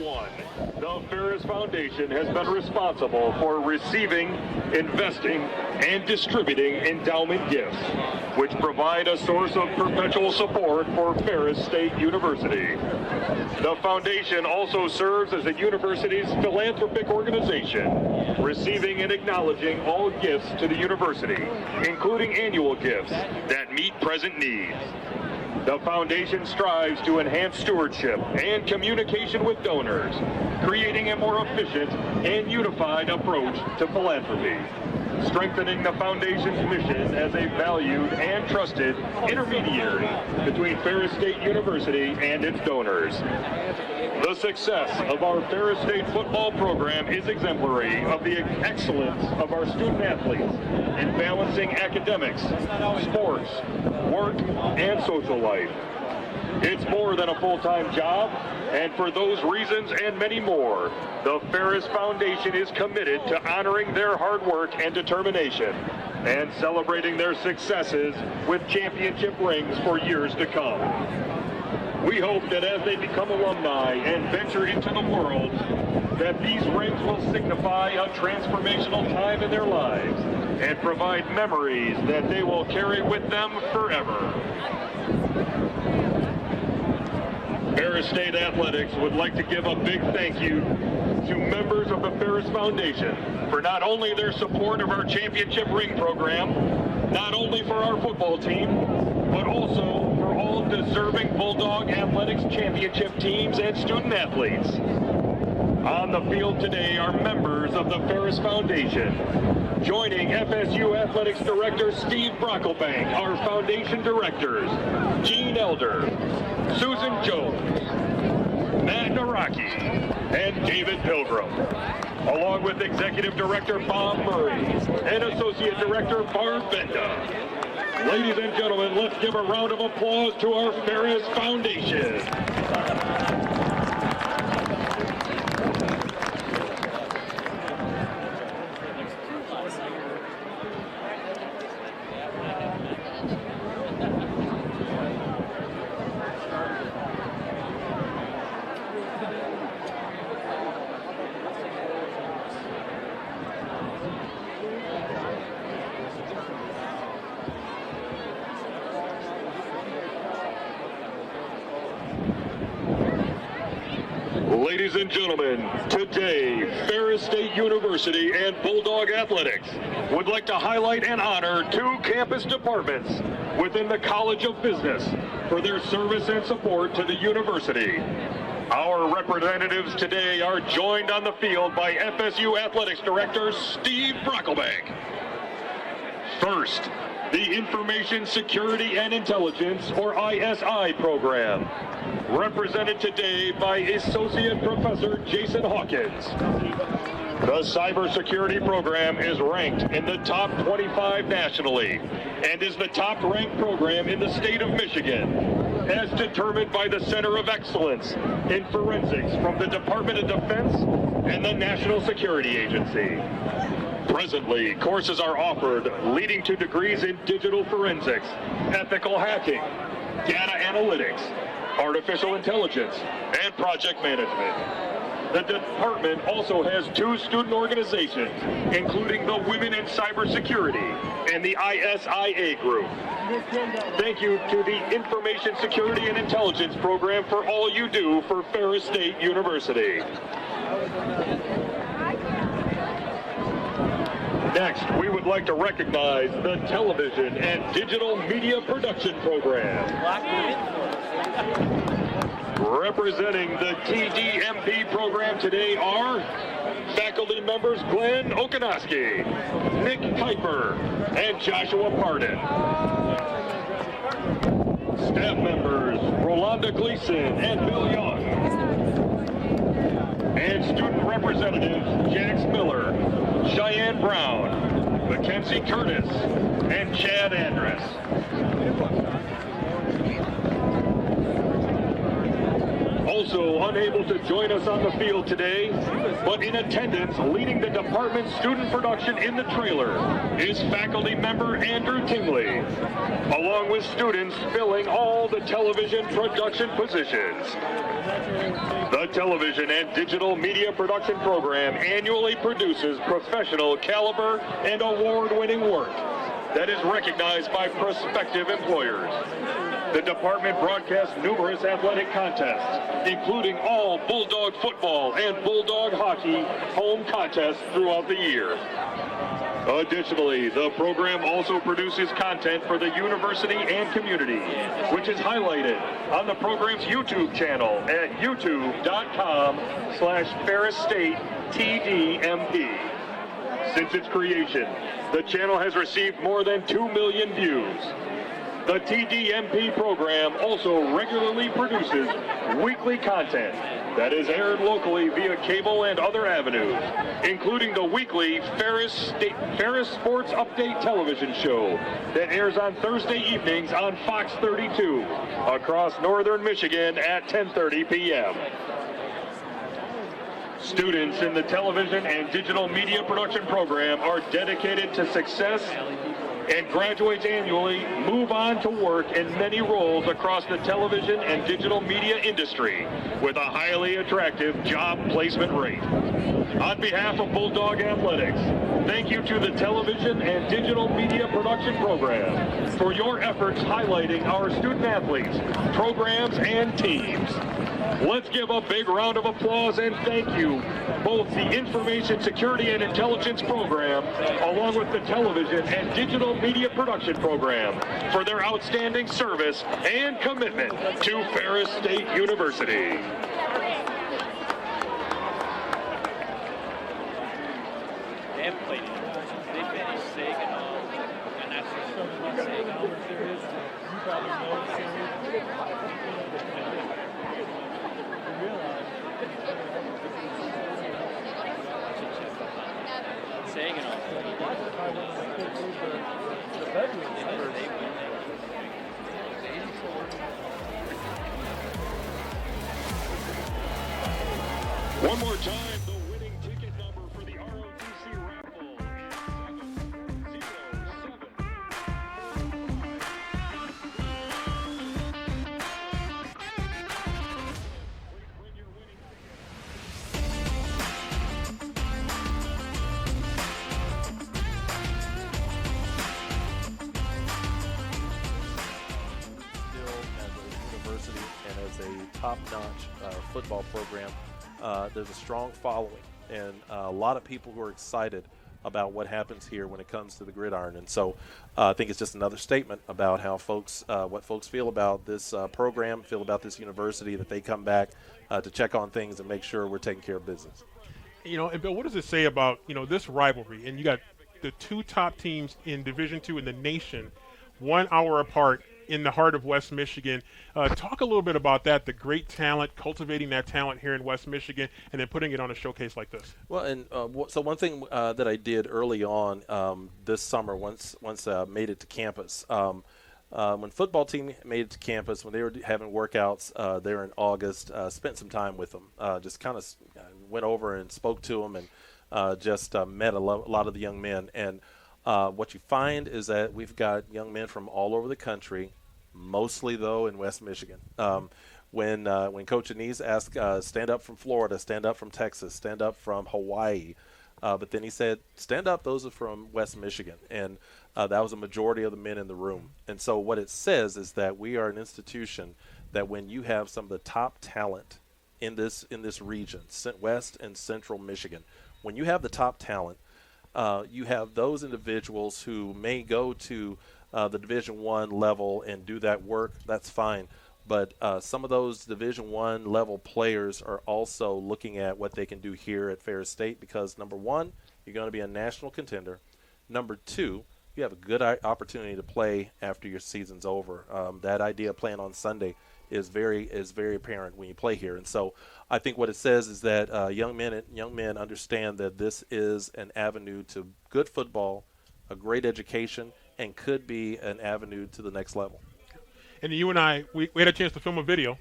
one, the Ferris Foundation has been responsible for receiving, investing, and distributing endowment gifts, which provide a source of perpetual support for Ferris State University. The foundation also serves as the university's philanthropic organization, receiving and acknowledging all gifts to the university, including annual gifts that meet present needs. The foundation strives to enhance stewardship and communication with donors, creating a more efficient and unified approach to philanthropy, strengthening the foundation's mission as a valued and trusted intermediary between Ferris State University and its donors. The success of our Ferris State football program is exemplary of the excellence of our student athletes in balancing academics, sports, work, and social life. It's more than a full-time job, and for those reasons and many more, the Ferris Foundation is committed to honoring their hard work and determination and celebrating their successes with championship rings for years to come. We hope that as they become alumni and venture into the world, that these rings will signify a transformational time in their lives and provide memories that they will carry with them forever. Ferris State Athletics would like to give a big thank you to members of the Ferris Foundation for not only their support of our championship ring program, not only for our football team, but also for all deserving Bulldog Athletics championship teams and student athletes. On the field today are members of the Ferris Foundation. Joining FSU Athletics Director Steve Brocklebank, our Foundation Directors, Gene Elder, Susan Jones, Matt Naraki, and David Pilgrim, along with Executive Director Bob Murray and Associate Director Barb Benda. Ladies and gentlemen, let's give a round of applause to our Ferris Foundation. Ladies and gentlemen, today, Ferris State University and Bulldog Athletics would like to highlight and honor two campus departments within the College of Business for their service and support to the university. Our representatives today are joined on the field by FSU Athletics Director Steve Brocklebank. First, the Information Security and Intelligence, or ISI program, represented today by Associate Professor Jason Hawkins. The cybersecurity program is ranked in the top 25 nationally and is the top-ranked program in the state of Michigan, as determined by the Center of Excellence in Forensics from the Department of Defense and the National Security Agency. Presently, courses are offered leading to degrees in digital forensics, ethical hacking, data analytics, artificial intelligence, and project management. The department also has two student organizations, including the Women in Cybersecurity and the ISIA group. Thank you to the Information Security and Intelligence program for all you do for Ferris State University. Next, we would like to recognize the Television and Digital Media Production Program. Representing the TDMP program today are faculty members Glenn Okanoski, Nick Piper, and Joshua Pardon. Staff members Rolanda Gleason and Bill Young. And student representatives Jax Miller, Cheyenne Brown, Mackenzie Curtis, and Chad Andrus. Also unable to join us on the field today, but in attendance leading the department's student production in the trailer is faculty member Andrew Tingley, along with students filling all the television production positions. The television and digital media production program annually produces professional caliber and award-winning work that is recognized by prospective employers. The department broadcasts numerous athletic contests, including all Bulldog football and Bulldog hockey home contests throughout the year. Additionally, the program also produces content for the university and community, which is highlighted on the program's YouTube channel at youtube.com/Ferris State TDMP. Since its creation, the channel has received more than 2 million views. The TDMP program also regularly produces weekly content that is aired locally via cable and other avenues, including the weekly Ferris Sports Update television show that airs on Thursday evenings on Fox 32 across northern Michigan at 10:30 p.m. Students in the television and digital media production program are dedicated to success and graduates annually, move on to work in many roles across the television and digital media industry with a highly attractive job placement rate. On behalf of Bulldog Athletics, thank you to the television and digital media production program for your efforts highlighting our student athletes, programs, and teams. Let's give a big round of applause and thank you, both the Information Security and Intelligence Program, along with the Television and Digital Media Production Program, for their outstanding service and commitment to Ferris State University. They have played it. They finished Saginaw, and that's what Saginaw. You probably know Saginaw. One more time, the winning ticket number for the ROTC raffle is 7. And as a top-notch football program, there's a strong following and a lot of people who are excited about what happens here when it comes to the gridiron. And so I think it's just another statement about how folks, what folks feel about this program, feel about this university, that they come back to check on things and make sure we're taking care of business. You know, and Bill, what does it say about, you know, this rivalry? And you got the two top teams in Division II in the nation, 1 hour apart, in the heart of West Michigan. Talk a little bit about that, the great talent, cultivating that talent here in West Michigan, and then putting it on a showcase like this. Well, and so one thing that I did early on this summer, once made it to campus, when football team made it to campus, when they were having workouts there in August, spent some time with them, just kind of went over and spoke to them, and just met a lot of the young men. And what you find is that we've got young men from all over the country, mostly, though, in West Michigan. When Coach Anise asked, stand up from Florida, stand up from Texas, stand up from Hawaii, but then he said, stand up, those are from West Michigan. And that was a majority of the men in the room. And so what it says is that we are an institution that when you have some of the top talent in this region, West and Central Michigan, when you have the top talent, you have those individuals who may go to the Division I level and do that work. That's fine. But some of those Division I level players are also looking at what they can do here at Ferris State because, number one, you're going to be a national contender. Number two, you have a good opportunity to play after your season's over. That idea of playing on Sunday is very apparent when you play here. And so I think what it says is that young men understand that this is an avenue to good football, a great education, and could be an avenue to the next level. and you and I, we had a chance to film a video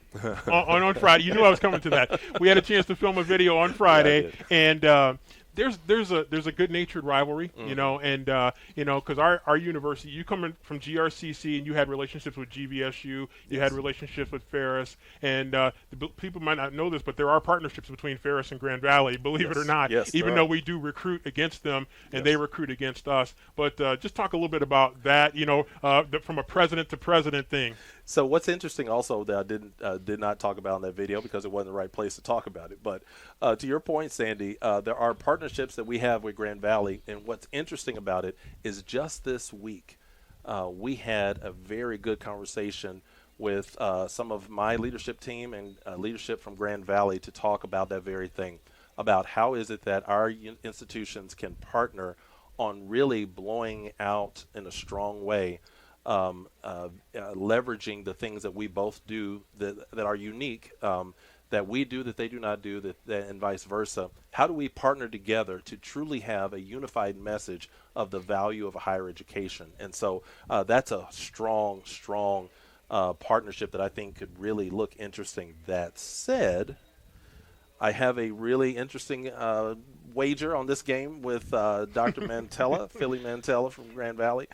on Friday. You knew I was coming to that. We had a chance to film a video on Friday, and there's a good-natured rivalry, you know, and because our university, you come in from GRCC and you had relationships with GVSU, you had relationships with Ferris, and people might not know this, but there are partnerships between Ferris and Grand Valley, believe it or not, even though we do recruit against them and they recruit against us. But just talk a little bit about that, you know, from a president to president thing. So what's interesting also that I did not talk about in that video because it wasn't the right place to talk about it. But to your point, Sandy, there are partnerships that we have with Grand Valley, and what's interesting about it is just this week we had a very good conversation with some of my leadership team and leadership from Grand Valley to talk about that very thing, about how is it that our institutions can partner on really blowing out in a strong way, leveraging the things that we both do that are unique, that we do that they do not do, and vice versa. How do we partner together to truly have a unified message of the value of a higher education? And so that's a strong partnership that I think could really look interesting. That said, I have a really interesting wager on this game with Dr. Mantella, Philly Mantella from Grand Valley.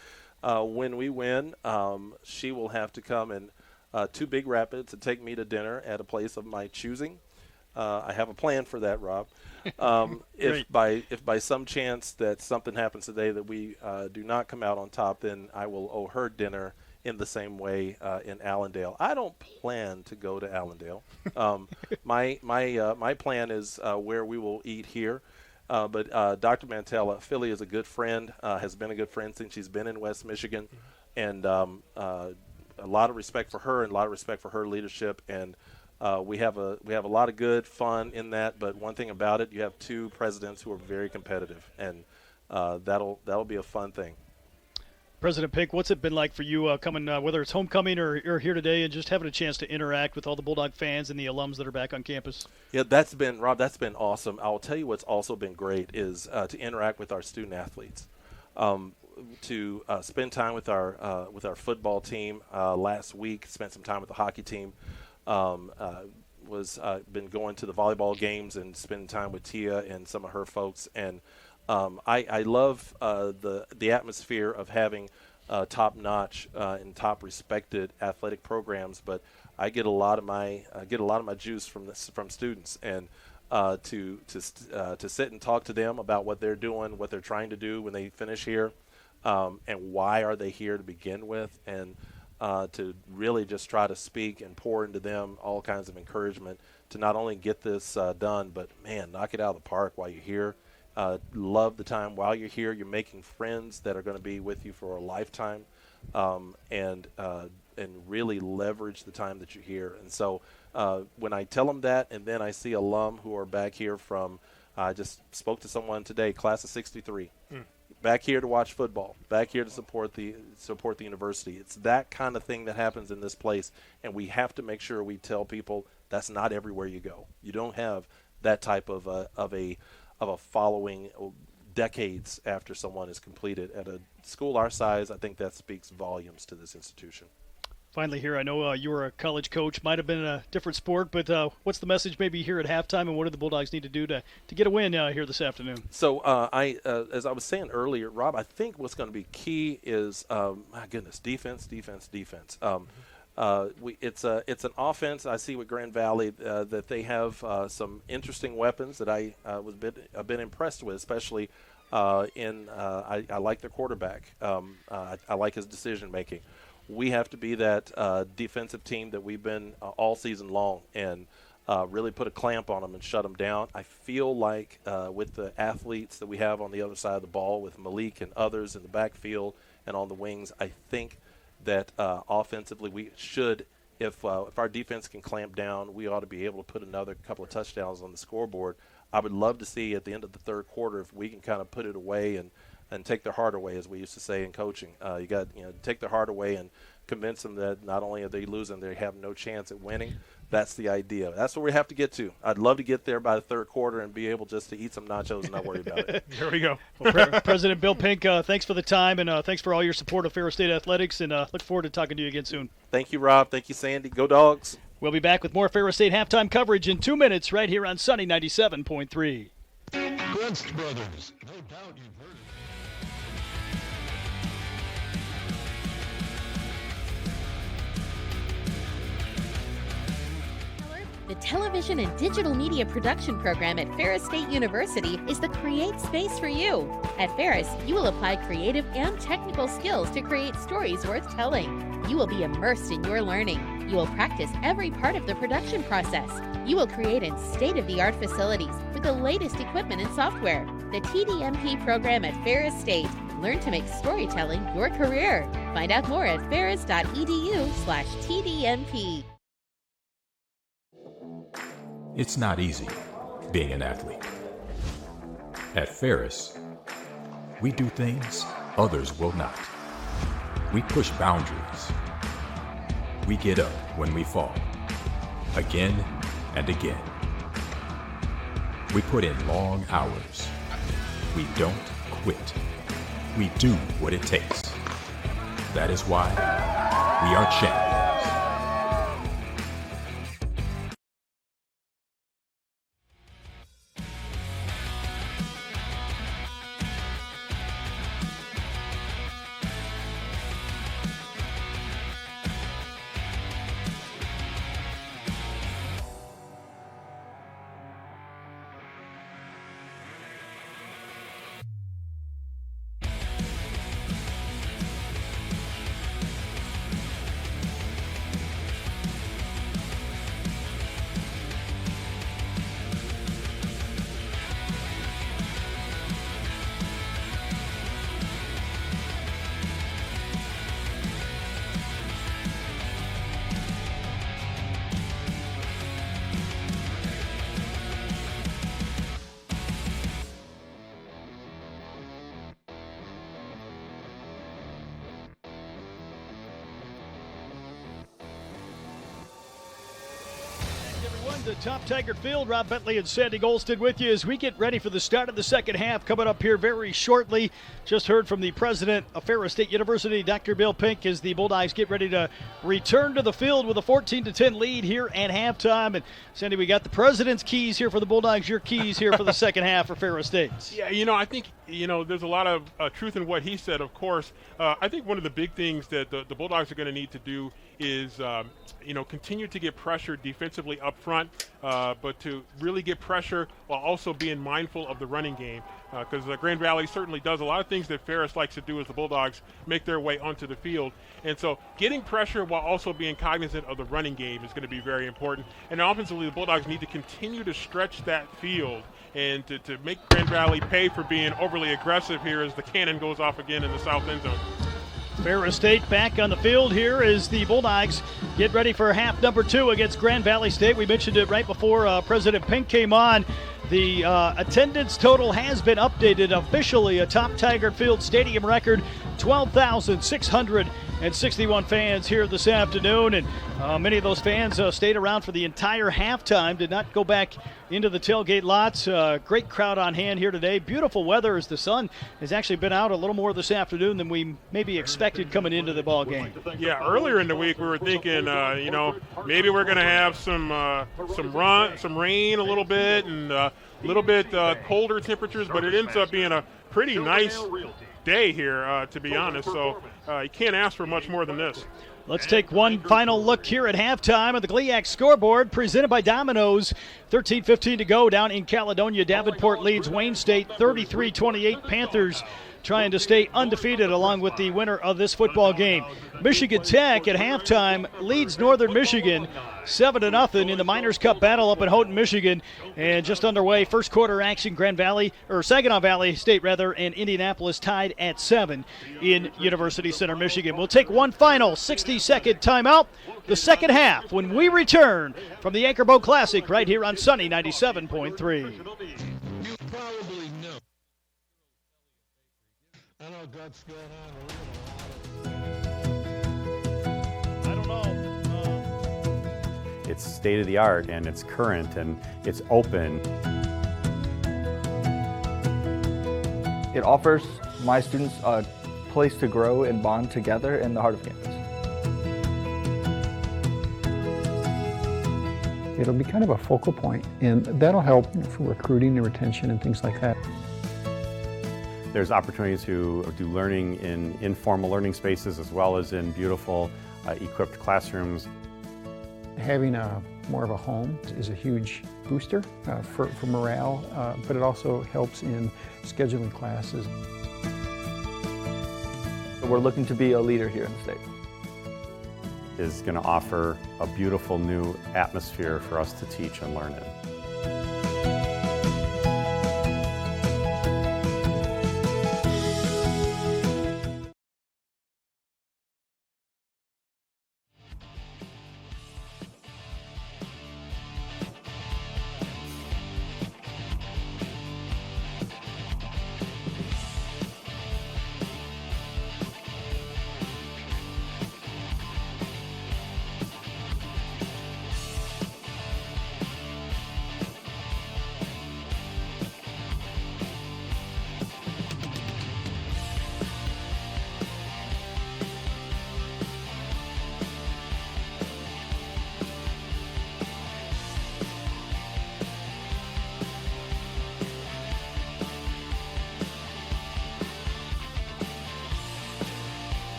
When we win, she will have to come to Big Rapids and take me to dinner at a place of my choosing. I have a plan for that, Rob. If by some chance that something happens today that we do not come out on top, then I will owe her dinner in the same way in Allendale. I don't plan to go to Allendale. My plan is where we will eat here. But Dr. Mantella, Philly is a good friend, has been a good friend since she's been in West Michigan, and a lot of respect for her and a lot of respect for her leadership. And we have a lot of good fun in that. But one thing about it, you have two presidents who are very competitive, and that'll be a fun thing. President Pink, what's it been like for you coming, whether it's homecoming or here today, and just having a chance to interact with all the Bulldog fans and the alums that are back on campus? Yeah, that's been awesome. I'll tell you what's also been great is to interact with our student athletes, to spend time with our football team. Last week, spent some time with the hockey team. Been going to the volleyball games and spending time with Tia and some of her folks, and I love the atmosphere of having top-notch and top-respected athletic programs, but I get a lot of my juice from students, and to sit and talk to them about what they're doing, what they're trying to do when they finish here, and why are they here to begin with, and to really just try to speak and pour into them all kinds of encouragement to not only get this done, but man, knock it out of the park while you're here. Love the time while you're here. You're making friends that are going to be with you for a lifetime, and really leverage the time that you're here. And so when I tell them that, and then I see alum who are back here from, I just spoke to someone today, class of '63, back here to watch football, back here to support the university. It's that kind of thing that happens in this place, and we have to make sure we tell people that's not everywhere you go. You don't have that type of a following decades after someone is completed. At a school our size, I think that speaks volumes to this institution. Finally here, I know you were a college coach, might have been a different sport, but what's the message maybe here at halftime, and what do the Bulldogs need to do to get a win here this afternoon? So as I was saying earlier, Rob, I think what's going to be key is, my goodness, defense. It's an offense. I see with Grand Valley that they have some interesting weapons that I've been impressed with, especially I like their quarterback. I like his decision making. We have to be that defensive team that we've been all season long, and really put a clamp on them and shut them down. I feel like with the athletes that we have on the other side of the ball, with Malik and others in the backfield and on the wings, I think that offensively we should, if our defense can clamp down, we ought to be able to put another couple of touchdowns on the scoreboard. I would love to see at the end of the third quarter if we can kind of put it away and take their heart away, as we used to say in coaching. You got take their heart away and convince them that not only are they losing, they have no chance at winning. That's the idea. That's what we have to get to. I'd love to get there by the third quarter and be able just to eat some nachos and not worry about it. There we go. Well, President Bill Pink, thanks for the time, and thanks for all your support of Ferris State Athletics, and look forward to talking to you again soon. Thank you, Rob. Thank you, Sandy. Go Dogs. We'll be back with more Ferris State halftime coverage in 2 minutes right here on Sunny 97.3. Gunst Brothers. No doubt you've heard of it. The television and digital media production program at Ferris State University is the Create space for you. At Ferris, you will apply creative and technical skills to create stories worth telling. You will be immersed in your learning. You will practice every part of the production process. You will create in state-of-the-art facilities with the latest equipment and software. The TDMP program at Ferris State. Learn to make storytelling your career. Find out more at ferris.edu/TDMP. It's not easy being an athlete. At Ferris, we do things others will not. We push boundaries. We get up when we fall, again and again. We put in long hours. We don't quit. We do what it takes. That is why we are champions. To Top Taggart Field, Rob Bentley and Sandy Golston with you as we get ready for the start of the second half coming up here very shortly. Just heard from the president of Ferris State University, Dr. Bill Pink, as the Bulldogs get ready to return to the field with a 14-10 lead here at halftime. And Sandy, we got the president's keys here for the Bulldogs, your keys here for the second half for Ferris State. Yeah, I think, there's a lot of truth in what he said, of course. I think one of the big things that the Bulldogs are going to need to do is, continue to get pressure defensively up front, but to really get pressure while also being mindful of the running game. Because Grand Valley certainly does a lot of things that Ferris likes to do as the Bulldogs make their way onto the field. And so getting pressure while also being cognizant of the running game is going to be very important. And offensively, the Bulldogs need to continue to stretch that field and to make Grand Valley pay for being overly aggressive here as the cannon goes off again in the south end zone. Ferris State back on the field here as the Bulldogs get ready for half number 2 against Grand Valley State. We mentioned it right before President Pink came on. The attendance total has been updated officially, a Top Taggart Field Stadium record, 12,661 fans here this afternoon, and many of those fans stayed around for the entire halftime, did not go back into the tailgate lots. Great crowd on hand here today. Beautiful weather as the sun has actually been out a little more this afternoon than we maybe expected coming into the ball game. Yeah, earlier in the week we were thinking, maybe we're going to have some rain a little bit and a little bit colder temperatures, but it ends up being a pretty nice day here, to be honest. So you can't ask for much more than this. Let's take one final look here at halftime of the GLIAC scoreboard presented by Domino's. 13:15 to go down in Caledonia. Davenport leads Wayne State 33-28. Panthers trying to stay undefeated along with the winner of this football game. Michigan Tech at halftime leads Northern Michigan 7-0 in the Miners Cup battle up in Houghton, Michigan. And just underway, first quarter action, Saginaw Valley State and Indianapolis tied at 7 in University Center, Michigan. We'll take one final 60-second timeout. The second half when we return from the Anchor Boat Classic right here on Sunny 97.3. You probably know I know Gut's going on. I don't know. It's state of the art and it's current and it's open. It offers my students a place to grow and bond together in the heart of campus. It'll be kind of a focal point, and that'll help for recruiting and retention and things like that. There's opportunities to do learning in informal learning spaces as well as in beautiful equipped classrooms. Having more of a home is a huge booster for morale, but it also helps in scheduling classes. We're looking to be a leader here in the state. Is going to offer a beautiful new atmosphere for us to teach and learn in.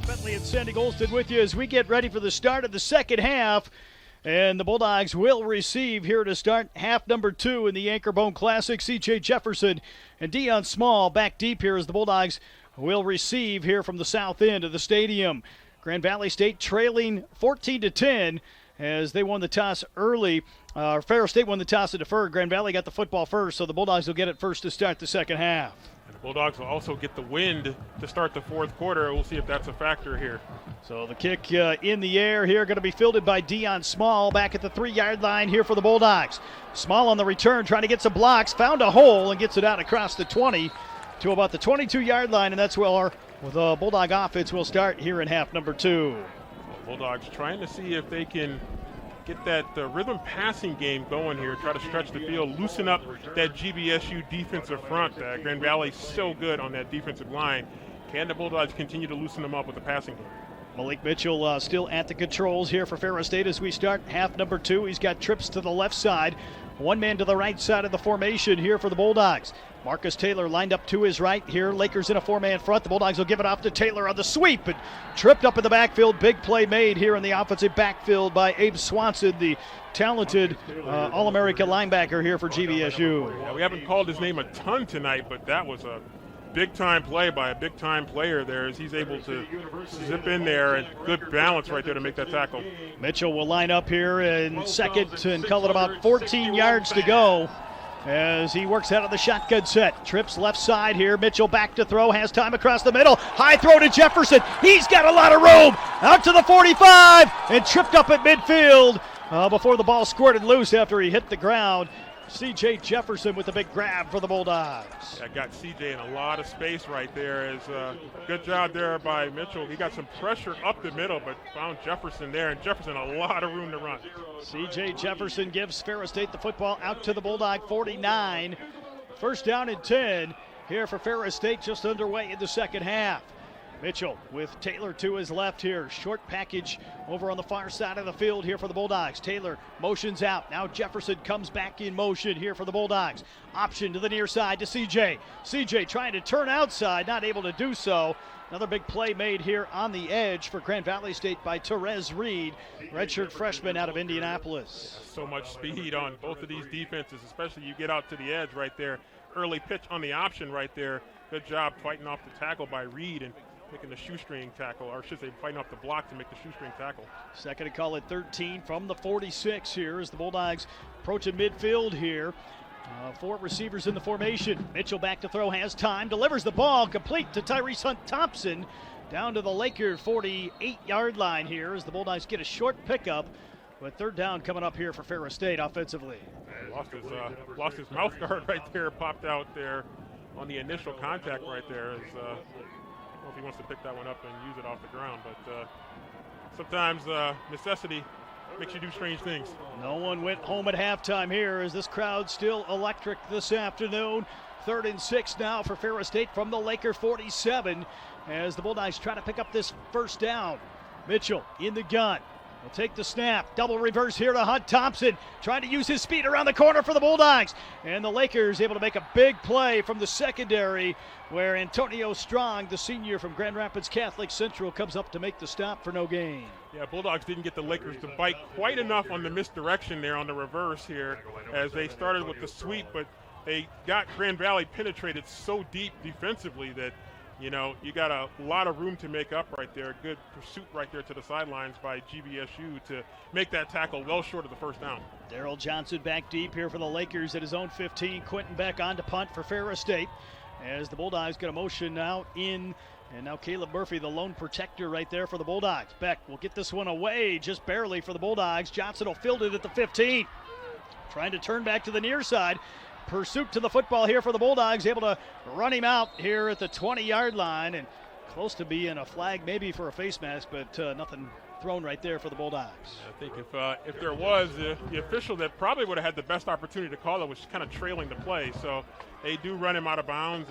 Bentley and Sandy Golston with you as we get ready for the start of the second half. And the Bulldogs will receive here to start half number 2 in the Anchor Bone Classic. C.J. Jefferson and Deion Small back deep here as the Bulldogs will receive here from the south end of the stadium. Grand Valley State trailing 14-10 as they won the toss early. Ferris State won the toss to defer. Grand Valley got the football first, so the Bulldogs will get it first to start the second half. And the Bulldogs will also get the wind to start the fourth quarter. We'll see if that's a factor here. So the kick in the air here, going to be fielded by Deion Small back at the 3-yard line here for the Bulldogs. Small on the return, trying to get some blocks, found a hole and gets it out across the 20 to about the 22-yard line, and that's where the Bulldog offense will start here in half number 2. Bulldogs trying to see if they can get that rhythm passing game going here, try to stretch the field, loosen up that GVSU defensive front. Grand Valley's so good on that defensive line. Can the Bulldogs continue to loosen them up with the passing game? Malik Mitchell still at the controls here for Ferris State as we start half number 2. He's got trips to the left side. One man to the right side of the formation here for the Bulldogs. Marcus Taylor lined up to his right here. Lakers in a 4-man front. The Bulldogs will give it off to Taylor on the sweep, and tripped up in the backfield. Big play made here in the offensive backfield by Abe Swanson, the talented All-American linebacker here for GVSU. Yeah, we haven't called his name a ton tonight, but that was a big-time play by a big-time player there as he's able to zip in there, and good balance right there to make that tackle. Mitchell will line up here in second and call it about 14 yards to go as he works out of the shotgun set. Trips left side here. Mitchell back to throw, has time across the middle. High throw to Jefferson. He's got a lot of room. Out to the 45 and tripped up at midfield before the ball squirted loose after he hit the ground. C.J. Jefferson with a big grab for the Bulldogs. Yeah, got C.J. in a lot of space right there. Good job there by Mitchell. He got some pressure up the middle, but found Jefferson there, and Jefferson a lot of room to run. C.J. Jefferson gives Ferris State the football out to the Bulldog 49. First down and 10 here for Ferris State, just underway in the second half. Mitchell with Taylor to his left here. Short package over on the far side of the field here for the Bulldogs. Taylor motions out. Now Jefferson comes back in motion here for the Bulldogs. Option to the near side to CJ. CJ trying to turn outside, not able to do so. Another big play made here on the edge for Grand Valley State by Therese Reed, redshirt freshman out of Indianapolis. So much speed on both of these defenses, especially you get out to the edge right there. Early pitch on the option right there. Good job fighting off the tackle by Reed and making the shoestring tackle, or I should say fighting off the block to make the shoestring tackle. Second and call at 13 from the 46 here as the Bulldogs approaching midfield here. 4 receivers in the formation. Mitchell back to throw, has time, delivers the ball complete to Tyrese Hunt-Thompson down to the Laker 48-yard line here as the Bulldogs get a short pickup with third down coming up here for Ferris State offensively. Lost his mouth guard right there, popped out there on the initial contact right there. I don't know if he wants to pick that one up and use it off the ground, but sometimes necessity makes you do strange things. No one went home at halftime here as this crowd still electric this afternoon. 3rd and 6 now for Ferris State from the Laker 47 as the Bulldogs try to pick up this first down. Mitchell in the gun. Will take the snap. Double reverse here to Hunt-Thompson. Trying to use his speed around the corner for the Bulldogs. And the Lakers able to make a big play from the secondary where Antonio Strong, the senior from Grand Rapids Catholic Central, comes up to make the stop for no gain. Yeah, Bulldogs didn't get the Lakers to bite quite enough on the misdirection there on the reverse here as they started with the sweep, but they got Grand Valley penetrated so deep defensively that you got a lot of room to make up right there. Good pursuit right there to the sidelines by GVSU to make that tackle well short of the first down. Darrell Johnson back deep here for the Lakers at his own 15. Quentin Beck on to punt for Ferris State as the Bulldogs get a motion now in. And now Caleb Murphy, the lone protector right there for the Bulldogs. Beck will get this one away just barely for the Bulldogs. Johnson will field it at the 15. Trying to turn back to the near side. Pursuit to the football here for the Bulldogs, able to run him out here at the 20-yard line and close to being a flag maybe for a face mask, but nothing thrown right there for the Bulldogs. I think if there was, the official that probably would have had the best opportunity to call it was kind of trailing the play. So they do run him out of bounds,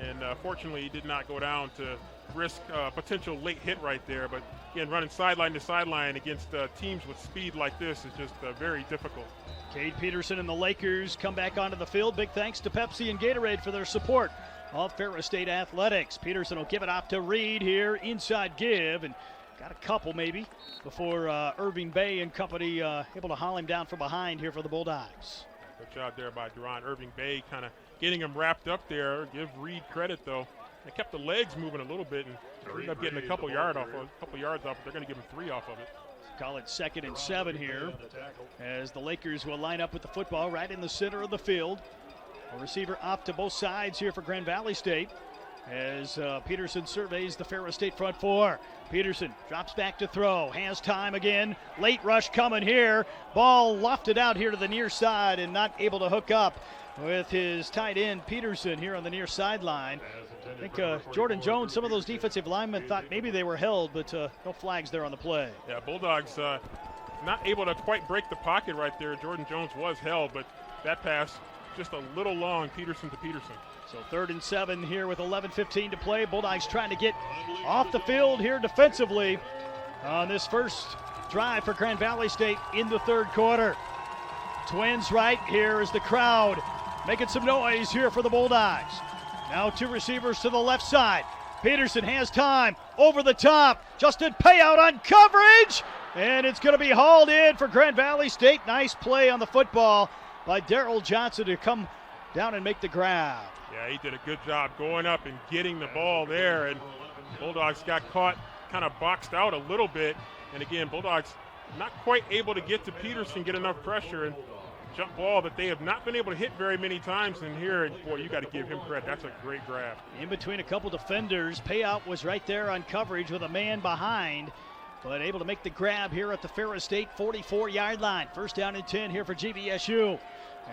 and fortunately he did not go down to risk a potential late hit right there. But again, running sideline to sideline against teams with speed like this is just very difficult. Cade Peterson and the Lakers come back onto the field. Big thanks to Pepsi and Gatorade for their support of Ferris State Athletics. Peterson will give it off to Reed here, inside give, and got a couple maybe before Irving Bay and company able to haul him down from behind here for the Bulldogs. Good job there by Duron. Irving Bay kind of getting him wrapped up there. Give Reed credit though. They kept the legs moving a little bit and ended up getting a couple yards off. They're going to give him 3 off of it. Call it 2nd and 7 here as the Lakers will line up with the football right in the center of the field. A receiver off to both sides here for Grand Valley State as Peterson surveys the Ferris State front 4. Peterson drops back to throw, has time again. Late rush coming here. Ball lofted out here to the near side and not able to hook up with his tight end Peterson here on the near sideline. I think Jordan Jones, some of those defensive linemen thought maybe they were held, but no flags there on the play. Yeah, Bulldogs not able to quite break the pocket right there. Jordan Jones was held, but that pass just a little long, Peterson to Peterson. So 3rd and 7 here with 11:15 to play. Bulldogs trying to get off the field here defensively on this first drive for Grand Valley State in the 3rd quarter. Twins right here is the crowd making some noise here for the Bulldogs. Now 2 receivers to the left side. Peterson has time, over the top. Justin Payout on coverage, and it's going to be hauled in for Grand Valley State. Nice play on the football by Darrell Johnson to come down and make the grab. Yeah, he did a good job going up and getting the ball there, and Bulldogs got caught, kind of boxed out a little bit. And again, Bulldogs not quite able to get to Peterson, get enough pressure, and jump ball that they have not been able to hit very many times in here. And boy, you got to give him credit. That's a great grab. In between a couple defenders, Payout was right there on coverage with a man behind, but able to make the grab here at the Ferris State 44-yard line. 1st down and 10 here for GVSU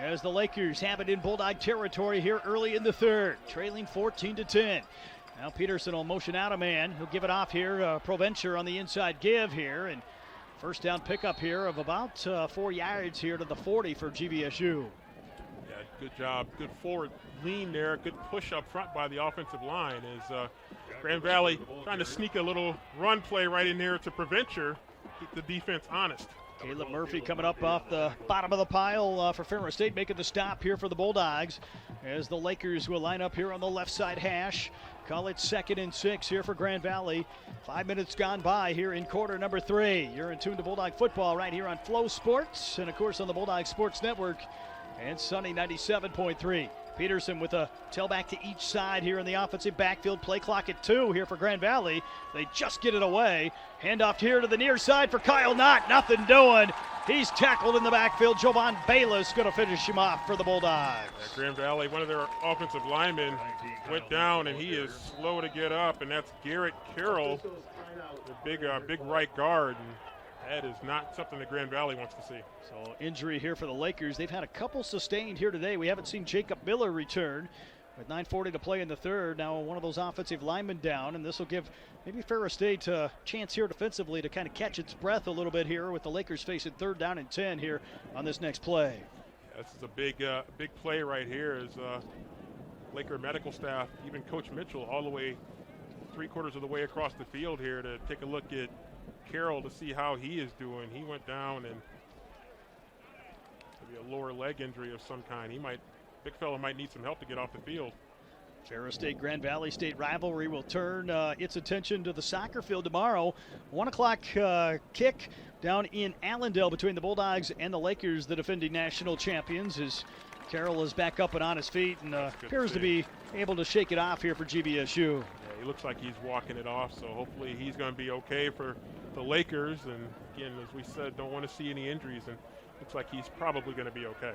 as the Lakers have it in Bulldog territory here early in the 3rd, trailing 14-10. Now Peterson will motion out a man. He'll give it off here. Provencher on the inside give here, and 1st down pickup here of about 4 yards here to the 40 for GVSU. Yeah, good job. Good forward lean there. Good push up front by the offensive line as Grand Valley trying to sneak a little run play right in there to prevent her, keep the defense honest. Caleb Murphy coming up off the bottom of the pile for Ferris State, making the stop here for the Bulldogs as the Lakers will line up here on the left side hash. Call it 2nd and 6 here for Grand Valley. 5 minutes gone by here in quarter number 3. You're in tune to Bulldog football right here on Flow Sports and, of course, on the Bulldog Sports Network and Sunny 97.3. Peterson with a tailback to each side here in the offensive backfield. Play clock at 2 here for Grand Valley. They just get it away. Handoff here to the near side for Kyle Knott. Nothing doing. He's tackled in the backfield. Jovan Bayless going to finish him off for the Bulldogs. Grand Valley, one of their offensive linemen went down, and he is slow to get up, and that's Garrett Carroll, the big right guard. And that is not something that Grand Valley wants to see. So injury here for the Lakers. They've had a couple sustained here today. We haven't seen Jacob Miller return with 9:40 to play in the third. Now one of those offensive linemen down, and this will give maybe Ferris State a chance here defensively to kind of catch its breath a little bit here with the Lakers facing 3rd down and 10 here on this next play. Yeah, this is a big play right here as Laker medical staff, even Coach Mitchell, all the way 3/4 of the way across the field here to take a look at Carroll to see how he is doing. He went down and maybe a lower leg injury of some kind. Big fella might need some help to get off the field. Ferris State Grand Valley State rivalry will turn its attention to the soccer field tomorrow. 1 o'clock kick down in Allendale between the Bulldogs and the Lakers, the defending national champions, as Carroll is back up and on his feet and appears to be able to shake it off here for GVSU. Yeah, he looks like he's walking it off, so hopefully he's going to be okay for the Lakers. And again, as we said, don't want to see any injuries, and looks like he's probably going to be okay.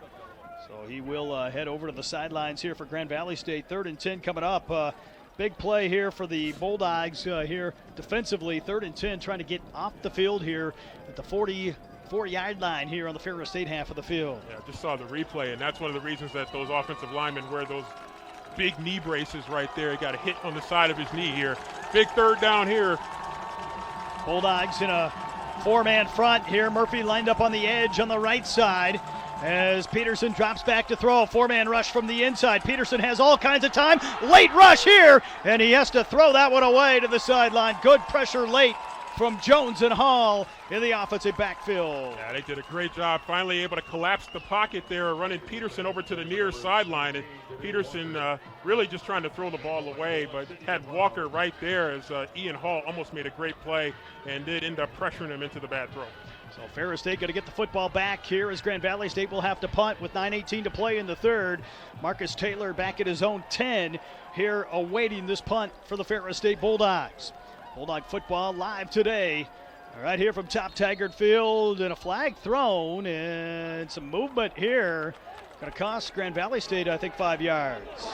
So he will head over to the sidelines here for Grand Valley State. 3rd and 10 coming up. Big play here for the Bulldogs here defensively. 3rd and 10 trying to get off the field here at the 44-yard line here on the Ferris State half of the field. Yeah, just saw the replay, and that's one of the reasons that those offensive linemen wear those big knee braces right there. He got a hit on the side of his knee here. Big 3rd down here. Bulldogs in a 4-man front here. Murphy lined up on the edge on the right side as Peterson drops back to throw. 4-man rush from the inside. Peterson has all kinds of time. Late rush here, and he has to throw that one away to the sideline. Good pressure late from Jones and Hall in the offensive backfield. Yeah, they did a great job finally able to collapse the pocket there, running Peterson over to the near sideline. And Peterson really just trying to throw the ball away, but had Walker right there as Ian Hall almost made a great play and did end up pressuring him into the bad throw. So Ferris State going to get the football back here as Grand Valley State will have to punt with 9:18 to play in the third. Marcus Taylor back at his own 10 here awaiting this punt for the Ferris State Bulldogs. Bulldog football live today right here from Top Taggart Field, and a flag thrown and some movement here. Going to cost Grand Valley State, I think, 5 yards.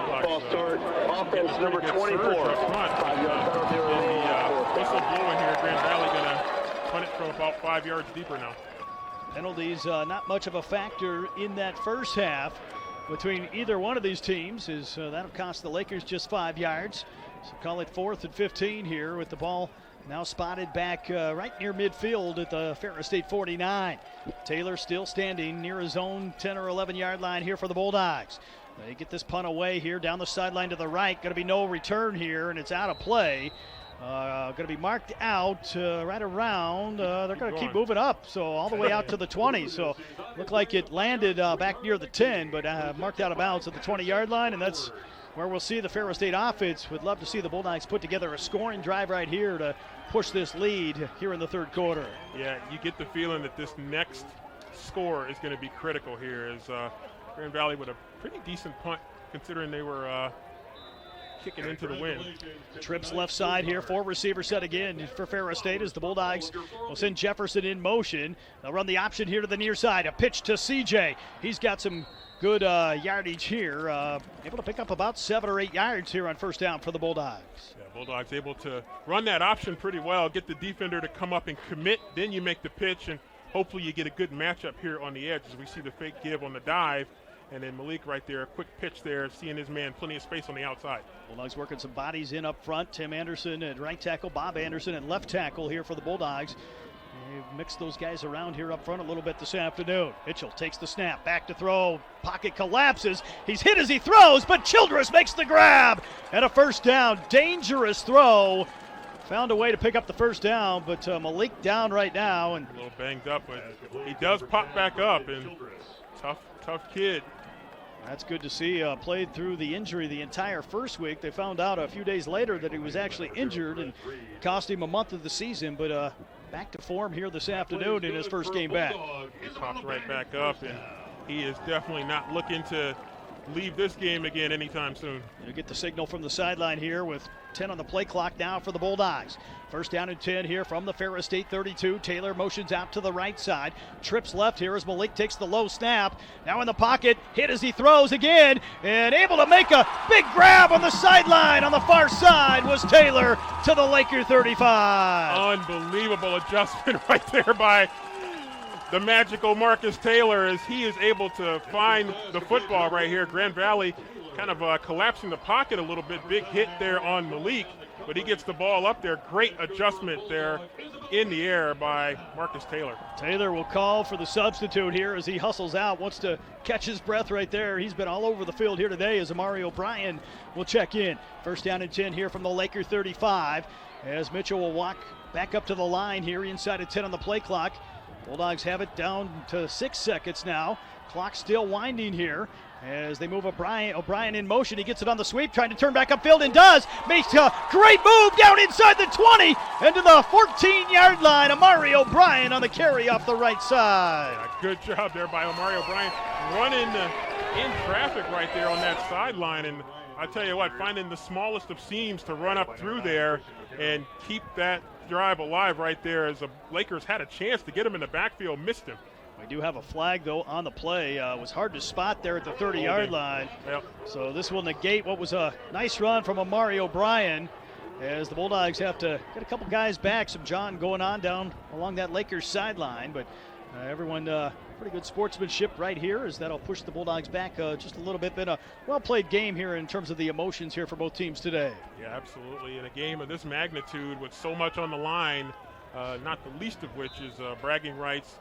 Ball start, offense number 24. Whistle blowing here. Grand Valley going to punt it from about 5 yards deeper now. Penalties not much of a factor in that first half between either one of these teams, as that'll cost the Lakers just 5 yards. So call it 4th and 15 here with the ball now spotted back right near midfield at the Ferris State 49. Taylor still standing near his own 10 or 11 yard line here for the Bulldogs. They get this punt away here down the sideline to the right. Going to be no return here, and it's out of play. Going to be marked out right around. They're going to keep moving up, so all the way out to the 20. So looked like it landed back near the 10, but marked out of bounds at the 20-yard line, and that's where we'll see the Ferris State offense. Would love to see the Bulldogs put together a scoring drive right here to push this lead here in the third quarter. Yeah, you get the feeling that this next score is going to be critical here, as Grand Valley with a pretty decent punt considering they were kicking into the wind. Trips left side here, 4 receiver set again for Ferris State as the Bulldogs will send Jefferson in motion. They'll run the option here to the near side, a pitch to CJ. He's got some good yardage here, able to pick up about 7 or 8 yards here on first down for the Bulldogs. Yeah, Bulldogs able to run that option pretty well, get the defender to come up and commit, then you make the pitch, and hopefully you get a good matchup here on the edge as we see the fake give on the dive. And then Malik right there, a quick pitch there, seeing his man, plenty of space on the outside. Bulldogs working some bodies in up front. Tim Anderson at right tackle, Bob Anderson at left tackle here for the Bulldogs. They've mixed those guys around here up front a little bit this afternoon. Mitchell takes the snap, back to throw. Pocket collapses. He's hit as he throws, but Childress makes the grab. And a first down. Dangerous throw. Found a way to pick up the first down, but Malik down right now. And a little banged up, but he does pop back up. And tough kid. That's good to see. Played through the injury the entire first week. They found out a few days later that he was actually injured and cost him a month of the season, but back to form here this afternoon in his first game back. He pops right back up, and he is definitely not looking to leave this game again anytime soon. You get the signal from the sideline here with 10 on the play clock now for the Bulldogs. First down and 10 here from the Ferris State 32. Taylor motions out to the right side. Trips left here as Malik takes the low snap. Now in the pocket, hit as he throws again, and able to make a big grab on the sideline on the far side was Taylor to the Laker 35. Unbelievable adjustment right there by the magical Marcus Taylor as he is able to find the football right here. Grand Valley kind of collapsing the pocket a little bit. Big hit there on Malik, but he gets the ball up there. Great adjustment there in the air by Marcus Taylor. Taylor will call for the substitute here as he hustles out, wants to catch his breath right there. He's been all over the field here today as Amari O'Brien will check in. First down and 10 here from the Laker 35 as Mitchell will walk back up to the line here inside of 10 on the play clock. Bulldogs have it down to 6 seconds now. Clock still winding here as they move O'Brien in motion. He gets it on the sweep, trying to turn back upfield, and does. Makes a great move down inside the 20 into the 14-yard line. Amari O'Brien on the carry off the right side. Yeah, good job there by Amari O'Brien, running in traffic right there on that sideline. And I tell you what, finding the smallest of seams to run up through there and keep that drive alive right there as the Lakers had a chance to get him in the backfield, missed him. We do have a flag, though, on the play. It was hard to spot there at the 30-yard line. Yep. So this will negate what was a nice run from Amari O'Brien as the Bulldogs have to get a couple guys back. Some John going on down along that Lakers sideline, but everyone pretty good sportsmanship right here as that'll push the Bulldogs back just a little bit. Been a well-played game here in terms of the emotions here for both teams today. Yeah, absolutely. In a game of this magnitude with so much on the line, not the least of which is bragging rights.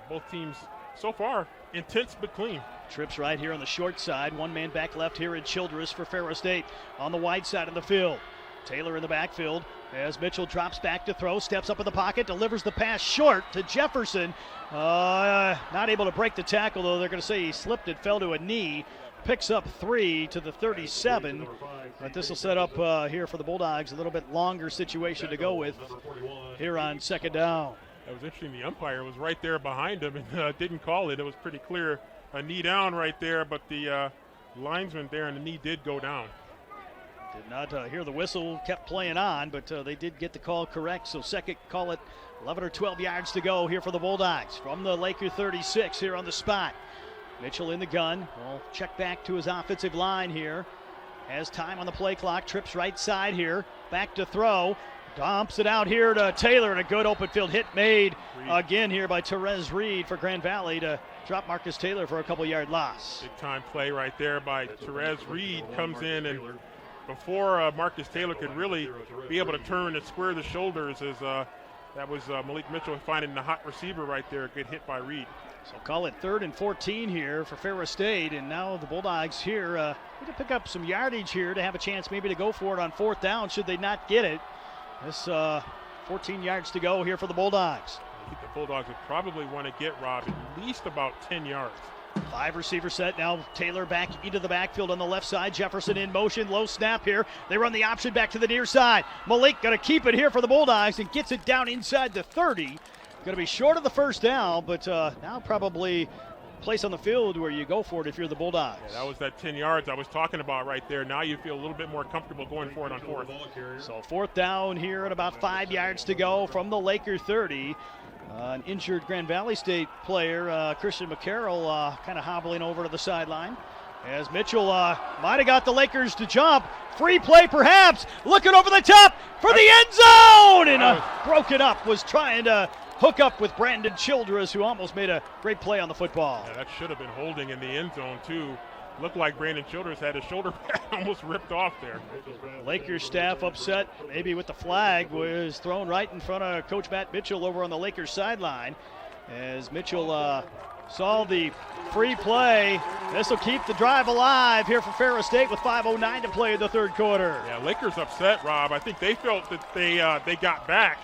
Both teams so far intense but clean. Trips right here on the short side. One man back left here in Childress for Ferris State on the wide side of the field. Taylor in the backfield as Mitchell drops back to throw, steps up in the pocket, delivers the pass short to Jefferson. Not able to break the tackle, though. They're going to say he slipped and fell to a knee. Picks up 3 to the 37. But this will set up here for the Bulldogs a little bit longer situation to go with here on second down. That was interesting. The umpire was right there behind him and didn't call it. It was pretty clear. A knee down right there, but the linesman there and the knee did go down. Did not hear the whistle, kept playing on, but they did get the call correct. So second, call it 11 or 12 yards to go here for the Bulldogs. From the Laker 36 here on the spot. Mitchell in the gun. Will check back to his offensive line here. Has time on the play clock. Trips right side here. Back to throw. Dumps it out here to Taylor, and a good open field hit made again here by Therese Reed for Grand Valley to drop Marcus Taylor for a couple-yard loss. Big time play right there by Therese Reed. Comes in and before Marcus Taylor could really be able to turn and square the shoulders as that was Malik Mitchell finding the hot receiver right there. Good hit by Reed. So call it 3rd and 14 here for Ferris State, and now the Bulldogs here need to pick up some yardage here to have a chance maybe to go for it on 4th down should they not get it. This 14 yards to go here for the Bulldogs. I think the Bulldogs would probably want to get Rob at least about 10 yards. 5 receiver set. Now Taylor back into the backfield on the left side. Jefferson in motion. Low snap here. They run the option back to the near side. Malik going to keep it here for the Bulldogs and gets it down inside the 30. Going to be short of the first down, but now probably place on the field where you go for it if you're the Bulldogs. Yeah, that was that 10 yards I was talking about right there. Now you feel a little bit more comfortable going for it on 4th. So 4th down here at about 5 yards to go from the Laker 30. An injured Grand Valley State player, Christian McCarroll, kind of hobbling over to the sideline. As Mitchell might have got the Lakers to jump. Free play perhaps. Looking over the top for the end zone. And broken up. Was trying to hook up with Brandon Childress, who almost made a great play on the football. Yeah, that should have been holding in the end zone, too. looked like Brandon Childers had his shoulder pad almost ripped off there. Lakers staff upset maybe with the flag was thrown right in front of Coach Matt Mitchell over on the Lakers sideline. As Mitchell saw the free play. This will keep the drive alive here for Ferris State with 5:09 to play in the third quarter. Yeah, Lakers upset, Rob. I think they felt that they got back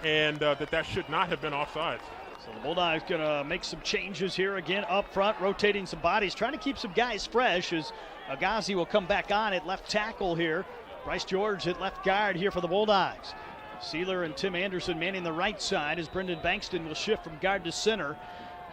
and that should not have been offsides. So the Bulldogs going to make some changes here again up front, rotating some bodies, trying to keep some guys fresh as Agazi will come back on at left tackle here. Bryce George at left guard here for the Bulldogs. Sealer and Tim Anderson manning the right side as Brendan Bankston will shift from guard to center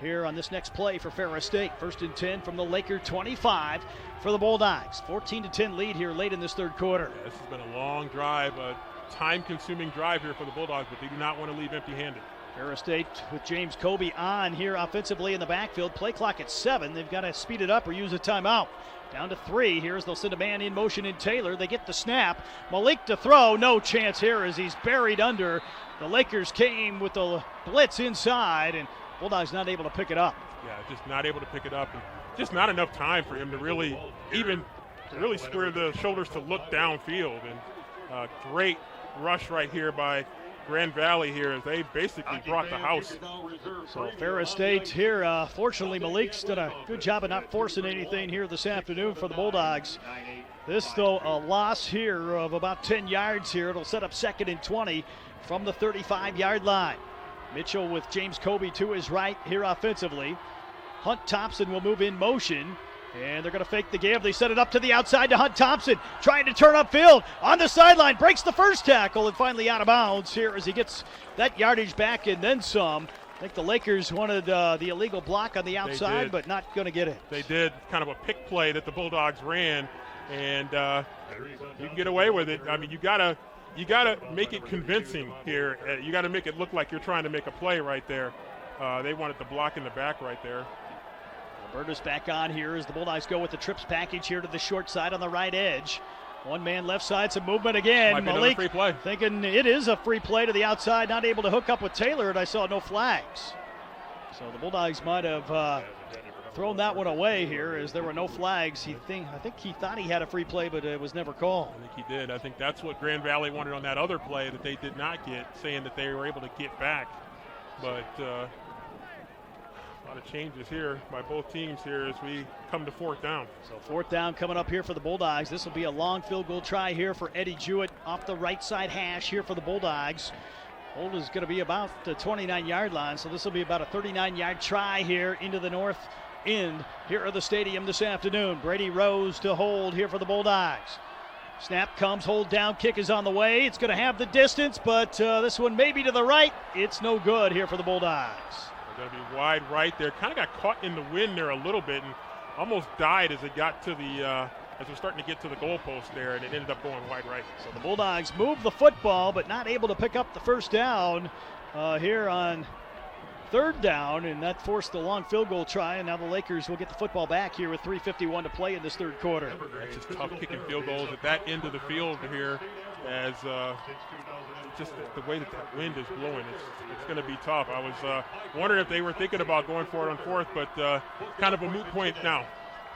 here on this next play for Ferris State. 1st and 10 from the Laker 25 for the Bulldogs. 14-10 lead here late in this third quarter. Yeah, this has been a long drive, a time-consuming drive here for the Bulldogs, but they do not want to leave empty-handed. Ferris State with James Kobe on here offensively in the backfield. Play clock at 7. They've got to speed it up or use a timeout. Down to 3 here as they'll send a man in motion in Taylor. They get the snap. Malik to throw. No chance here as he's buried under. The Lakers came with the blitz inside, and Bulldogs not able to pick it up. Yeah, just not able to pick it up. And just not enough time for him to really square the shoulders to look downfield. And great rush right here by Grand Valley here as they basically brought the house. So Ferris State here, fortunately Malik's done a good job of not forcing anything here this afternoon for the Bulldogs. This though a loss here of about 10 yards here. It'll set up 2nd and 20 from the 35-yard line. Mitchell with James Kobe to his right here offensively. Hunt Thompson will move in motion. And they're going to fake the give. They set it up to the outside to Hunt Thompson, trying to turn upfield on the sideline, breaks the first tackle and finally out of bounds here as he gets that yardage back and then some. I think the Lakers wanted the illegal block on the outside, but not going to get it. They did, kind of a pick play that the Bulldogs ran, and you can get away with it. I mean, you gotta make it convincing here. You got to make it look like you're trying to make a play right there. They wanted the block in the back right there. Alberta's back on here as the Bulldogs go with the trips package here to the short side on the right edge. One man left side, some movement again. Malik free play. Thinking it is a free play to the outside, not able to hook up with Taylor, and I saw no flags. So the Bulldogs might have thrown that one away here as there were no flags. I think he thought he had a free play, but it was never called. I think he did. I think that's what Grand Valley wanted on that other play that they did not get, saying that they were able to get back. But a lot of changes here by both teams here as we come to 4th down. So 4th down coming up here for the Bulldogs. This will be a long field goal try here for Eddie Jewett off the right side hash here for the Bulldogs. Hold is going to be about the 29-yard line, so this will be about a 39-yard try here into the north end here of the stadium this afternoon. Brady Rose to hold here for the Bulldogs. Snap comes, hold down, kick is on the way. It's going to have the distance, but this one maybe to the right. It's no good here for the Bulldogs. They're going to be wide right there. Kind of got caught in the wind there a little bit and almost died as it got to the as we're starting to get to the goalpost there, and it ended up going wide right. So the Bulldogs move the football, but not able to pick up the first down here on 3rd down, and that forced the long field goal try, and now the Lakers will get the football back here with 3:51 to play in this third quarter. It's just tough kicking field goals at that end of the field here as just the way that wind is blowing. It's going to be tough. I was wondering if they were thinking about going for it on 4th, but kind of a moot point now.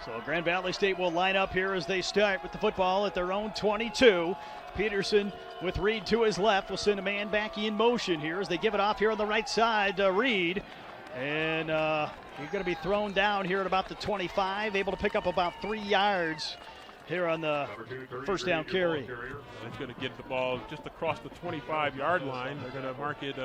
So Grand Valley State will line up here as they start with the football at their own 22. Peterson with Reed to his left will send a man back in motion here as they give it off here on the right side to Reed. And he's going to be thrown down here at about the 25, able to pick up about 3 yards here on the first down carry. It's going to get the ball just across the 25-yard line. They're going to mark it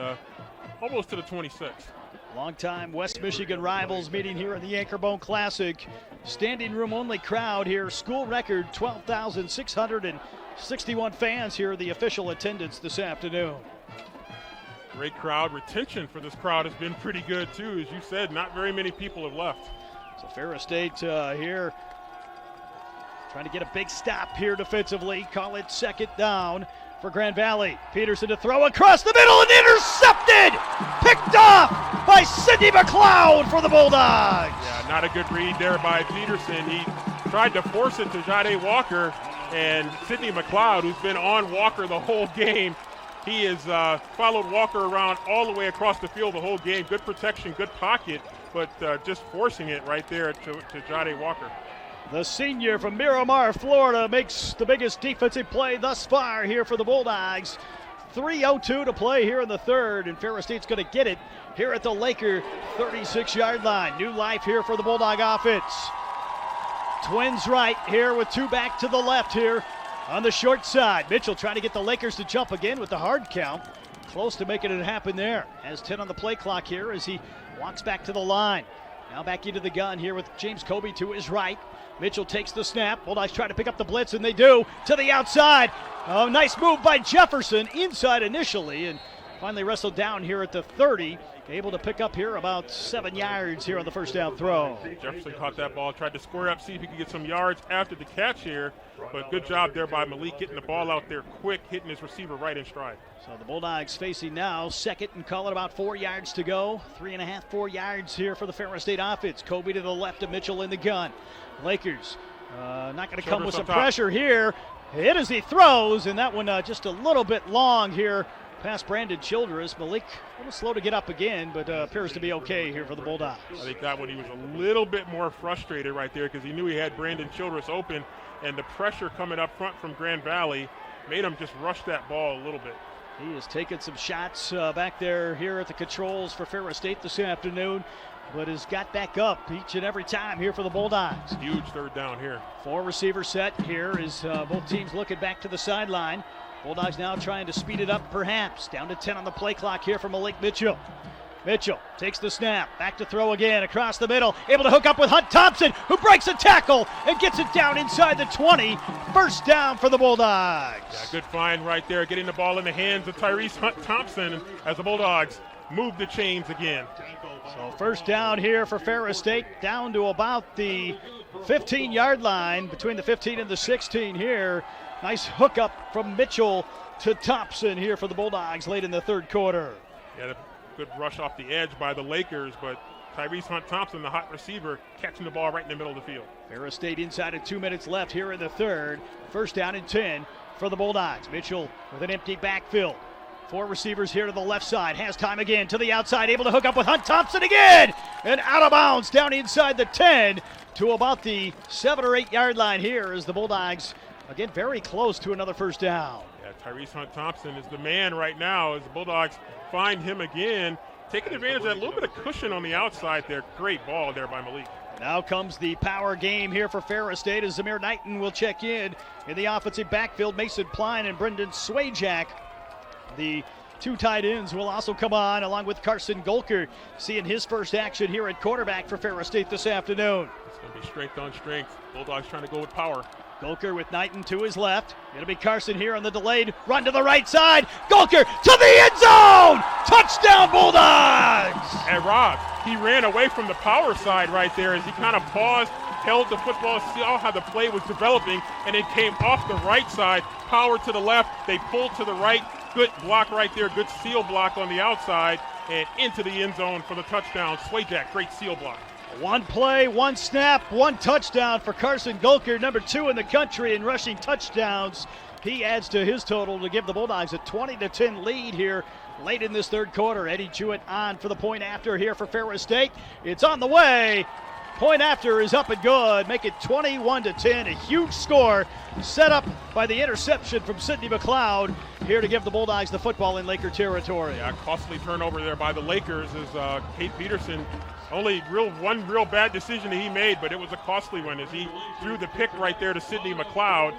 almost to the 26. Longtime West Michigan rivals meeting here in the Anchorbone Classic. Standing room only crowd here. School record 12,661 fans here, the official attendance this afternoon. Great crowd. Retention for this crowd has been pretty good too. As you said, not very many people have left. So Ferris State here trying to get a big stop here defensively. Call it 2nd down for Grand Valley. Peterson to throw across the middle and intercepted! Picked off by Sidney McLeod for the Bulldogs. Yeah, not a good read there by Peterson. He tried to force it to Jade Walker, and Sidney McLeod, who's been on Walker the whole game, he has followed Walker around all the way across the field the whole game. Good protection, good pocket, but just forcing it right there to Jade Walker. The senior from Miramar, Florida, makes the biggest defensive play thus far here for the Bulldogs. 3:02 to play here in the third, and Ferris State's going to get it here at the Laker 36-yard line. New life here for the Bulldog offense. Twins right here with two back to the left here on the short side. Mitchell trying to get the Lakers to jump again with the hard count. Close to making it happen there. Has 10 on the play clock here as he walks back to the line. Now back into the gun here with James Kobe to his right. Mitchell takes the snap. Bulldogs try to pick up the blitz, and they do. To the outside. Oh, nice move by Jefferson. Inside initially, and finally wrestled down here at the 30. Able to pick up here about 7 yards here on the first down throw. Jefferson caught that ball, tried to square up, see if he could get some yards after the catch here. But good job there by Malik getting the ball out there quick, hitting his receiver right in stride. So the Bulldogs facing now second and call it about 4 yards to go. 3.5, 4 yards here for the Ferris State offense. Kobe to the left of Mitchell in the gun. Lakers not going to come with some pressure here. Hit as he throws, and that one just a little bit long here past Brandon Childress. Malik a little slow to get up again, but appears to be okay here for the Bulldogs. I think that one he was a little bit more frustrated right there because he knew he had Brandon Childress open, and the pressure coming up front from Grand Valley made him just rush that ball a little bit. He has taken some shots back there here at the controls for Ferris State this afternoon, but has got back up each and every time here for the Bulldogs. Huge third down here. 4 receiver set here as both teams looking back to the sideline. Bulldogs now trying to speed it up perhaps. Down to 10 on the play clock here for Malik Mitchell. Mitchell takes the snap, back to throw again across the middle, able to hook up with Hunt Thompson, who breaks a tackle and gets it down inside the 20. First down for the Bulldogs. Yeah, good find right there, getting the ball in the hands of Tyrese Hunt Thompson as the Bulldogs move the chains again. So first down here for Ferris State, down to about the 15-yard line, between the 15 and the 16 here. Nice hookup from Mitchell to Thompson here for the Bulldogs late in the third quarter. Yeah, good rush off the edge by the Lakers, but Tyrese Hunt Thompson, the hot receiver, catching the ball right in the middle of the field. Ferris State inside of 2 minutes left here in the third. First down and 10 for the Bulldogs. Mitchell with an empty backfield. 4 receivers here to the left side. Has time again to the outside. Able to hook up with Hunt Thompson again. And out of bounds down inside the 10 to about the 7 or 8 yard line here as the Bulldogs, again, very close to another first down. Yeah, Tyrese Hunt Thompson is the man right now as the Bulldogs find him again. Taking advantage of that little bit of cushion on the outside there. Great ball there by Malik. Now comes the power game here for Ferris State as Zamir Knighton will check in the offensive backfield. Mason Pline and Brendan Swayjack, the 2 tight ends, will also come on, along with Carson Golker, seeing his first action here at quarterback for Ferris State this afternoon. It's going to be strength on strength. Bulldogs trying to go with power. Golker with Knighton to his left. It'll be Carson here on the delayed run to the right side. Golker to the end zone! Touchdown Bulldogs! And Rob, he ran away from the power side right there as he kind of paused, held the football, saw how the play was developing, and it came off the right side, power to the left. They pulled to the right. Good block right there, good seal block on the outside, and into the end zone for the touchdown. Swayjack, great seal block. 1 play, 1 snap, 1 touchdown for Carson Golker, number 2 in the country in rushing touchdowns. He adds to his total to give the Bulldogs a 20-10 lead here late in this third quarter. Eddie Jewett on for the point after here for Ferris State. It's on the way. Point after is up and good. Make it 21-10. A huge score set up by the interception from Sidney McLeod here to give the Bulldogs the football in Laker territory. Yeah, costly turnover there by the Lakers as Kate Peterson, only one real bad decision that he made, but it was a costly one as he threw the pick right there to Sidney McLeod,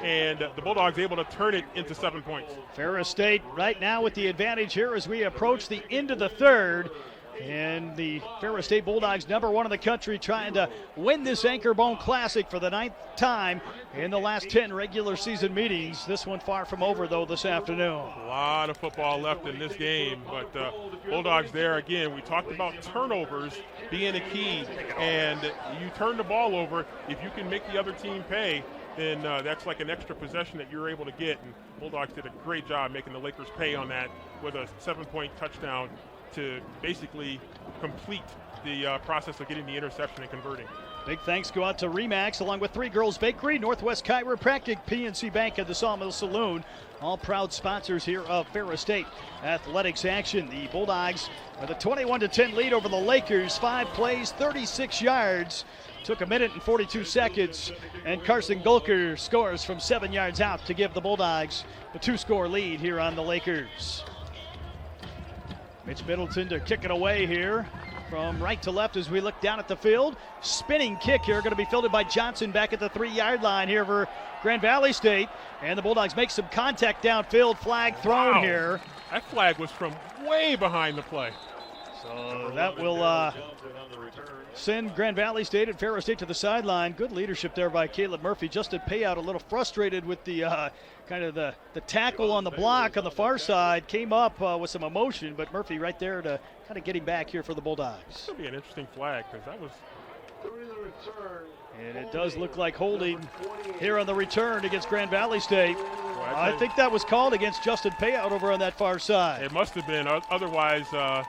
and the Bulldogs able to turn it into 7 points. Ferris State right now with the advantage here as we approach the end of the third. And the Ferris State Bulldogs, number 1 in the country, trying to win this Anchor Bone Classic for the 9th time in the last 10 regular season meetings. This one far from over, though, this afternoon. A lot of football left in this game, but Bulldogs there again. We talked about turnovers being a key, and you turn the ball over, if you can make the other team pay, then that's like an extra possession that you're able to get. And Bulldogs did a great job making the Lakers pay on that with a 7-point touchdown to basically complete the process of getting the interception and converting. Big thanks go out to Remax, along with 3 Girls Bakery, Northwest Chiropractic, PNC Bank, and the Sawmill Saloon. All proud sponsors here of Ferris State athletics action. The Bulldogs with a 21-10 lead over the Lakers. 5 plays, 36 yards. Took a minute and 42 seconds, and Carson Gulker scores from 7 yards out to give the Bulldogs the 2-score lead here on the Lakers. Mitch Middleton to kick it away here from right to left as we look down at the field. Spinning kick here, going to be fielded by Johnson back at the 3-yard line here for Grand Valley State. And the Bulldogs make some contact downfield. Flag thrown here. That flag was from way behind the play. So that will send Grand Valley State and Ferris State to the sideline. Good leadership there by Caleb Murphy. Justin Payout a little frustrated with the kind of the tackle on the block on the far side. Came up with some emotion, but Murphy right there to kind of get him back here for the Bulldogs. This will be an interesting flag because that was... And it does look like holding here on the return against Grand Valley State. Well, I think that was called against Justin Payout over on that far side. It must have been. Otherwise, I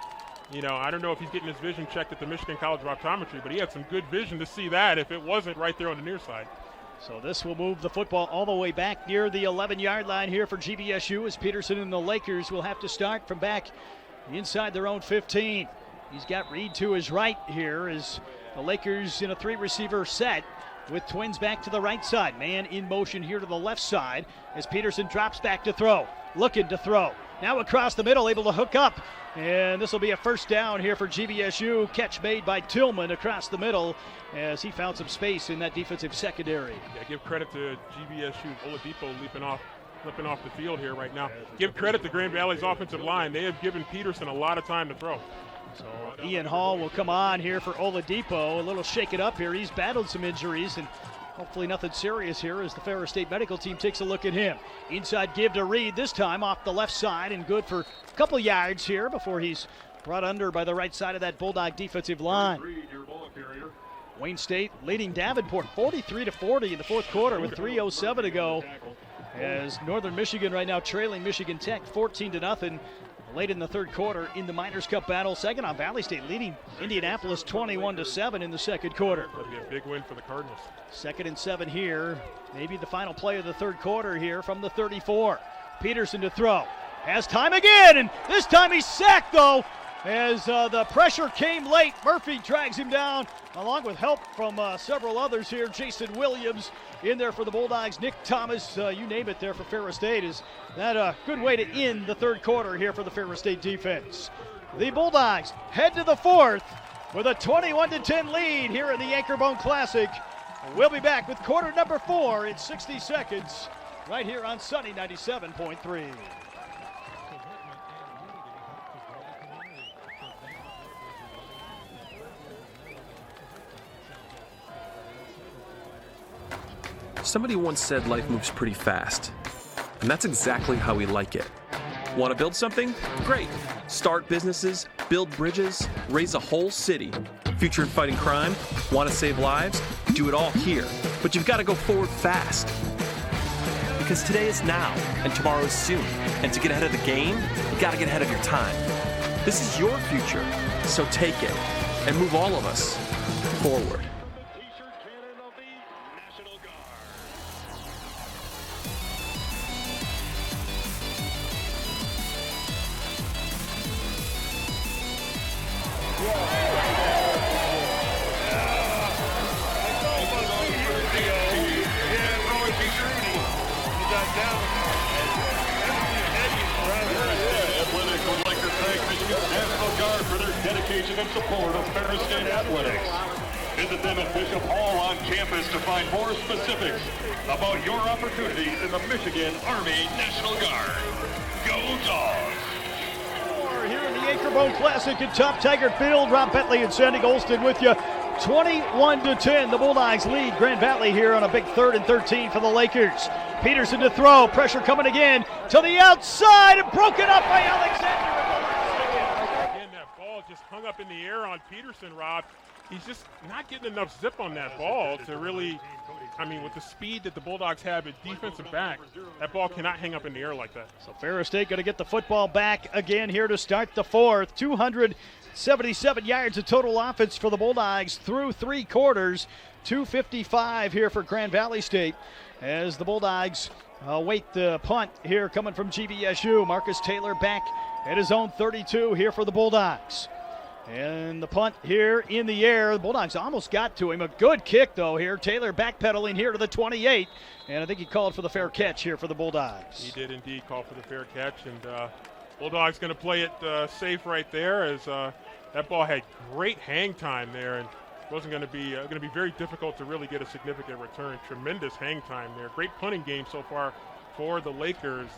don't know if he's getting his vision checked at the Michigan College of Optometry, but he had some good vision to see that if it wasn't right there on the near side. So this will move the football all the way back near the 11-yard line here for GVSU as Peterson and the Lakers will have to start from back inside their own 15. He's got Reed to his right here as the Lakers in a 3-receiver set with twins back to the right side. Man in motion here to the left side as Peterson drops back to throw. Looking to throw. Now across the middle, able to hook up. And this will be a first down here for GVSU. Catch made by Tillman across the middle as he found some space in that defensive secondary. Yeah, give credit to GVSU's Oladipo leaping off the field here right now. Give credit to Grand Valley's offensive line. They have given Peterson a lot of time to throw. So Ian Hall will come on here for Oladipo. A little shake it up here. He's battled some injuries and hopefully nothing serious here as the Ferris State medical team takes a look at him. Inside give to Reed, this time off the left side and good for a couple yards here before he's brought under by the right side of that Bulldog defensive line. Wayne State leading Davenport 43-40 in the fourth quarter with 3:07 to go as Northern Michigan right now trailing Michigan Tech 14-0. Late in the third quarter in the Miners Cup battle. Saginaw Valley State leading Indianapolis 21-7 in the second quarter. That'll be a big win for the Cardinals. 2nd and 7 here. Maybe the final play of the third quarter here from the 34. Peterson to throw. Has time again, and this time he's sacked though as the pressure came late. Murphy drags him down along with help from several others here. Jason Williams in there for the Bulldogs. Nick Thomas, you name it there for Ferris State. Is that a good way to end the third quarter here for the Ferris State defense? The Bulldogs head to the fourth with a 21-10 lead here in the Anchorbone Classic. We'll be back with quarter number 4 in 60 seconds right here on Sunny 97.3. Somebody once said life moves pretty fast, and that's exactly how we like it. Want to build something? Great. Start businesses, build bridges, raise a whole city. Future in fighting crime? Want to save lives? Do it all here. But you've got to go forward fast. Because today is now, and tomorrow is soon. And to get ahead of the game, you got to get ahead of your time. This is your future, so take it and move all of us forward. And support of Ferris State Athletics. Visit them at Bishop Hall on campus to find more specifics about your opportunities in the Michigan Army National Guard. Go Dogs! We're here in the Anchorbone Classic at Top Taggart Field. Rob Bentley and Sandy Golston with you. 21-10, the Bulldogs lead Grand Valley here on a big 3rd and 13 for the Lakers. Peterson to throw, pressure coming again to the outside and broken up by Alexander. Just hung up in the air on Peterson, Rob. He's just not getting enough zip on that ball to really, with the speed that the Bulldogs have at defensive back, that ball cannot hang up in the air like that. So Ferris State going to get the football back again here to start the fourth. 277 yards of total offense for the Bulldogs through 3 quarters. 255 here for Grand Valley State as the Bulldogs await the punt here coming from GVSU. Marcus Taylor back at his own 32 here for the Bulldogs. And the punt here in the air. The Bulldogs almost got to him. A good kick, though, here. Taylor backpedaling here to the 28. And I think he called for the fair catch here for the Bulldogs. He did indeed call for the fair catch. And Bulldogs going to play it safe right there, as that ball had great hang time there. And wasn't going to be very difficult to really get a significant return. Tremendous hang time there. Great punting game so far for the Lakers.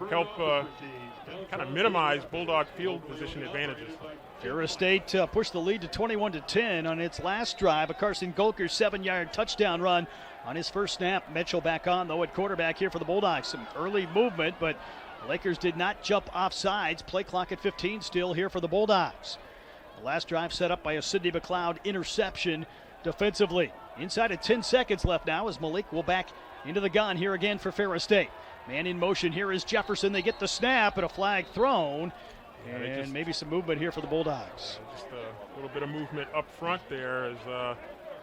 Help kind of minimize Bulldog field position advantages. Ferris State pushed the lead to 21-10 on its last drive. A Carson Golker 7-yard touchdown run on his first snap. Mitchell back on, though, at quarterback here for the Bulldogs. Some early movement, but the Lakers did not jump off sides. Play clock at 15 still here for the Bulldogs. The last drive set up by a Sidney McLeod interception defensively. Inside of 10 seconds left now as Malik will back into the gun here again for Ferris State. Man in motion here is Jefferson. They get the snap and a flag thrown. And maybe some movement here for the Bulldogs. Just a little bit of movement up front there as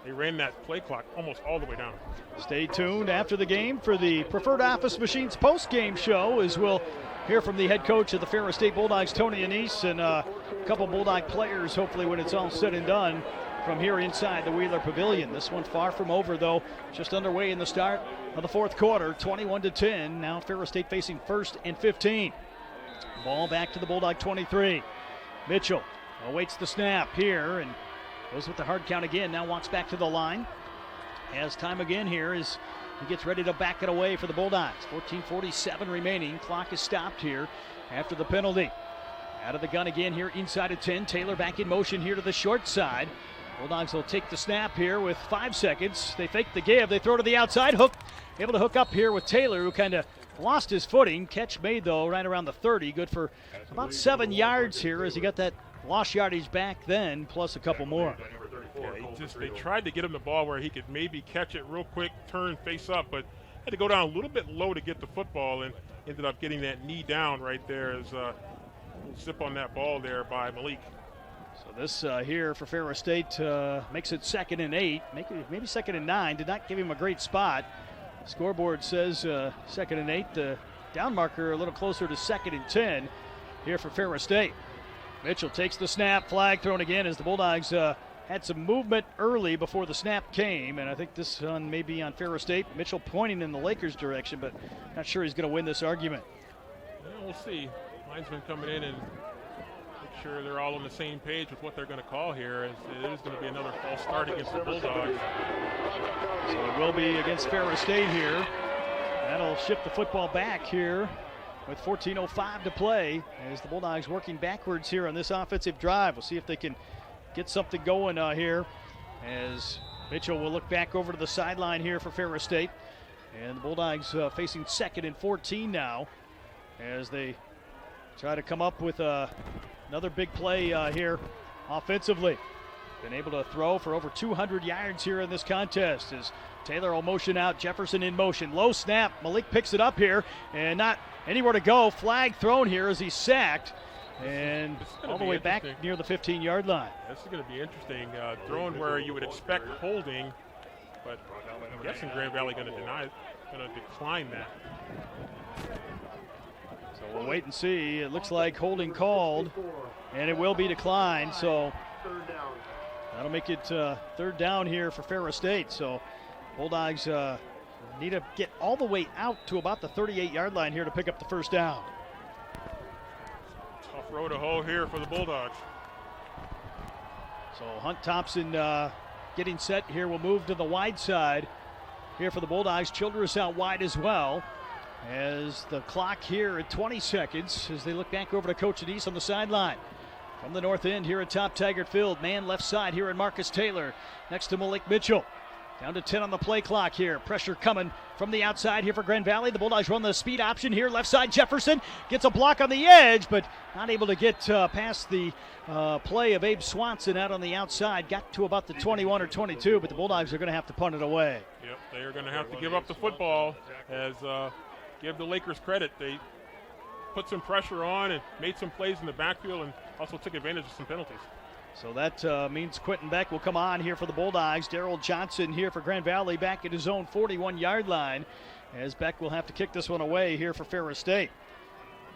they ran that play clock almost all the way down. Stay tuned after the game for the Preferred Office Machines post-game show, as we'll hear from the head coach of the Ferris State Bulldogs, Tony Anise, and a couple Bulldog players, hopefully when it's all said and done, from here inside the Wheeler Pavilion. This one far from over, though, just underway in the start of the fourth quarter, 21-10. Now Ferris State facing 1st and 15. Ball back to the Bulldog 23. Mitchell awaits the snap here and goes with the hard count again. Now walks back to the line. Has time again here as he gets ready to back it away for the Bulldogs. 14:47 remaining. Clock is stopped here after the penalty. Out of the gun again here inside of 10. Taylor back in motion here to the short side. Bulldogs will take the snap here with 5 seconds. They fake the give. They throw to the outside. Able to hook up here with Taylor, who kind of lost his footing. Catch made, though, right around the 30. Good for about 7 yards here as he got that lost yardage back then, plus a couple more. Yeah, they tried to get him the ball where he could maybe catch it real quick, turn, face up, but had to go down a little bit low to get the football and ended up getting that knee down right there as zip on that ball there by Malik. So this here for Ferris State makes it 2nd and 8, maybe 2nd and 9. Did not give him a great spot. Scoreboard says 2nd and 8. The down marker a little closer to 2nd and 10 here for Ferris State. Mitchell takes the snap, flag thrown again as the Bulldogs had some movement early before the snap came, and I think this one may be on Ferris State. Mitchell pointing in the Lakers' direction, but not sure he's going to win this argument. Well, we'll see. Linesman coming in and make sure they're all on the same page with what they're going to call here, as it is going to be another false start against the Bulldogs. So it will be against Ferris State here. That'll shift the football back here with 14:05 to play as the Bulldogs working backwards here on this offensive drive. We'll see if they can get something going here as Mitchell will look back over to the sideline here for Ferris State. And the Bulldogs facing 2nd and 14 now as they try to come up with another big play here offensively. Been able to throw for over 200 yards here in this contest as Taylor will motion out, Jefferson in motion. Low snap, Malik picks it up here and not anywhere to go. Flag thrown here as he's sacked and all the way back near the 15-yard line. This is going to be interesting. Thrown where you would expect holding, but I'm guessing Grand Valley going to decline that. So we'll wait and see. It looks like holding called, and it will be declined. So that'll make it 3rd down here for Ferris State. So Bulldogs need to get all the way out to about the 38-yard line here to pick up the 1st down. Tough row to hoe here for the Bulldogs. So Hunt Thompson getting set here. Will move to the wide side here for the Bulldogs. Childress out wide as well. As the clock here at 20 seconds as they look back over to Coach Anise on the sideline. From the north end here at Top Taggart Field. Man left side here in Marcus Taylor next to Malik Mitchell. Down to 10 on the play clock here. Pressure coming from the outside here for Grand Valley. The Bulldogs run the speed option here. Left side Jefferson gets a block on the edge, but not able to get past the play of Abe Swanson out on the outside. Got to about the 21 or 22, but the Bulldogs are going to have to punt it away. Yep, they are going to have to give up the football as give the Lakers credit. They put some pressure on and made some plays in the backfield and also took advantage of some penalties. So that means Quentin Beck will come on here for the Bulldogs. Darrell Johnson here for Grand Valley back at his own 41-yard line as Beck will have to kick this one away here for Ferris State.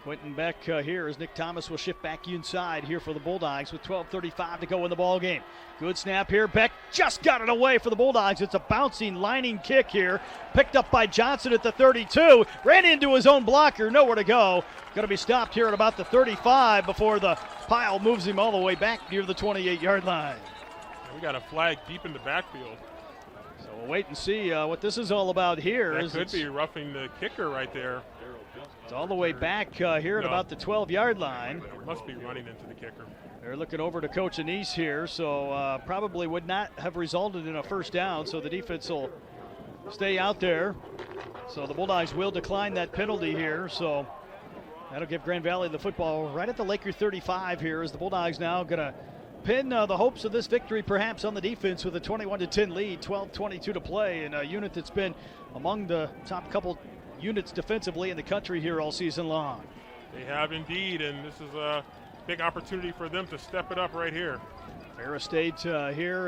Quentin Beck here as Nick Thomas will shift back inside here for the Bulldogs with 12:35 to go in the ball game. Good snap here. Beck just got it away for the Bulldogs. It's a bouncing, lining kick here. Picked up by Johnson at the 32. Ran into his own blocker. Nowhere to go. Going to be stopped here at about the 35 before the pile moves him all the way back near the 28-yard line. We got a flag deep in the backfield. So we'll wait and see what this is all about here. That could be roughing the kicker right there. It's all the way back here at about the 12-yard line. Must be running into the kicker. They're looking over to Coach Anise here, so probably would not have resulted in a first down, so the defense will stay out there. So the Bulldogs will decline that penalty here, so that'll give Grand Valley the football right at the Laker 35 here as the Bulldogs now going to pin the hopes of this victory perhaps on the defense with a 21-10 lead, 12:22 to play, in a unit that's been among the top couple units defensively in the country here all season long. They have indeed, and this is a big opportunity for them to step it up right here. Ferris State here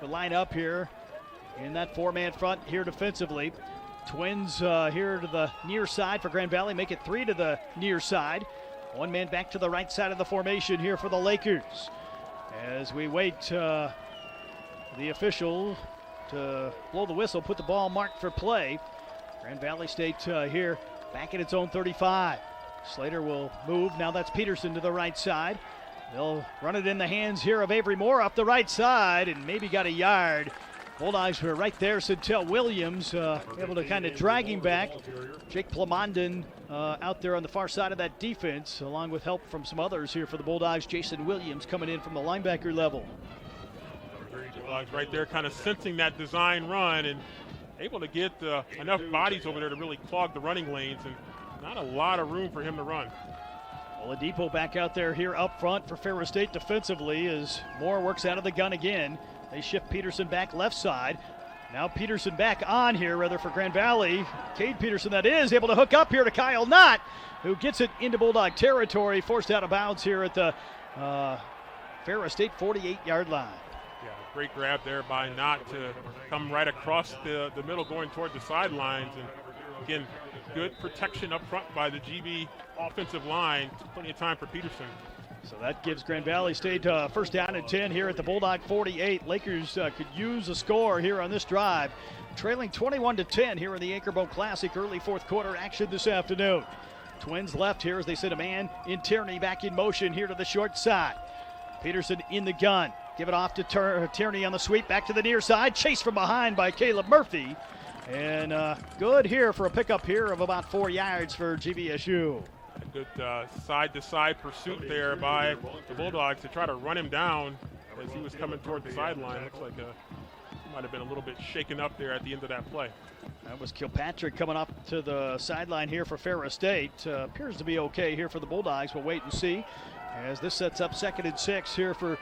will line up here in that four-man front here defensively. Twins here to the near side for Grand Valley, make it 3 to the near side. One man back to the right side of the formation here for the Lakers. As we wait the official to blow the whistle, put the ball marked for play. Grand Valley State here back at its own 35. Slater will move. Now that's Peterson to the right side. They'll run it in the hands here of Avery Moore off the right side and maybe got a yard. Bulldogs were right there. Sintel Williams able to kind of drag him back. Jake Plamondon out there on the far side of that defense, along with help from some others here for the Bulldogs. Jason Williams coming in from the linebacker level. Bulldogs right there kind of sensing that design run and able to get enough bodies over there to really clog the running lanes, and not a lot of room for him to run. Oladipo back out there here up front for Ferris State defensively as Moore works out of the gun again. They shift Peterson back left side. Now Peterson back on here, rather, for Grand Valley. Cade Peterson, that is, able to hook up here to Kyle Knott, who gets it into Bulldog territory, forced out of bounds here at the Ferris State 48-yard line. Yeah, great grab there by Knott to come right across the middle going toward the sidelines. And again, good protection up front by the GB offensive line. Plenty of time for Peterson. So that gives Grand Valley State first down and 10 here at the Bulldog 48. Lakers could use a score here on this drive. Trailing 21-10 here in the Anchorbone Classic early fourth quarter action this afternoon. Twins left here as they send a man in Tierney back in motion here to the short side. Peterson in the gun. Give it off to Tierney on the sweep back to the near side. Chased from behind by Caleb Murphy. And good here for a pickup here of about 4 yards for GVSU. A good side-to-side pursuit there by the Bulldogs to try to run him down as he was coming toward the sideline. Looks like he might have been a little bit shaken up there at the end of that play. That was Kilpatrick coming up to the sideline here for Ferris State. Appears to be okay here for the Bulldogs. We'll wait and see as this sets up 2nd and 6 here for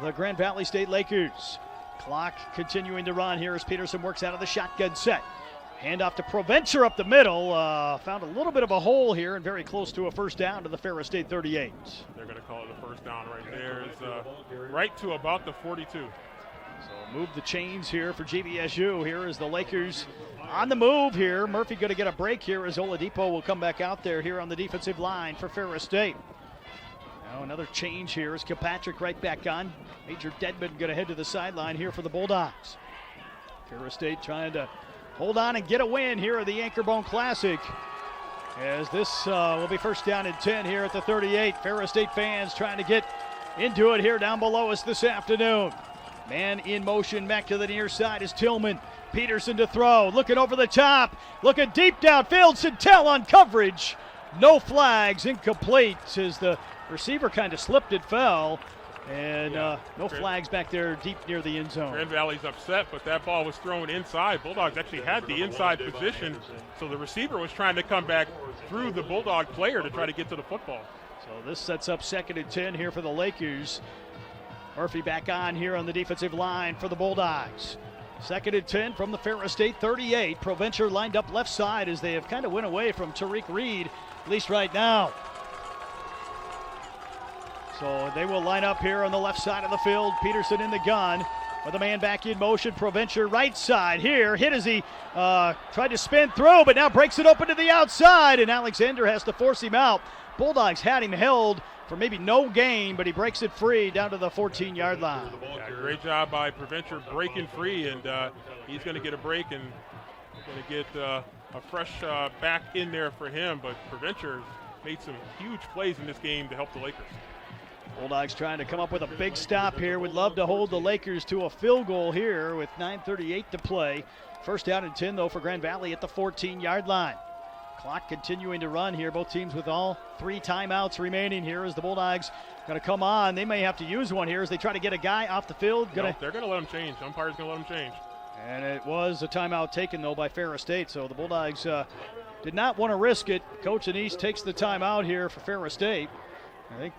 the Grand Valley State Lakers. Clock continuing to run here as Peterson works out of the shotgun set. Hand off to Provencher up the middle. Found a little bit of a hole here and very close to a first down to the Ferris State 38. They're going to call it a first down right there. It's right to about the 42. So move the chains here for GVSU. Here is the Lakers on the move here. Murphy going to get a break here as Oladipo will come back out there here on the defensive line for Ferris State. Now another change here as Kilpatrick right back on. Major Dedman going to head to the sideline here for the Bulldogs. Ferris State trying to hold on and get a win here at the Anchorbone Classic, as this will be first down and 10 here at the 38. Ferris State fans trying to get into it here down below us this afternoon. Man in motion back to the near side is Tillman. Peterson to throw, looking over the top, looking deep downfield. Sintel on coverage. No flags, incomplete as the receiver kind of slipped and fell. And no flags back there deep near the end zone. Grand Valley's upset, but that ball was thrown inside. Bulldogs actually had the inside position, so the receiver was trying to come back through the Bulldog player to try to get to the football. So this sets up 2nd and 10 here for the Lakers. Murphy back on here on the defensive line for the Bulldogs. 2nd and 10 from the Ferris State 38. Provencher lined up left side as they have kind of went away from Tariq Reed, at least right now. So they will line up here on the left side of the field. Peterson in the gun with a man back in motion. Provencher right side here. Hit as he tried to spin through, but now breaks it open to the outside, and Alexander has to force him out. Bulldogs had him held for maybe no gain, but he breaks it free down to the 14-yard line. Yeah, great job by Provencher breaking free, and he's going to get a break and going to get a fresh back in there for him. But Provencher made some huge plays in this game to help the Lakers. Bulldogs trying to come up with a big stop here. Would love to hold the Lakers to a field goal here with 9:38 to play. First down and 10, though, for Grand Valley at the 14-yard line. Clock continuing to run here. Both teams with all 3 timeouts remaining here as the Bulldogs going to come on. They may have to use one here as they try to get a guy off the field. They're going to let him change. Umpire's going to let him change. And it was a timeout taken, though, by Ferris State. So the Bulldogs did not want to risk it. Coach Anise takes the timeout here for Ferris State. I think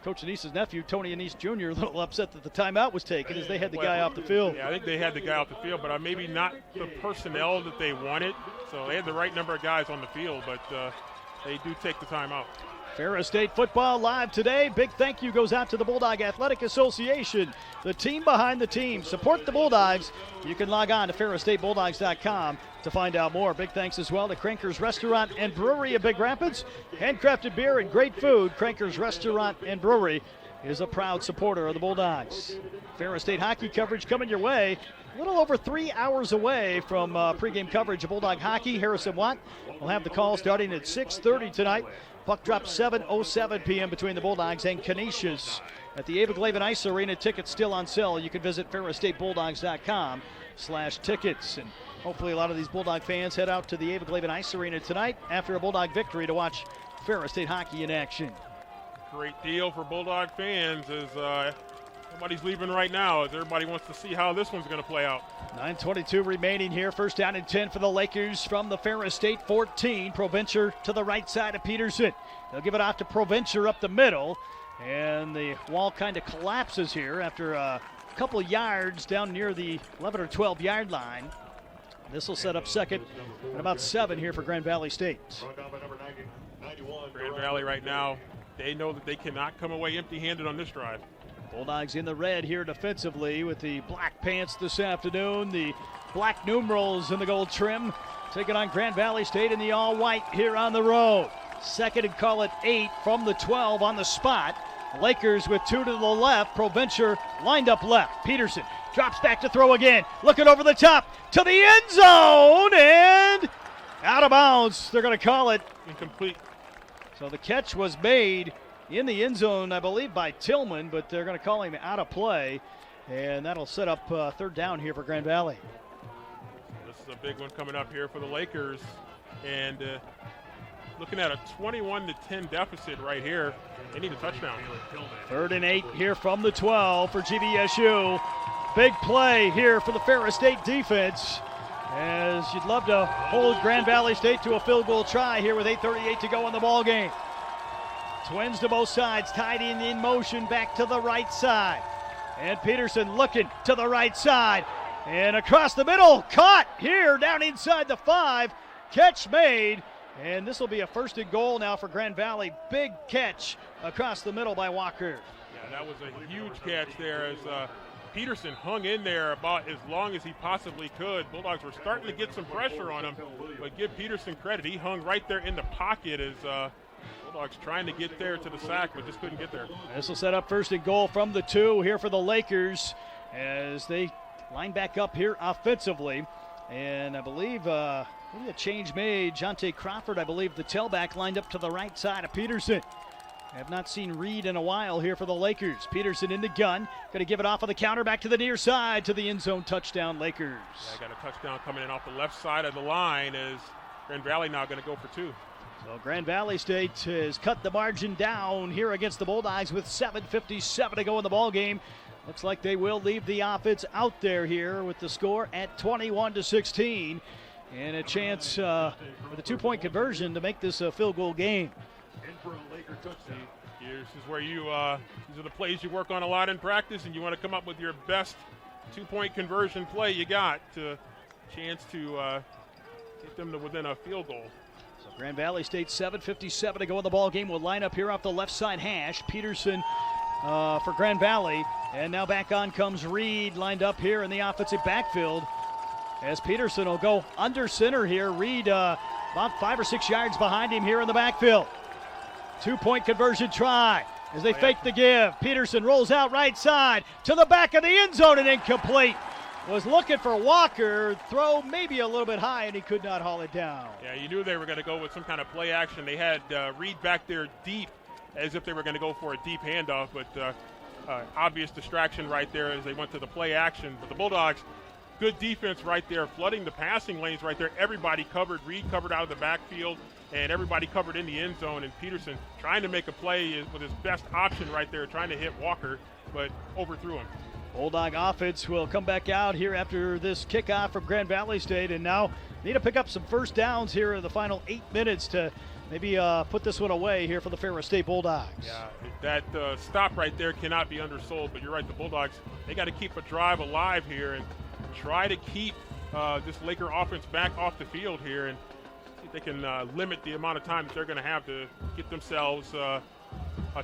Coach Anise's nephew, Tony Anise Jr., a little upset that the timeout was taken as they had the guy off the field. Yeah, I think they had the guy off the field, but maybe not the personnel that they wanted. So they had the right number of guys on the field, but they do take the timeout. Ferris State football live today. Big thank you goes out to the Bulldog Athletic Association, the team behind the team. Support the Bulldogs. You can log on to FerrisStateBulldogs.com to find out more. Big thanks as well to Cranker's Restaurant and Brewery of Big Rapids. Handcrafted beer and great food. Cranker's Restaurant and Brewery is a proud supporter of the Bulldogs. Ferris State hockey coverage coming your way. A little over 3 hours away from pregame coverage of Bulldog hockey. Harrison Watt will have the call starting at 6:30 tonight. Puck drop 7:07 p.m. between the Bulldogs and Canisius at the Aveglaven Ice Arena. Tickets still on sale. You can visit FerrisStateBulldogs.com/tickets. And hopefully a lot of these Bulldog fans head out to the Aveglaven Ice Arena tonight after a Bulldog victory to watch Ferris State hockey in action. Great deal for Bulldog fans as nobody's leaving right now as everybody wants to see how this one's going to play out. 9:22 remaining here. First down and 10 for the Lakers from the Ferris State 14. Provencher to the right side of Peterson. They'll give it off to Provencher up the middle. And the wall kind of collapses here after a couple yards down near the 11 or 12 yard line. This will set up second and about 7 here for Grand Valley State. Grand Valley right now, they know that they cannot come away empty-handed on this drive. Bulldogs in the red here defensively with the black pants this afternoon, the black numerals in the gold trim, taking on Grand Valley State in the all-white here on the road. Second and call it 8 from the 12 on the spot. Lakers with 2 to the left. Provencher lined up left. Peterson drops back to throw again. Looking over the top to the end zone and out of bounds. They're going to call it incomplete. So the catch was made in the end zone, I believe, by Tillman, but they're going to call him out of play, and that'll set up third down here for Grand Valley. This is a big one coming up here for the Lakers, and looking at a 21-10 deficit right here. They need a touchdown. 3rd and 8 here from the 12 for GVSU. Big play here for the Ferris State defense, as you'd love to hold Grand Valley State to a field goal try here with 8:38 to go in the ball game. Twins to both sides, tied in motion back to the right side. And Peterson looking to the right side. And across the middle, caught here down inside the 5. Catch made. And this will be a 1st and goal now for Grand Valley. Big catch across the middle by Walker. Yeah, that was a huge catch there as Peterson hung in there about as long as he possibly could. Bulldogs were starting to get some pressure on him, but give Peterson credit. He hung right there in the pocket as Bulldogs trying to get there to the sack, but just couldn't get there. This will set up 1st and goal from the 2 here for the Lakers as they line back up here offensively. And I believe a change made. Jonte Crawford, I believe, the tailback, lined up to the right side of Peterson. I have not seen Reed in a while here for the Lakers. Peterson in the gun. Going to give it off of the counter back to the near side to the end zone. Touchdown, Lakers. Yeah, got a touchdown coming in off the left side of the line as Grand Valley now going to go for 2. So Grand Valley State has cut the margin down here against the Bulldogs with 7:57 to go in the ball game. Looks like they will leave the offense out there here with the score at 21-16. And a chance for the 2-point conversion to make this a field goal game. This is where you, these are the plays you work on a lot in practice, and you want to come up with your best 2-point conversion play you got to chance to get them to within a field goal. So Grand Valley State 7:57 to go in the ball game. Will line up here off the left side hash. Peterson for Grand Valley, and now back on comes Reed, lined up here in the offensive backfield as Peterson will go under center here. Reed about 5 or 6 yards behind him here in the backfield. 2-point conversion try as they fake the give. Peterson rolls out right side to the back of the end zone and incomplete. Was looking for Walker, throw maybe a little bit high, and he could not haul it down. Yeah, you knew they were going to go with some kind of play action. They had Reed back there deep as if they were going to go for a deep handoff, but obvious distraction right there as they went to the play action. But the Bulldogs, good defense right there, flooding the passing lanes right there. Everybody covered. Reed covered out of the backfield, and everybody covered in the end zone. And Peterson trying to make a play with his best option right there, trying to hit Walker, but overthrew him. Bulldog offense will come back out here after this kickoff from Grand Valley State, and now need to pick up some first downs here in the final 8 minutes to maybe put this one away here for the Ferris State Bulldogs. Yeah, that stop right there cannot be undersold, but you're right, the Bulldogs, they got to keep a drive alive here and try to keep this Laker offense back off the field here and see if they can limit the amount of time that they're going to have to get themselves a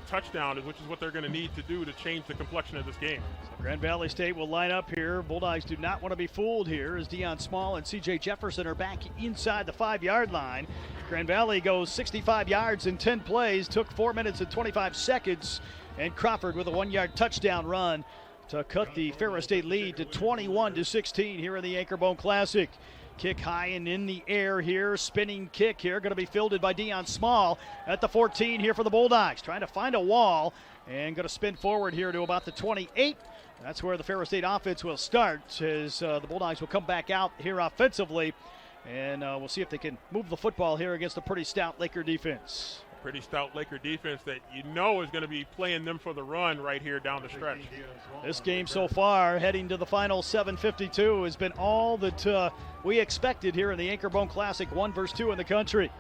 touchdown, which is what they're going to need to do to change the complexion of this game. So Grand Valley State will line up here. Bulldogs do not want to be fooled here as Deion Small and C.J. Jefferson are back inside the 5-yard line. Grand Valley goes 65 yards in 10 plays, took 4 minutes and 25 seconds, and Crawford with a 1-yard touchdown run to cut the Ferris State lead to 21-16 here in the Anchorbone Classic. Kick high and in the air here, spinning kick here, going to be fielded by Deion Small at the 14 here for the Bulldogs. Trying to find a wall and going to spin forward here to about the 28. That's where the Ferris State offense will start as the Bulldogs will come back out here offensively. And we'll see if they can move the football here against a pretty stout Laker defense. Pretty stout Laker defense that you know is going to be playing them for the run right here down the stretch. This game so far, heading to the final 7:52, has been all that we expected here in the Anchorbone Classic, 1 versus 2 in the country.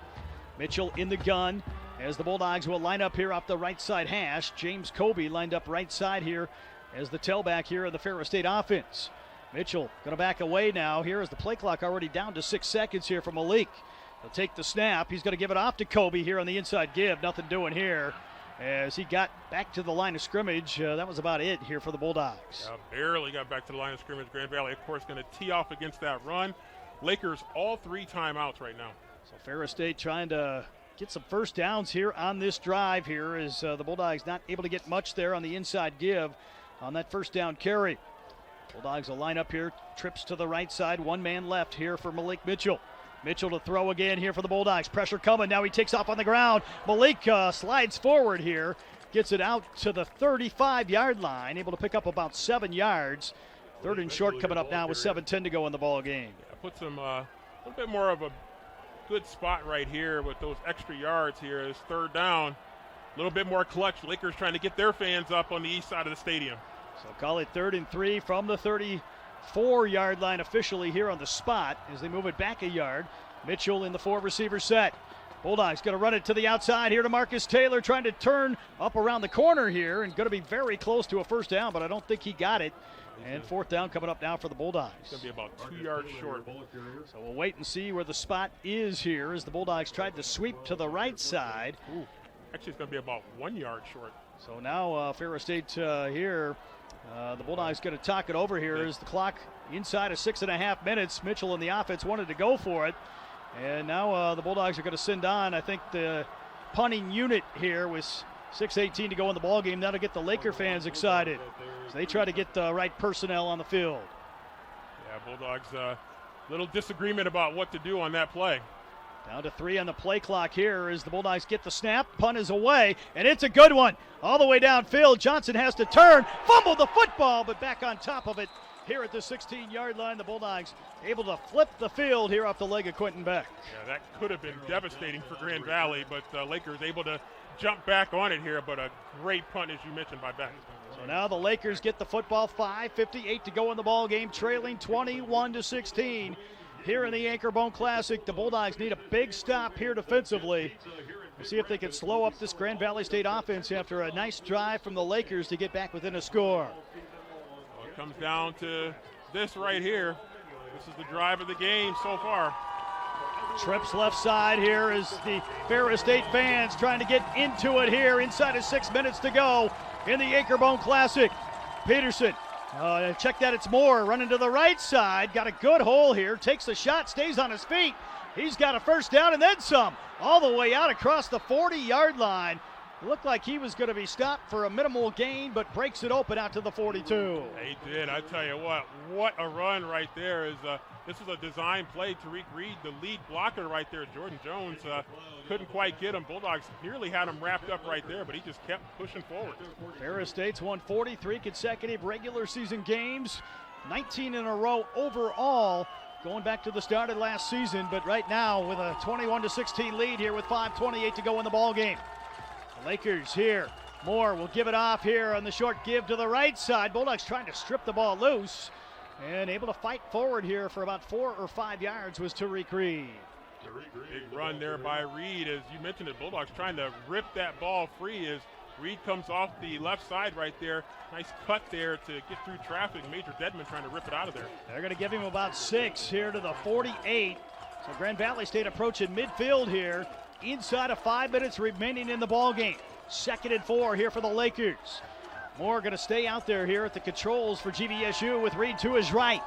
Mitchell in the gun as the Bulldogs will line up here off the right side hash. James Kobe lined up right side here as the tailback here of the Ferris State offense. Mitchell going to back away now here as the play clock already down to 6 seconds here for Malik. He'll take the snap. He's going to give it off to Kobe here on the inside give. Nothing doing here as he got back to the line of scrimmage. That was about it here for the Bulldogs. Barely got back to the line of scrimmage. Grand Valley, of course, going to tee off against that run. Lakers all 3 timeouts right now. So Ferris State trying to get some first downs here on this drive here as the Bulldogs not able to get much there on the inside give on that first down carry. Bulldogs will line up here. Trips to the right side. 1 man left here for Malik Mitchell. Mitchell to throw again here for the Bulldogs. Pressure coming. Now he takes off on the ground. Malik slides forward here. Gets it out to the 35-yard line. Able to pick up about 7 yards. 3rd and short coming up now with 7:10 to go in the ball game. Put some a little bit more of a good spot right here with those extra yards here. It's 3rd down. A little bit more clutch. Lakers trying to get their fans up on the east side of the stadium. So call it 3rd and 3 from the 34-yard line officially here on the spot as they move it back a yard. Mitchell in the 4-receiver set. Bulldogs going to run it to the outside here to Marcus Taylor, trying to turn up around the corner here and going to be very close to a first down, but I don't think he got it. And 4th down coming up now for the Bulldogs. It's going to be about 2 yards short. So we'll wait and see where the spot is here as the Bulldogs tried to sweep to the right side. Ooh. Actually, it's going to be about 1 yard short. So now Ferris State here. The Bulldogs going to talk it over here as the clock inside of 6.5 minutes. Mitchell and the offense wanted to go for it. And now the Bulldogs are going to send on, I think, the punting unit here with 6:18 to go in the ball game. That'll get the Laker fans excited as they try to get the right personnel on the field. Yeah, Bulldogs, little disagreement about what to do on that play. Down to 3 on the play clock here as the Bulldogs get the snap. Punt is away, and it's a good one. All the way downfield. Johnson has to turn, fumble the football, but back on top of it here at the 16-yard line. The Bulldogs able to flip the field here off the leg of Quentin Beck. Yeah, that could have been devastating for Grand Valley, but Lakers able to jump back on it here, but a great punt, as you mentioned, by Beck. So now the Lakers get the football. 5:58 to go in the ball game, trailing 21-16. Here in the Anchorbone Classic, the Bulldogs need a big stop here defensively. We'll see if they can slow up this Grand Valley State offense after a nice drive from the Lakers to get back within a score. Well, it comes down to this right here. This is the drive of the game so far. Trips left side here as the Ferris State fans trying to get into it here inside of 6 minutes to go in the Anchorbone Classic. Peterson Check that, it's Moore running to the right side. Got a good hole here. Takes the shot, stays on his feet. He's got a first down and then some. All the way out across the 40-yard line. Looked like he was going to be stopped for a minimal gain, but breaks it open out to the 42. He did. I tell you what a run right there. This is a design play. Tariq Reed, the lead blocker right there. Jordan Jones couldn't quite get him. Bulldogs nearly had him wrapped up right there, but he just kept pushing forward. Ferris State's won 43 consecutive regular season games, 19 in a row overall, going back to the start of last season, but right now with a 21-16 lead here with 5:28 to go in the ball game. Lakers here. Moore will give it off here on the short give to the right side. Bulldogs trying to strip the ball loose and able to fight forward here for about 4 or 5 yards was Tariq Reed. Big run there by Reed. As you mentioned it, Bulldogs trying to rip that ball free as Reed comes off the left side right there. Nice cut there to get through traffic. Major Deadman trying to rip it out of there. They're going to give him about 6 here to the 48. So Grand Valley State approaching midfield here. Inside of 5 minutes remaining in the ball game. 2nd and 4 here for the Lakers. Moore going to stay out there here at the controls for GVSU with Reed to his right.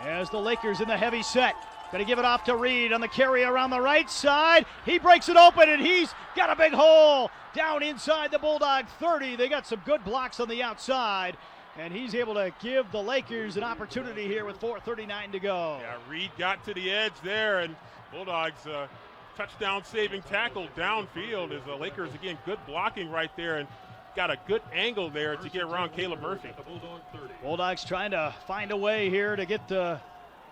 As the Lakers in the heavy set. Going to give it off to Reed on the carry around the right side. He breaks it open and he's got a big hole down inside the Bulldog 30. They got some good blocks on the outside. And he's able to give the Lakers an opportunity here with 4:39 to go. Yeah, Reed got to the edge there and Bulldogs touchdown saving tackle downfield as the Lakers again good blocking right there and got a good angle there to get around Caleb Murphy. Bulldogs trying to find a way here to get a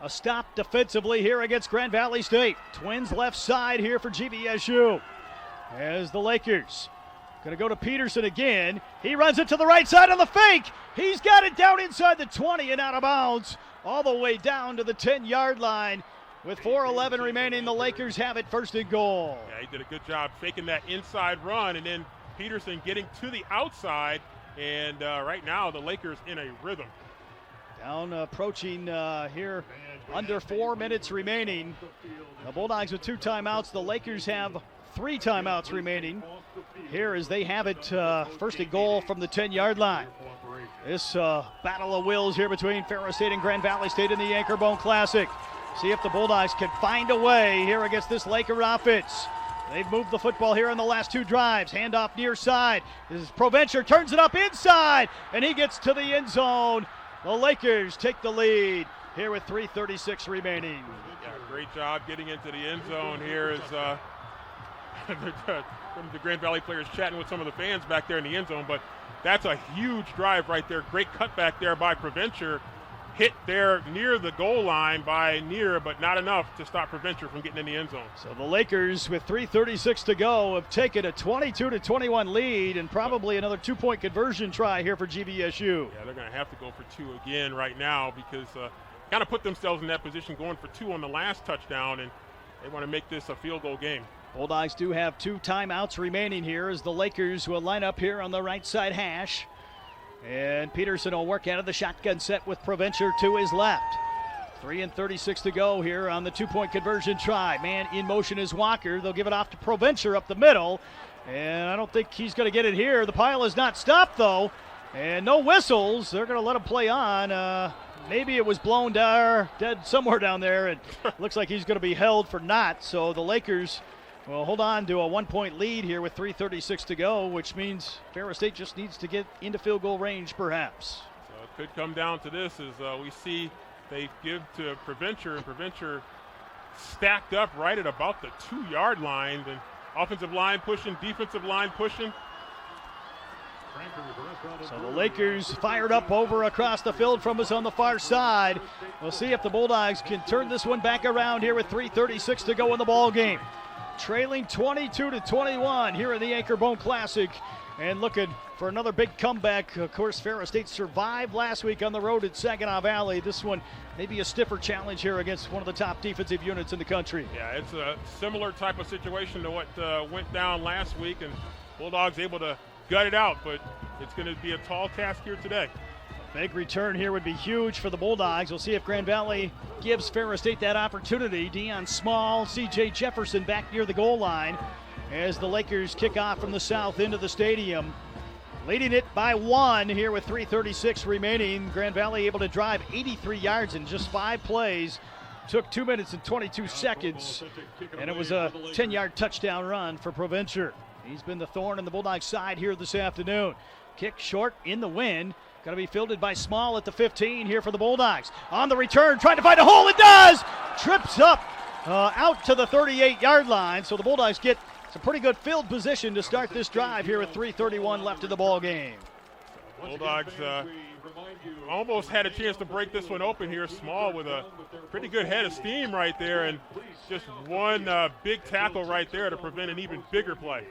stop defensively here against Grand Valley State. Twins left side here for GVSU as the Lakers going to go to Peterson again. He runs it to the right side on the fake. He's got it down inside the 20 and out of bounds all the way down to the 10-yard line. With 4:11 remaining, the Lakers have it 1st and goal. Yeah, he did a good job faking that inside run, and then Peterson getting to the outside, and right now the Lakers in a rhythm. Down approaching here, under 4 minutes remaining. The Bulldogs with 2 timeouts. The Lakers have 3 timeouts remaining. Here as they have it 1st and goal from the 10-yard line. This battle of wills here between Ferris State and Grand Valley State in the Anchorbone Classic. See if the Bulldogs can find a way here against this Laker offense. They've moved the football here in the last 2 drives. Handoff near side. This is Provencher, turns it up inside, and he gets to the end zone. The Lakers take the lead here with 3:36 remaining. Yeah, great job getting into the end zone here as the Grand Valley players chatting with some of the fans back there in the end zone, but that's a huge drive right there. Great cutback there by Provencher. Hit there near the goal line by Near, but not enough to stop Provencher from getting in the end zone. So the Lakers, with 3:36 to go, have taken a 22-21 lead and probably another 2-point conversion try here for GVSU. Yeah, they're going to have to go for 2 again right now because kind of put themselves in that position going for 2 on the last touchdown, and they want to make this a field goal game. Bulldogs do have 2 timeouts remaining here as the Lakers will line up here on the right side hash. And Peterson will work out of the shotgun set with Provencher to his left. 3:36 to go here on the 2-point conversion try. Man in motion is Walker. They'll give it off to Provencher up the middle. And I don't think he's going to get it here. The pile is not stopped, though. And no whistles. They're going to let him play on. Maybe it was blown down, dead somewhere down there. It looks like he's going to be held for naught. So the Lakers will hold on to a 1-point lead here with 3:36 to go, which means Ferris State just needs to get into field goal range, perhaps. So it could come down to this as we see they give to Provencher, and Provencher stacked up right at about the 2-yard line. Then offensive line pushing, defensive line pushing. So the Lakers fired up over across the field from us on the far side. We'll see if the Bulldogs can turn this one back around here with 3:36 to go in the ball game. Trailing 22-21 here in the Anchorbone Classic and looking for another big comeback. Of course, Ferris State survived last week on the road at Saginaw Valley. This one maybe a stiffer challenge here against one of the top defensive units in the country. Yeah, it's a similar type of situation to what went down last week, and Bulldogs able to gut it out, but it's going to be a tall task here today. Big return here would be huge for the Bulldogs. We'll see if Grand Valley gives Ferris State that opportunity. Deion Small, C.J. Jefferson back near the goal line as the Lakers kick off from the south end of the stadium. leading it by 1 here with 3:36 remaining. Grand Valley able to drive 83 yards in just 5 plays. Took 2 minutes and 22 seconds, and it was a 10-yard touchdown run for Provencher. He's been the thorn in the Bulldogs' side here this afternoon. Kick short in the wind. Going to be fielded by Small at the 15 here for the Bulldogs. On the return, trying to find a hole. It does! Trips up out to the 38-yard line, so the Bulldogs get some pretty good field position to start this drive here with 3:31 left in the ball game. Bulldogs almost had a chance to break this one open here. Small with a pretty good head of steam right there, and just one big tackle right there to prevent an even bigger play.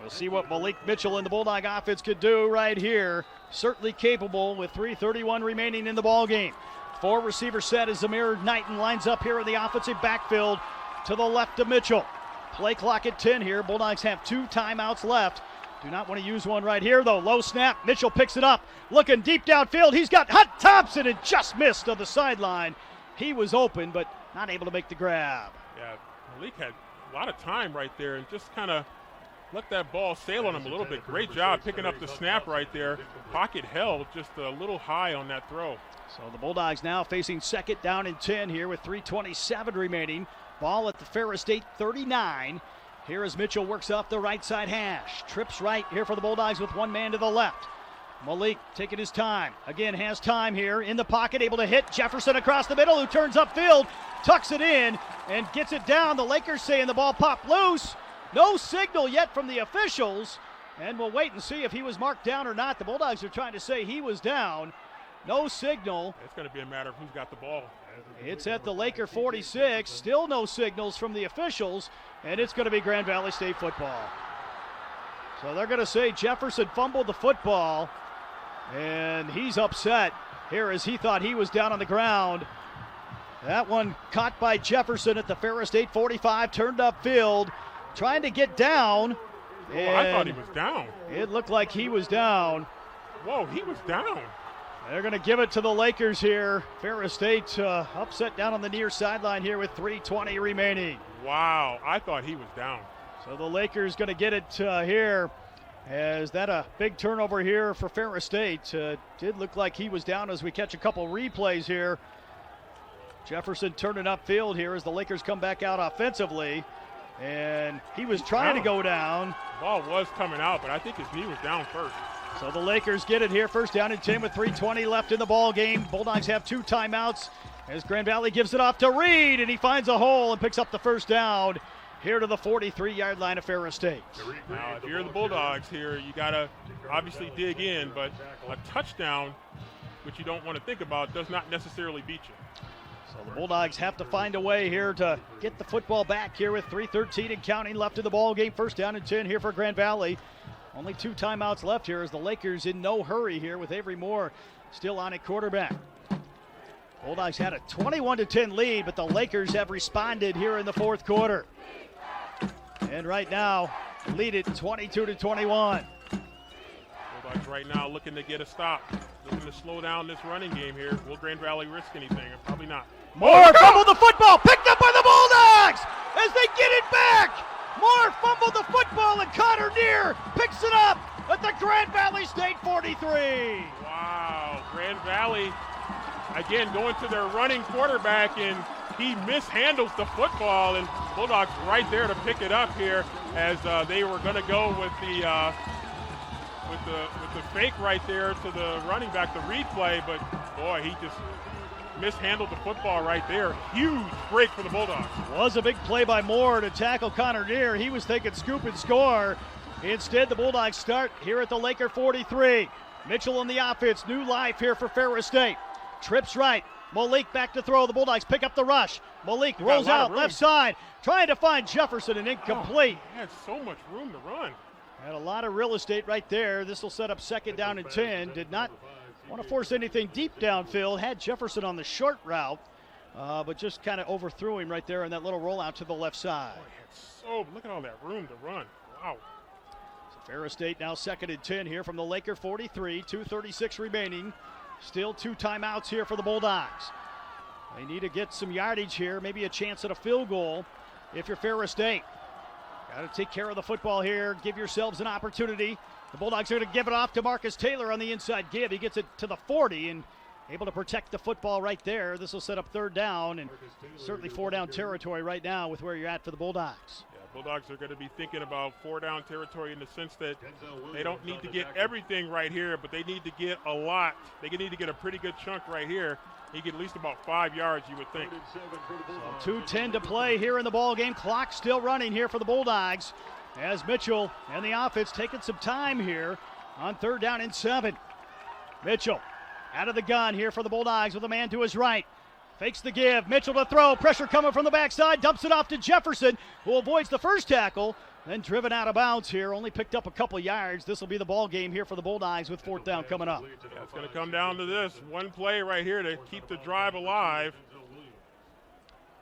We'll see what Malik Mitchell and the Bulldog offense could do right here. Certainly capable with 3:31 remaining in the ball game. 4 receiver set as Zamir Knighton lines up here in the offensive backfield to the left of Mitchell. Play clock at 10 here. Bulldogs have 2 timeouts left. Do not want to use one right here, though. Low snap. Mitchell picks it up. Looking deep downfield. He's got Hunt Thompson and just missed on the sideline. He was open, but not able to make the grab. Yeah, Malik had a lot of time right there and just kind of let that ball sail on him a little bit. Great job picking up the snap right there. Pocket held just a little high on that throw. So the Bulldogs now facing 2nd down and 10 here with 3:27 remaining. Ball at the Ferris State 39. Here as Mitchell works off the right side hash. Trips right here for the Bulldogs with 1 man to the left. Malik taking his time. Again, has time here in the pocket, able to hit Jefferson across the middle, who turns upfield, tucks it in, and gets it down. The Lakers saying the ball popped loose. No signal yet from the officials, and we'll wait and see if he was marked down or not. The Bulldogs are trying to say he was down. No signal. It's going to be a matter of who's got the ball. It's at the Laker 46. Still no signals from the officials, and it's going to be Grand Valley State football. So they're going to say Jefferson fumbled the football, and he's upset here as he thought he was down on the ground. That one caught by Jefferson at the Ferris State 45, turned upfield, trying to get down. Oh, I thought he was down. It looked like he was down. Whoa, he was down. They're going to give it to the Lakers here. Ferris State upset down on the near sideline here with 3:20 remaining. Wow, I thought he was down. So the Lakers going to get it here. As that a big turnover here for Ferris State. Did look like he was down as we catch a couple replays here. Jefferson turning upfield here as the Lakers come back out offensively. And he was trying to go down. Ball was coming out, but I think his knee was down first. So the Lakers get it here, 1st down and 10 with 3:20 left in the ball game. Bulldogs have 2 timeouts as Grand Valley gives it off to Reed, and he finds a hole and picks up the 1st down here to the 43-yard line of Ferris State. Now, if you're the Bulldogs here, you got to obviously dig in, but a touchdown, which you don't want to think about, does not necessarily beat you. So the Bulldogs have to find a way here to get the football back here with 3:13 and counting left in the ball game. 1st down and 10 here for Grand Valley. Only 2 timeouts left here as the Lakers in no hurry here with Avery Moore still on at quarterback. Bulldogs had a 21-10 lead, but the Lakers have responded here in the 4th quarter. And right now, lead it 22-21. Bulldogs right now looking to get a stop. Looking to slow down this running game here. Will Grand Valley risk anything? Probably not. Moore fumbled the football, picked up by the Bulldogs as they get it back. Moore fumbled the football, and Connor Neer picks it up at the Grand Valley State 43. Wow, Grand Valley, again, going to their running quarterback, and he mishandles the football, and Bulldogs right there to pick it up here as they were going to go with the fake right there to the running back, the replay, but boy, he just mishandled the football right there. Huge break for the Bulldogs. Was a big play by Moore to tackle Connor Neer. He was thinking scoop and score. Instead, the Bulldogs start here at the Laker 43. Mitchell in the offense. New life here for Ferris State. Trips right. Malik back to throw. The Bulldogs pick up the rush. Malik rolls out left side. Trying to find Jefferson and incomplete. He had so much room to run. Had a lot of real estate right there. This will set up 2nd down and 10. Did not want to force anything deep downfield. Had Jefferson on the short route, but just kind of overthrew him right there in that little rollout to the left side. So look at all that room to run. Wow. So Ferris State now 2nd and 10 here from the Laker 43. 2:36 remaining. Still 2 timeouts here for the Bulldogs. They need to get some yardage here, maybe a chance at a field goal if you're Ferris State. Got to take care of the football here. Give yourselves an opportunity. The Bulldogs are going to give it off to Marcus Taylor on the inside give. He gets it to the 40 and able to protect the football right there. This will set up third down and certainly 4-down territory right now with where you're at for the Bulldogs. Yeah, Bulldogs are going to be thinking about 4-down territory in the sense that they don't need to get everything right here, but they need to get a lot. They need to get a pretty good chunk right here. He get at least about 5 yards, you would think. So 2:10 to play here in the ball game. Clock still running here for the Bulldogs as Mitchell and the offense taking some time here on 3rd down and 7. Mitchell out of the gun here for the Bulldogs with a man to his right. Fakes the give. Mitchell to throw. Pressure coming from the backside. Dumps it off to Jefferson, who avoids the first tackle. Then driven out of bounds here. Only picked up a couple yards. This will be the ball game here for the Bulldogs with 4th down coming up. Yeah, it's going to come down to this. One play right here to keep the drive alive.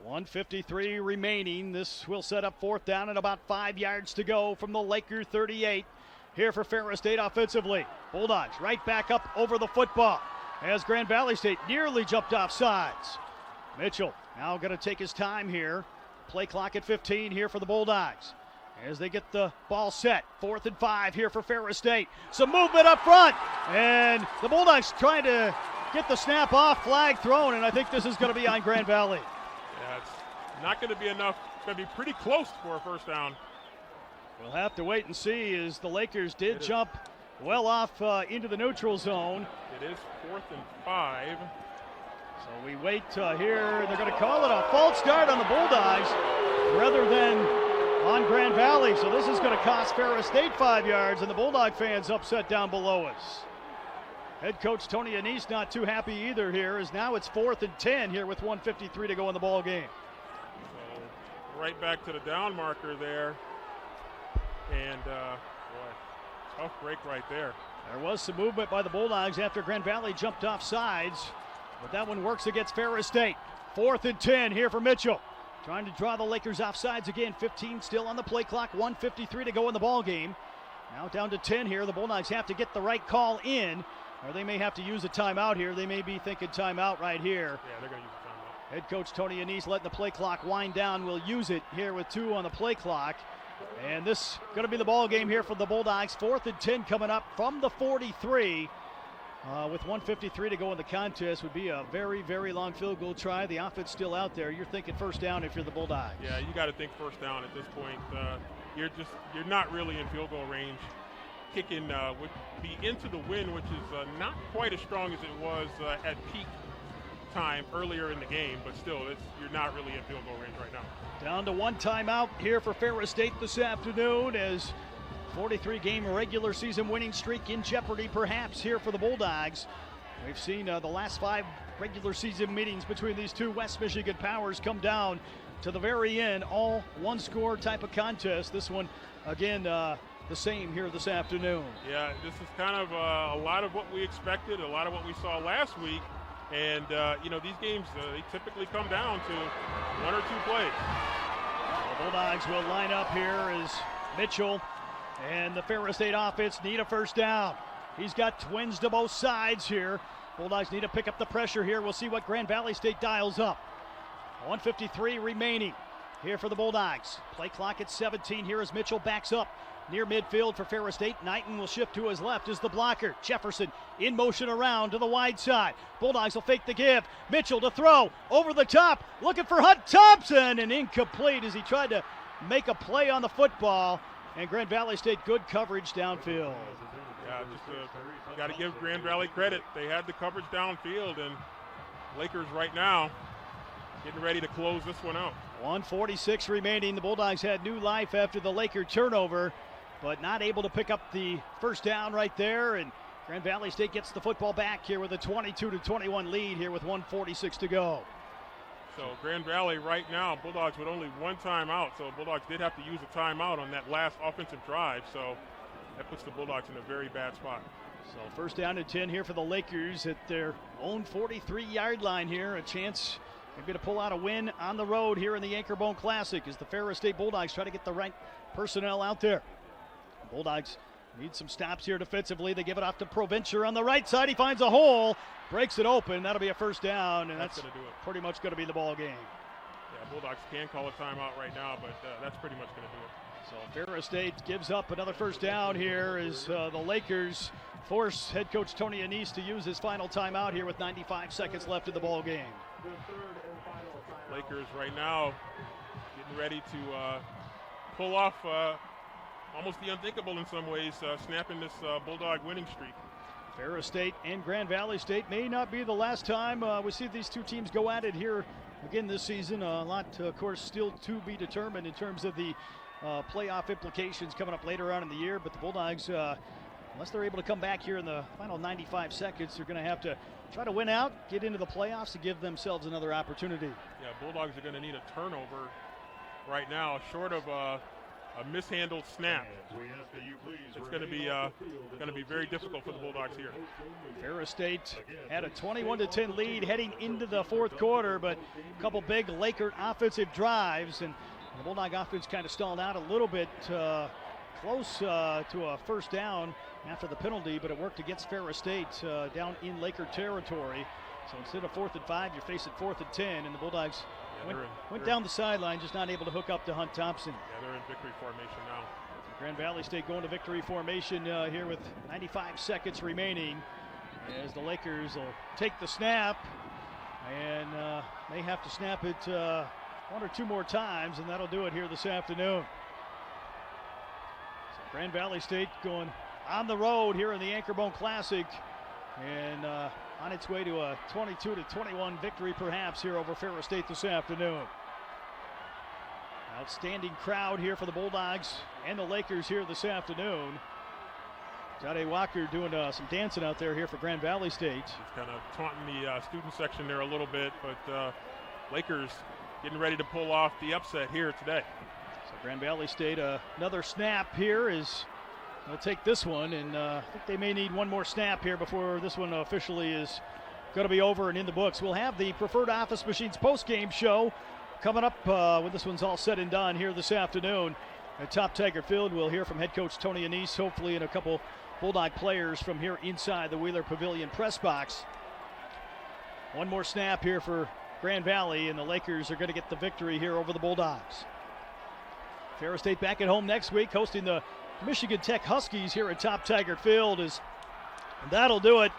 1:53 remaining. This will set up 4th down and about 5 yards to go from the Laker 38 here for Ferris State offensively. Bulldogs right back up over the football as Grand Valley State nearly jumped off sides. Mitchell now going to take his time here. Play clock at 15 here for the Bulldogs as they get the ball set. 4th and 5 here for Ferris State. Some movement up front, and the Bulldogs trying to get the snap off, flag thrown, and I think this is going to be on Grand Valley. Yeah, it's not going to be enough. It's going to be pretty close for a 1st down. We'll have to wait and see as the Lakers did jump well off into the neutral zone. It is 4th and 5. So we wait here. They're going to call it a false start on the Bulldogs rather than on Grand Valley. So this is going to cost Ferris State 5 yards, and the Bulldog fans upset down below us. Head coach Tony Anise not too happy either here, as now it's 4th and 10 here with 1:53 to go in the ball game. So right back to the down marker there. And boy, tough break right there. There was some movement by the Bulldogs after Grand Valley jumped off sides, but that one works against Ferris State. 4th and 10 here for Mitchell. Trying to draw the Lakers off sides again. 15 still on the play clock. 1:53 to go in the ball game. Now down to 10 here. The Bulldogs have to get the right call in, or they may have to use a timeout here. They may be thinking timeout right here. Yeah, they're going to use a timeout. Head coach Tony Anise letting the play clock wind down. Will use it here with 2 on the play clock. And this going to be the ball game here for the Bulldogs. 4th and 10 coming up from the 43. With 1:53 to go in the contest, would be a very, very long field goal try. The offense still out there. You're thinking 1st down if you're the Bulldogs. Yeah, you got to think 1st down at this point. You're not really in field goal range. Kicking would be into the wind, which is not quite as strong as it was at peak time earlier in the game, but still, you're not really in field goal range right now. Down to 1 timeout here for Ferris State this afternoon as 43-game regular season winning streak in jeopardy perhaps here for the Bulldogs. We've seen the last 5 regular season meetings between these two West Michigan powers come down to the very end, all one-score type of contest. This one, again, the same here this afternoon. Yeah, this is kind of a lot of what we expected, a lot of what we saw last week. And, these games, they typically come down to 1 or 2 plays. The Bulldogs will line up here as Mitchell and the Ferris State offense need a 1st down. He's got twins to both sides here. Bulldogs need to pick up the pressure here. We'll see what Grand Valley State dials up. 1:53 remaining here for the Bulldogs. Play clock at 17 here as Mitchell backs up near midfield for Ferris State. Knighton will shift to his left as the blocker. Jefferson in motion around to the wide side. Bulldogs will fake the give. Mitchell to throw over the top, looking for Hunt Thompson, and incomplete as he tried to make a play on the football. And Grand Valley State good coverage downfield. Yeah, just got to give Grand Valley credit. They had the coverage downfield, and Lakers right now getting ready to close this one out. 1:46 remaining. The Bulldogs had new life after the Laker turnover, but not able to pick up the 1st down right there. And Grand Valley State gets the football back here with a 22-21 lead here with 1:46 to go. So Grand Valley right now, Bulldogs with only 1 timeout. So Bulldogs did have to use a timeout on that last offensive drive. So that puts the Bulldogs in a very bad spot. So 1st down and 10 here for the Lakers at their own 43-yard line here. A chance maybe to pull out a win on the road here in the Anchorbone Classic as the Ferris State Bulldogs try to get the right personnel out there. Bulldogs need some stops here defensively. They give it off to Provencher on the right side. He finds a hole, breaks it open. That'll be a 1st down, and that's going to do it. Pretty much going to be the ball game. Yeah, Bulldogs can call a timeout right now, but that's pretty much going to do it. So Ferris State gives up another first down here as the Lakers force head coach Tony Annese to use his final timeout here with 95 seconds left in the ball game. Lakers right now getting ready to pull off almost the unthinkable in some ways, snapping this Bulldog winning streak. Ferris State and Grand Valley State may not be the last time we see these two teams go at it here again this season. A lot, of course, still to be determined in terms of the playoff implications coming up later on in the year. But the Bulldogs, unless they're able to come back here in the final 95 seconds, they're going to have to try to win out, get into the playoffs to give themselves another opportunity. Yeah, Bulldogs are going to need a turnover right now, short of a mishandled snap. It's going to be very difficult for the Bulldogs here. Ferris State had a 21-10 lead heading into the fourth quarter, but a couple big Laker offensive drives, and the Bulldog offense kind of stalled out a little bit, close to a first down after the penalty, but it worked against Ferris State down in Laker territory. So instead of 4th and 5, you're facing 4th and 10, and the Bulldogs went down the sideline, just not able to hook up to Hunt Thompson. Yeah, they're in victory formation now. Grand Valley State going to victory formation here with 95 seconds remaining, as the Lakers will take the snap, and may have to snap it one or two more times, and that'll do it here this afternoon. So Grand Valley State going on the road here in the Anchorbone Classic, and on its way to a 22-21 victory perhaps here over Ferris State this afternoon. Outstanding crowd here for the Bulldogs and the Lakers here this afternoon. Jade Walker doing some dancing out there here for Grand Valley State. He's kind of taunting the student section there a little bit, but Lakers getting ready to pull off the upset here today. So Grand Valley State, another snap here is they'll take this one, and I think they may need one more snap here before this one officially is going to be over and in the books. We'll have the Preferred Office Machines post-game show coming up when this one's all said and done here this afternoon at Top Tiger Field. We'll hear from head coach Tony Annese, hopefully, and a couple Bulldog players from here inside the Wheeler Pavilion press box. One more snap here for Grand Valley, and the Lakers are going to get the victory here over the Bulldogs. Ferris State back at home next week, hosting the Michigan Tech Huskies here at Top Tiger Field. And that'll do it.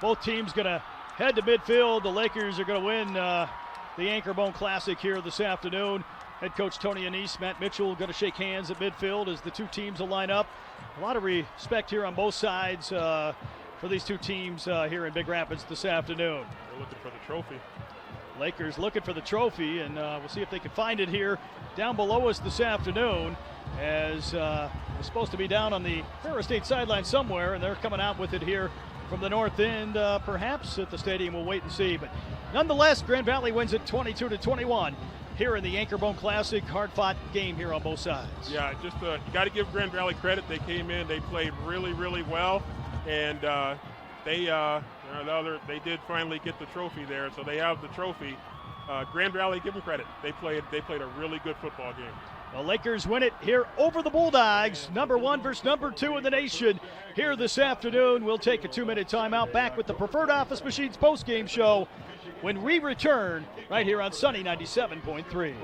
Both teams going to head to midfield. The Lakers are going to win the Anchorbone Classic here this afternoon. Head coach Tony Annese, Matt Mitchell going to shake hands at midfield as the two teams will line up. A lot of respect here on both sides for these two teams here in Big Rapids this afternoon. They're looking for the trophy. Lakers looking for the trophy, and we'll see if they can find it here down below us this afternoon, as we're supposed to be down on the Ferris State sideline somewhere, and they're coming out with it here from the north end, perhaps at the stadium. We'll wait and see. But nonetheless, Grand Valley wins it 22-21 here in the Anchorbone Classic. Hard-fought game here on both sides. Yeah, just you got to give Grand Valley credit. They came in, they played really, really well, and they did finally get the trophy there, so they have the trophy. Grand Valley, give them credit. They played a really good football game. The Lakers win it here over the Bulldogs, number 1 versus number 2 in the nation here this afternoon. We'll take a 2-minute timeout, back with the Preferred Office Machines post-game show when we return right here on Sunny 97.3.